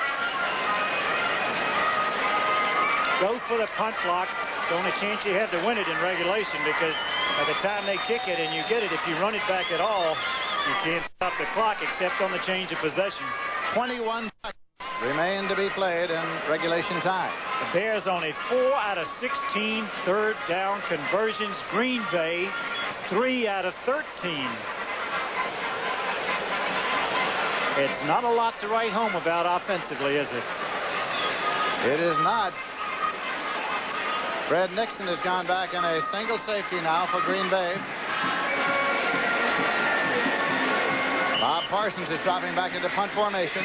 go for the punt block. It's the only chance you have to win it in regulation, because by the time they kick it and you get it, if you run it back at all, you can't stop the clock except on the change of possession. 21 seconds remain to be played in regulation time. The Bears on a 4 out of 16 third down conversions. Green Bay 3 out of 13. It's not a lot to write home about offensively, is it? It is not. Fred Nixon has gone back in a single safety now for Green Bay. Bob Parsons is dropping back into punt formation.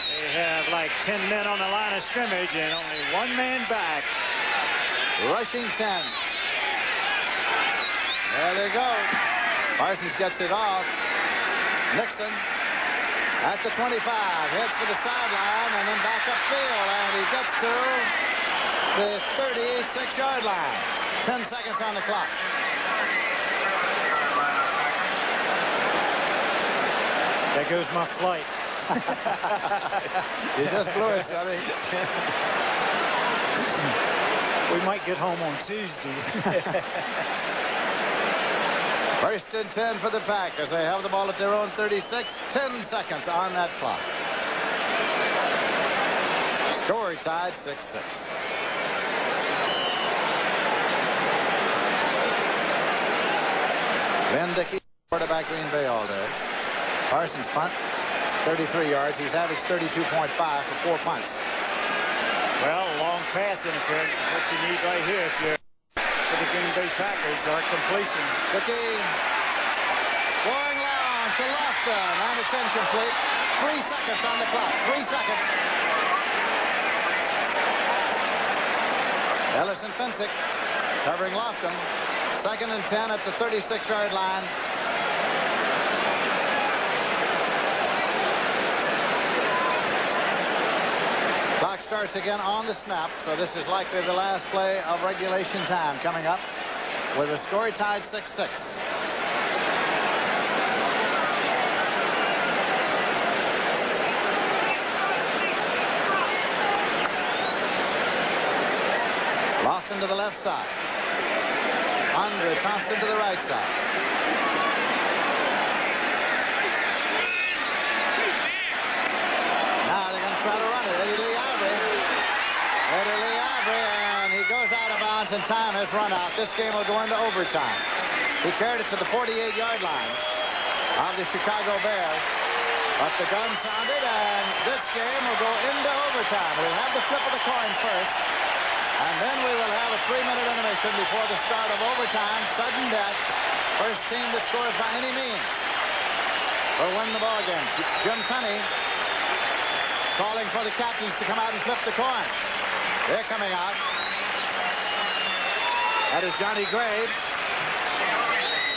They have like 10 men on the line of scrimmage and only one man back. Rushing 10. There they go. Parsons gets it off. Nixon at the 25. Heads for the sideline and then back upfield. And he gets to the 36-yard line. 10 seconds on the clock. There goes my flight. You just blew it, Sonny. We might get home on Tuesday. First and 10 for the Packers. They have the ball at their own 36. 10 seconds on that clock. Score tied 6-6. Lynn Dickey, quarterback Green Bay all day. Parsons punt, 33 yards. He's averaged 32.5 for 4 punts. Well, long pass interference is what you need right here if you're for the Green Bay Packers. Our completion. Dickey going long to Lofton, and it's incomplete. 3 seconds on the clock. 3 seconds. Ellison Fensick covering Lofton. 2nd and 10 at the 36-yard line. Clock starts again on the snap, so this is likely the last play of regulation time coming up with a score tied 6-6. Lofton to the left side. Andre Thompson to the right side. Now they're going to try to run it. Eddie Lee Ivory, and he goes out of bounds, and time has run out. This game will go into overtime. He carried it to the 48-yard line of the Chicago Bears. But the gun sounded, and this game will go into overtime. We'll have the flip of the coin first. And then we will have a 3-minute intermission before the start of overtime. Sudden death. First team that scores by any means will win the ball game. Jim Tunney calling for the captains to come out and flip the coin. They're coming out. That is Johnny Graves,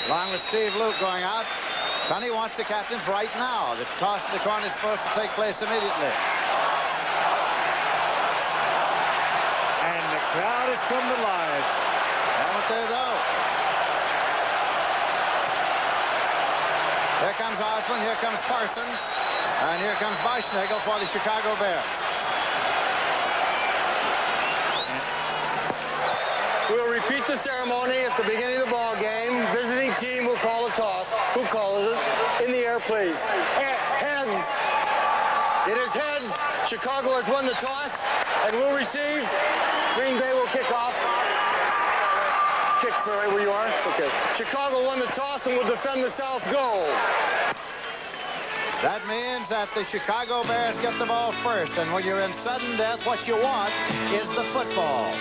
along with Steve Luke going out. Tunney wants the captains right now. The toss of the coin is supposed to take place immediately. Crowd has come to life. Haven't they, though? Here comes Osborne, here comes Parsons, and here comes Beischnagel for the Chicago Bears. We'll repeat the ceremony at the beginning of the ball game. Visiting team will call a toss. Who calls it? In the air, please. Heads. It is heads. Chicago has won the toss and will receive. Green Bay will kick off. Kick, right where you are? Okay. Chicago won the toss and will defend the south goal. That means that the Chicago Bears get the ball first, and when you're in sudden death, what you want is the football.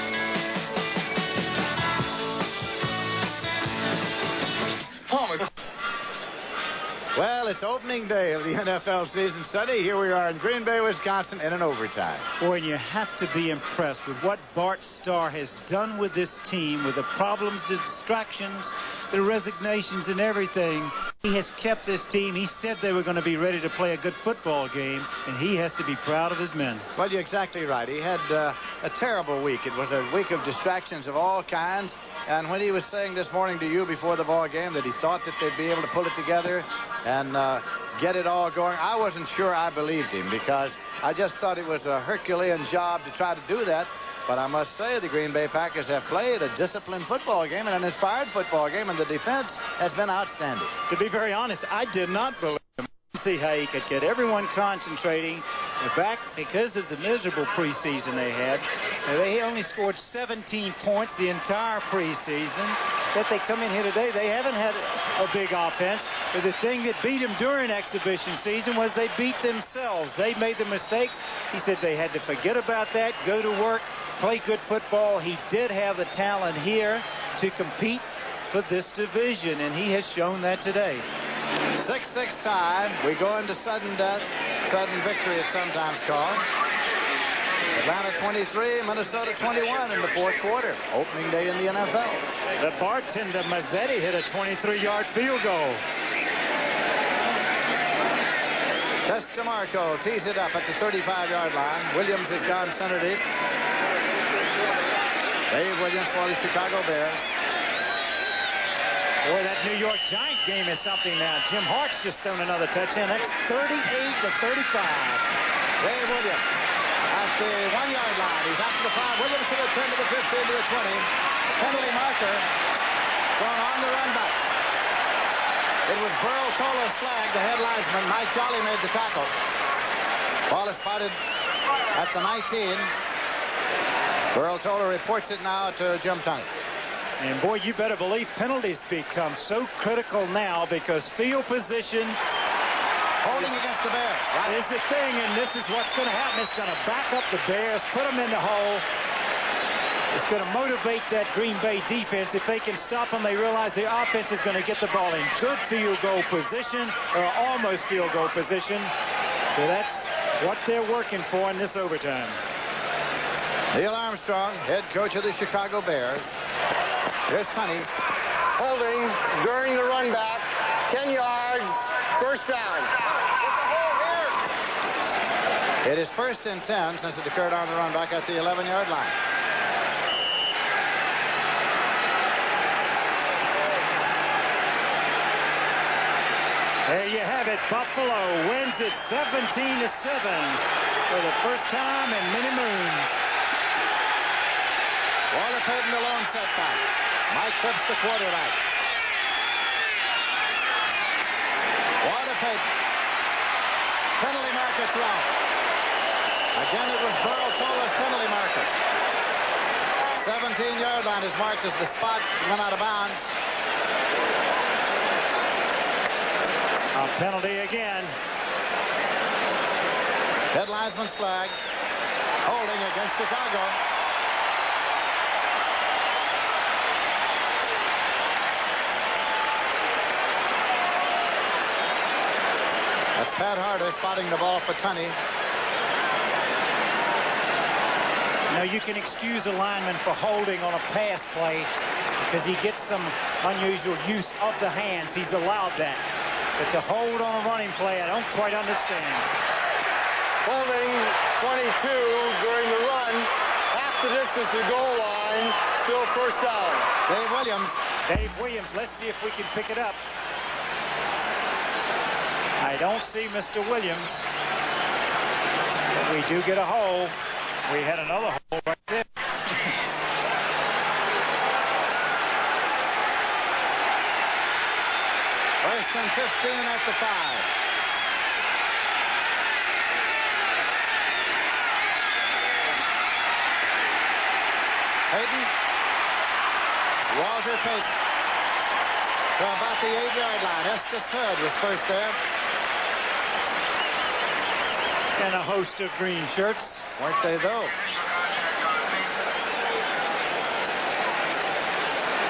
Well, it's opening day of the NFL season, Sonny. Here we are in Green Bay, Wisconsin, in an overtime. Boy, and you have to be impressed with what Bart Starr has done with this team, with the problems, the distractions, the resignations, and everything. He has kept this team. He said they were going to be ready to play a good football game, and he has to be proud of his men. Well, you're exactly right. He had a terrible week. It was a week of distractions of all kinds. And when he was saying this morning to you before the ball game that he thought that they'd be able to pull it together and get it all going, I wasn't sure I believed him, because I just thought it was a Herculean job to try to do that. But I must say the Green Bay Packers have played a disciplined football game and an inspired football game, and the defense has been outstanding. To be very honest, I did not believe him. See how he could get everyone concentrating. Back because of the miserable preseason they had. They only scored 17 points the entire preseason. That they come in here today, they haven't had a big offense. But the thing that beat them during exhibition season was they beat themselves. They made the mistakes. He said they had to forget about that, go to work, play good football. He did have the talent here to compete for this division, and he has shown that today. 6-6 time. We go into sudden death. Sudden victory, it's sometimes called. Atlanta 23, Minnesota 21 in the fourth quarter. Opening day in the NFL. The bartender, Mazzetti, hit a 23-yard field goal. Testamarco tees it up at the 35-yard line. Williams has gone center deep. Dave Williams for the Chicago Bears. Boy, that New York Giant game is something now. Jim Hart's just thrown another touchdown. That's 38-35. Dave Williams at the 1-yard line. He's out to the 5. Williams to the 10, to the 15, to the 20. Penalty marker going on the run back. It was Burl Toller's flag, the head linesman. Mike Jolly made the tackle. Ball is spotted at the 19. Burl Toller reports it now to Jim Tunny. And boy, you better believe penalties become so critical now, because field position Holding against the Bears. Right. Is the thing, and this is what's going to happen. It's going to back up the Bears, put them in the hole. It's going to motivate that Green Bay defense. If they can stop them, they realize the offense is going to get the ball in good field goal position, or almost field goal position. So that's what they're working for in this overtime. Neil Armstrong, head coach of the Chicago Bears. Here's Tunney. Holding during the run back. 10 yards. First down. It is 1st and 10 since it occurred on the run back at the 11-yard line. There you have it. Buffalo wins it 17-7 for the first time in many moons. Walter Payton, the lone setback. Mike Phipps, the quarterback. Walter Payton. Penalty marker thrown. Again, it was Burl Toller's penalty marker. 17-yard line is marked as the spot. Went out of bounds. A penalty again. Head linesman's flag. Holding against Chicago. That's Pat Harder spotting the ball for Tunney. Now you can excuse a lineman for holding on a pass play because he gets some unusual use of the hands. He's allowed that. But to hold on a running play, I don't quite understand. Holding 22 during the run. Half the distance to goal line. Still first down. Dave Williams. Dave Williams. Let's see if we can pick it up. I don't see Mr. Williams. But we do get a hole. We had another hole right there. First and 15 at the 5. Payton. Walter Payton. To about the 8-yard line. Estes Hood was first there. And a host of green shirts. Weren't they, though?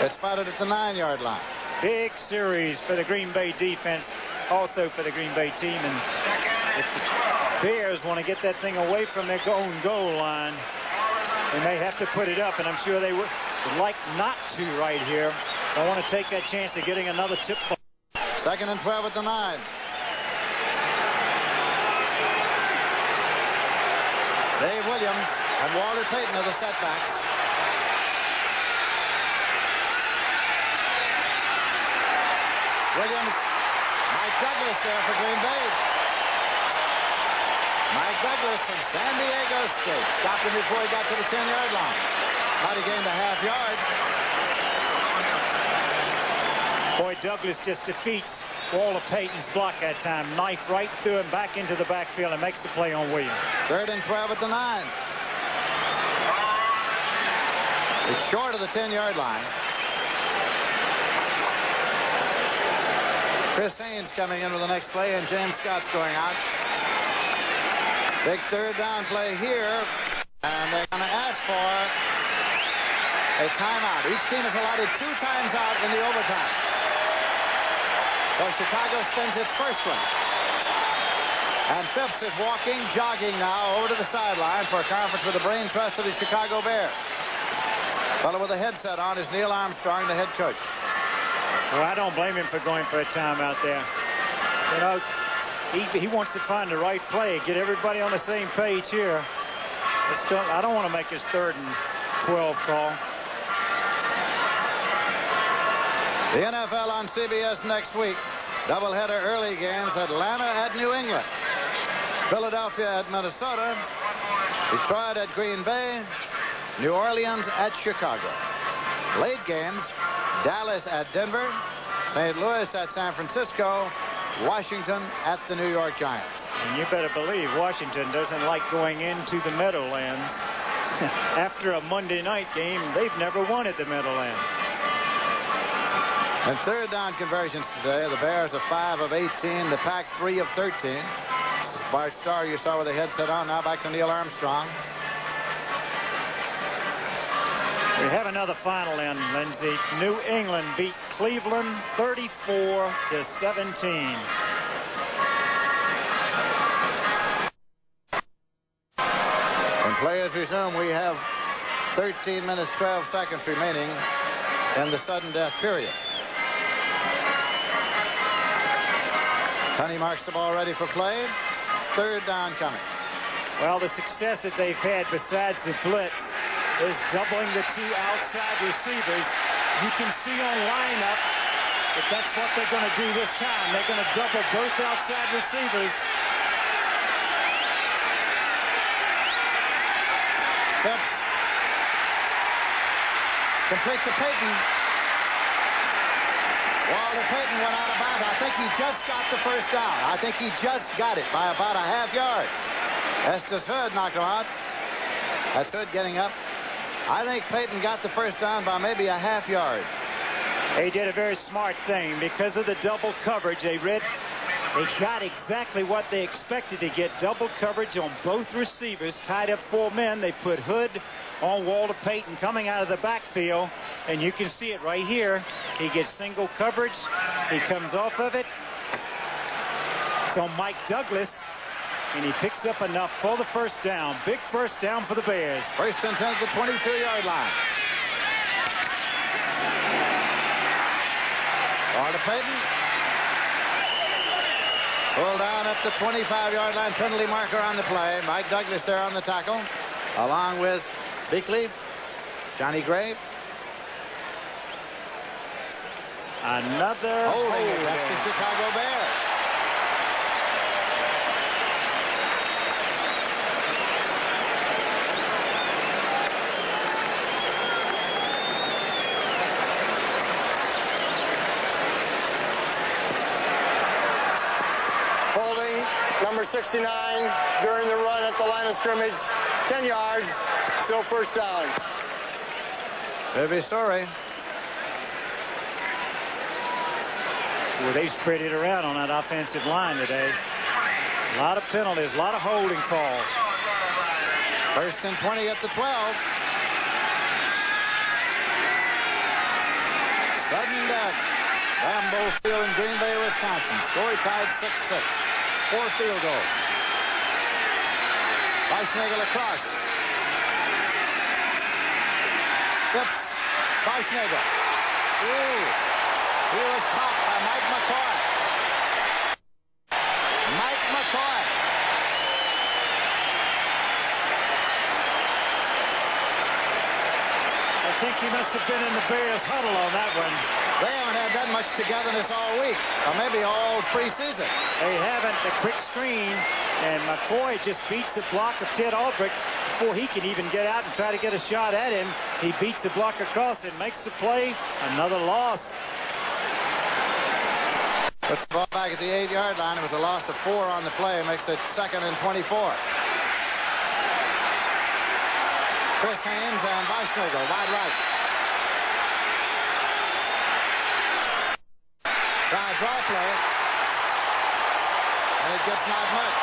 It's spotted at the 9-yard line. Big series for the Green Bay defense, also for the Green Bay team. And if the Bears want to get that thing away from their own goal line, they may have to put it up, and I'm sure they would like not to right here. I want to take that chance of getting another tip ball. Second and 12 at the 9. Dave Williams and Walter Payton are the setbacks. Williams, Mike Douglas there for Green Bay. Mike Douglas from San Diego State. Stopped him before he got to the 10-yard line. Might have gained a half yard. Boy, Douglas just defeats Walter Payton's block that time. Knife right through him, back into the backfield, and makes the play on Williams. Third and 12 at the 9. It's short of the 10-yard line. Chris Haynes coming in with the next play, and James Scott's going out. Big third down play here, and they're going to ask for a timeout. Each team is allotted 2 times out in the overtime. So Chicago spends its first one. And Phipps is walking, jogging now over to the sideline for a conference with the brain trust of the Chicago Bears. Fellow with a headset on is Neil Armstrong, the head coach. Well, I don't blame him for going for a timeout there. You know, he wants to find the right play, get everybody on the same page here. I don't want to make his 3rd and 12 call. The NFL on CBS next week. Doubleheader early games. Atlanta at New England. Philadelphia at Minnesota. Detroit at Green Bay. New Orleans at Chicago. Late games. Dallas at Denver. St. Louis at San Francisco. Washington at the New York Giants. And you better believe Washington doesn't like going into the Meadowlands. After a Monday night game, they've never won at the Meadowlands. And third down conversions today. The Bears are 5 of 18. The Pack 3 of 13. Bart Starr you saw with the headset on. Now back to Neil Armstrong. We have another final in, Lindsay. New England beat Cleveland 34-17. When players resume, we have 13 minutes, 12 seconds remaining in the sudden death period. Tunney marks the ball ready for play. Third down coming. Well, the success that they've had besides the blitz is doubling the 2 outside receivers. You can see on lineup that that's what they're going to do this time. They're going to double both outside receivers. Phipps. Complete to Payton. Walter Payton went out of bounds. I think he just got the first down. I think he just got it by about a half yard. Estes Hood knocked him out. That's Hood getting up. I think Payton got the first down by maybe a half yard. They did a very smart thing because of the double coverage. They got exactly what they expected to get. Double coverage on both receivers. Tied up 4 men. They put Hood on Walter Payton coming out of the backfield. And you can see it right here. He gets single coverage. He comes off of it. It's on Mike Douglas. And he picks up enough for the first down. Big first down for the Bears. First and 10 at the 22-yard line. Walter Payton. Pulled down at the 25-yard line. Penalty marker on the play. Mike Douglas there on the tackle. Along with Beakley, Johnny Gray. Another holding against the Chicago Bears. Number 69 during the run at the line of scrimmage. 10 yards, still first down. Very sorry. Well, they spread it around on that offensive line today. A lot of penalties, a lot of holding calls. First and 20 at the 12. Sudden death. Lambeau Field in Green Bay, Wisconsin. Score tied 6-6. 4 field goals. Weisnagel across. Phipps. Weisnagel. Ooh. He was topped by Mike McCoy. Mike McCoy. I think he must have been in the Bears huddle on that one. They haven't had that much togetherness all week, or maybe all preseason. They haven't. The quick screen, and McCoy just beats the block of Ted Albrecht before he can even get out and try to get a shot at him. He beats the block across and makes the play. Another loss. Puts the ball back at the 8-yard line. It was a loss of 4 on the play. Makes it 2nd and 24. Chris Haynes and Weisschnagel, wide right. Try draw play. And it gets not much.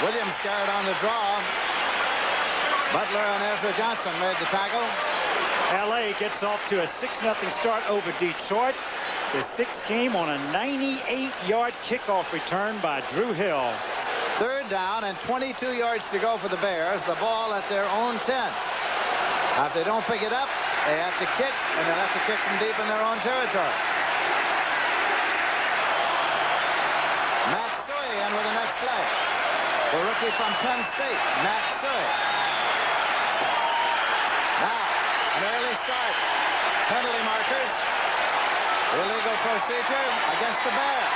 Williams carried on the draw. Butler and Ezra Johnson made the tackle. L.A. gets off to a 6-0 start over Detroit. The 6th came on a 98-yard kickoff return by Drew Hill. 3rd down and 22 yards to go for the Bears. The ball at their own 10. Now, if they don't pick it up, they have to kick, and they'll have to kick from deep in their own territory. Matt Suey in with the next play. The rookie from Penn State, Matt Suey. Now, an early start. Penalty markers. Illegal procedure against the Bears.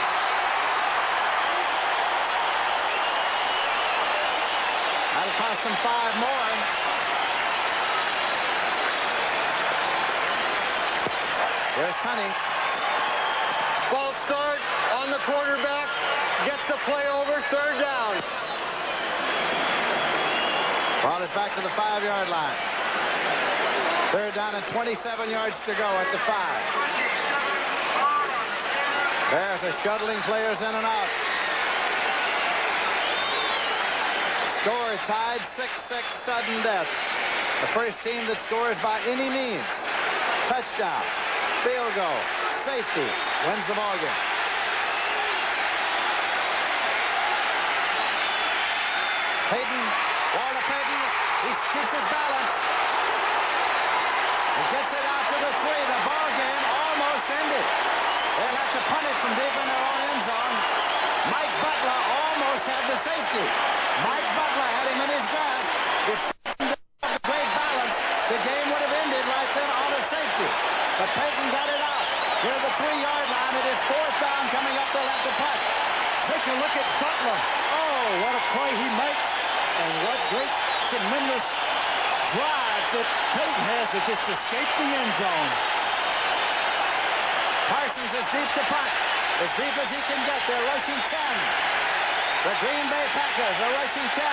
That'll cost them 5 more. Here's Tunney. False start on the quarterback. Gets the play over. 3rd down. Ball is back to the 5-yard line. 3rd down and 27 yards to go at the 5. Bears are shuttling players in and out. Score tied 6-6, sudden death. The first team that scores by any means. Touchdown, field goal, safety, wins the ball game. Payton, Walter Payton, he keeps his balance. He gets it out to the 3. The ball game almost ended. They'll have to punt it from deep in their own end zone. Mike Butler almost had the safety. Mike Butler had him in his grasp. If Payton didn't have the great balance, the game would have ended right then on a safety. But Payton got it out. Here's the 3-yard line. It is 4th down coming up. They'll have to punt. Take a look at Butler. Oh, what a play he makes. And what great, tremendous drive that Payton has to just escape the end zone. Parsons is deep to punt. As deep as he can get. They're rushing 10. The Green Bay Packers are rushing 10.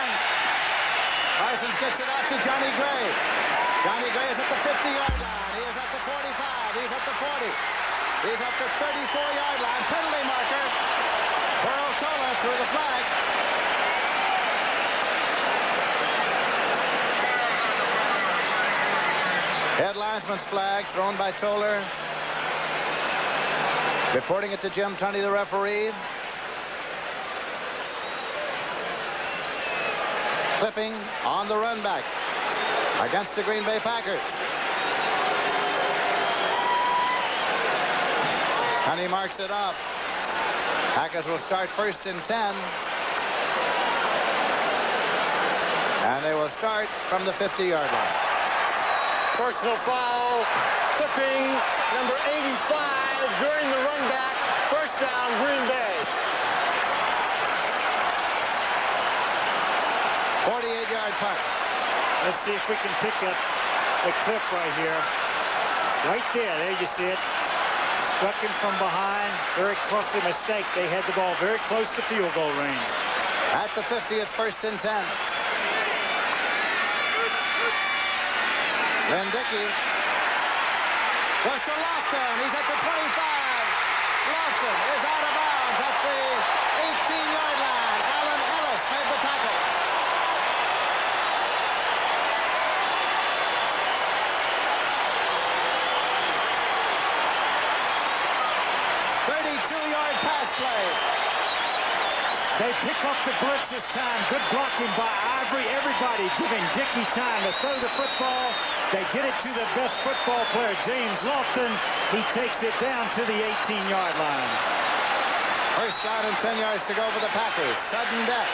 Parsons gets it out to Johnny Gray. Johnny Gray is at the 50-yard line. He is at the 45. He's at the 40. He's at the 34-yard line. Penalty marker. Burl Toller through the flag. Head linesman's flag thrown by Toller. Reporting it to Jim Tunney, the referee. Clipping on the run back against the Green Bay Packers. Tunney marks it up. Packers will start 1st and 10. And they will start from the 50-yard line. Personal foul. Clipping number 85 during the run back. 1st down, Green Bay. 48-yard punt. Let's see if we can pick up the clip right here. Right there you see it. Struck him from behind. Very costly mistake. They had the ball very close to field goal range. At the 50, it's 1st and 10. Lynn Dickey goes to Lofton. He's at the 25. Lofton is out of bounds at the 18-yard line. Alan Ellis made the tackle. They pick up the blitz this time. Good blocking by Ivory. Every everybody giving Dickey time to throw the football. They get it to the best football player, James Lofton. He takes it down to the 18-yard line. First down and 10 yards to go for the Packers. Sudden death.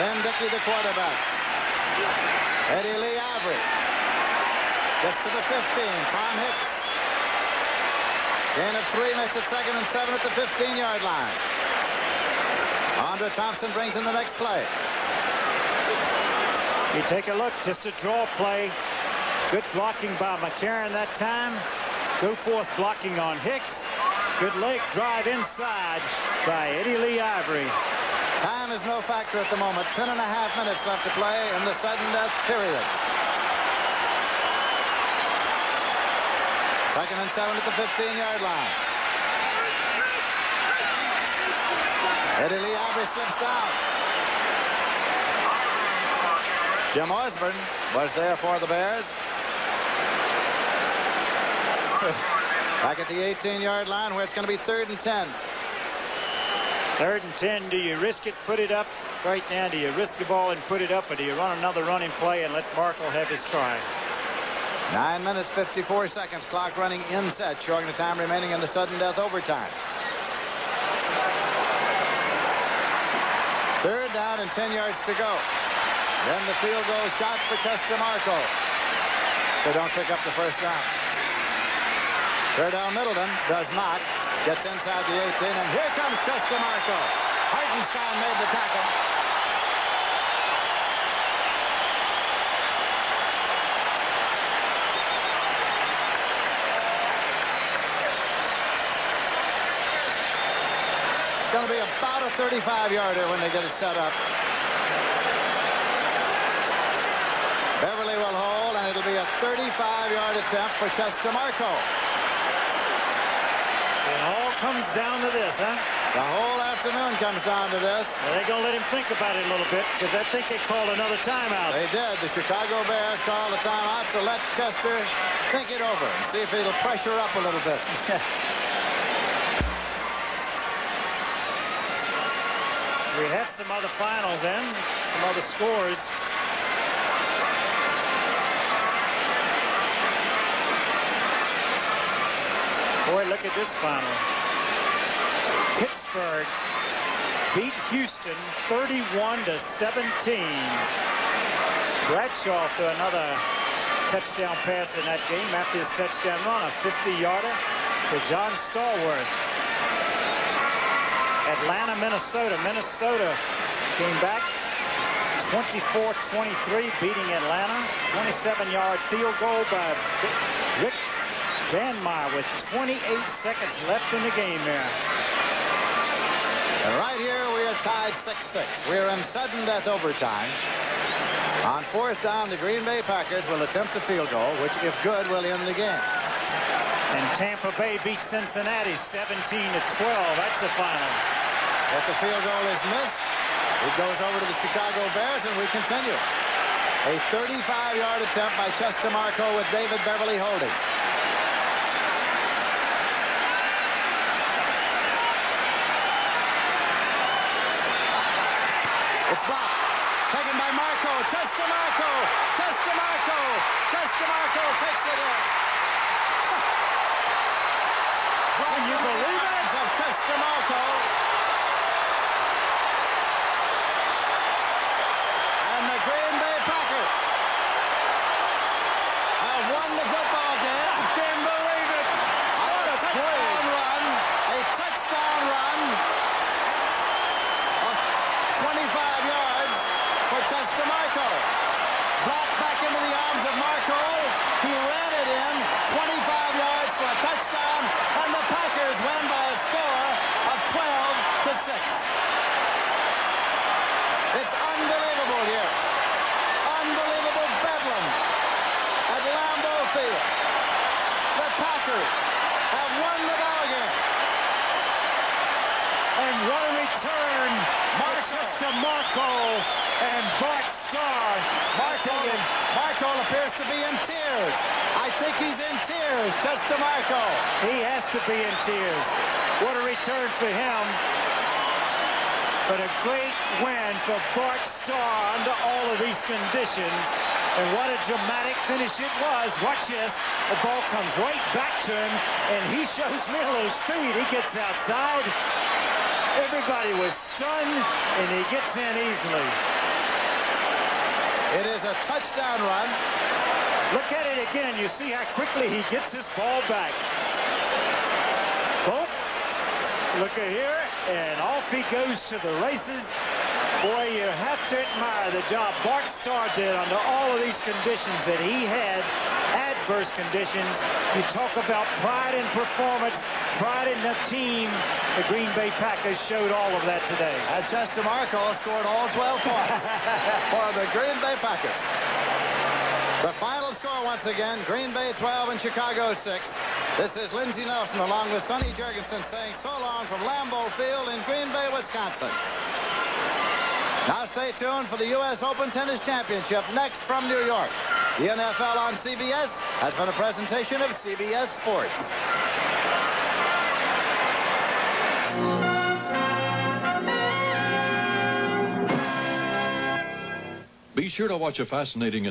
Lynn Dickey, the quarterback. Eddie Lee Avery gets to the 15. Tom Hicks. Gain of 3, makes it 2nd and 7 at the 15-yard line. Andre Thompson brings in the next play. You take a look, just a draw play. Good blocking by McCarron that time. Go forth blocking on Hicks. Good leg drive inside by Eddie Lee Ivory. Time is no factor at the moment. 10.5 minutes left to play in the sudden death period. 2nd and 7 at the 15-yard line. Eddie Lee Ivory slips out. Jim Osborne was there for the Bears. Back at the 18-yard line where it's going to be 3rd and 10. 3rd and 10. Do you risk it, put it up right now? Do you risk the ball and put it up, or do you run another running play and let Markle have his try? 9 minutes, 54 seconds. Clock running in set, showing the time remaining in the sudden death overtime. 3rd down and 10 yards to go. Then the field goal shot for Chester Marco. They don't pick up the first down. Cordell Middleton does not. Gets inside the 18, and here comes Chester Marco. Hartenstein made the tackle. It's going to be about a 35-yarder when they get it set up. Beverly will hold, and it'll be a 35-yard attempt for Chester Marco. It all comes down to this, huh? The whole afternoon comes down to this. Well, they're going to let him think about it a little bit, because I think they called another timeout. They did. The Chicago Bears called a timeout to let Chester think it over and see if it'll pressure up a little bit. We have some other finals then, some other scores. Boy, look at this final. Pittsburgh beat Houston 31-17. Bradshaw for another touchdown pass in that game after his touchdown run, a 50-yarder to John Stallworth. Atlanta, Minnesota. Minnesota came back 24-23, beating Atlanta. 27-yard field goal by Rick Vanmeyer with 28 seconds left in the game there. And right here we are tied 6-6. We are in sudden death overtime. On 4th down, the Green Bay Packers will attempt a field goal, which, if good, will end the game. And Tampa Bay beat Cincinnati 17-12. That's the final. If the field goal is missed, it goes over to the Chicago Bears, and we continue. A 35-yard attempt by Chester Marco with David Beverly holding. It's blocked. Taken by Marco. Chester Marco. Chester Marco. Chester Marco takes it in. Can you believe it? Of Chester Marco. And the Green Bay Packers have won the football game. I can't believe it. What a touchdown run. A touchdown run of 25 yards for Chester Marco. Blocked back into the arms of Marco. He ran it in 25 yards for a touchdown, and the Packers win by a score of 12-6. It's unbelievable here. Unbelievable bedlam at Lambeau Field. The Packers have won the ballgame. And what a return. Chester Marco and Bart Starr. Marco appears to be in tears. I think he's in tears, Chester Marco. He has to be in tears. What a return for him. but a great win for Bart Starr under all of these conditions. And what a dramatic finish it was. Watch this. The ball comes right back to him, and he shows me a little speed. He gets outside. Everybody was stunned, and he gets in easily. It is a touchdown run. Look at it again. You see how quickly he gets his ball back. Boom. Look at here, and off he goes to the races. Boy, you have to admire the job Bart Starr did under all of these conditions that he had, adverse conditions. You talk about pride in performance, pride in the team. The Green Bay Packers showed all of that today. And Chester Marco scored all 12 points for the Green Bay Packers. The final score once again, Green Bay 12 and Chicago 6. This is Lindsey Nelson along with Sonny Jurgensen saying so long from Lambeau Field in Green Bay, Wisconsin. Now stay tuned for the U.S. Open Tennis Championship next from New York. The NFL on CBS has been a presentation of CBS Sports. Be sure to watch a fascinating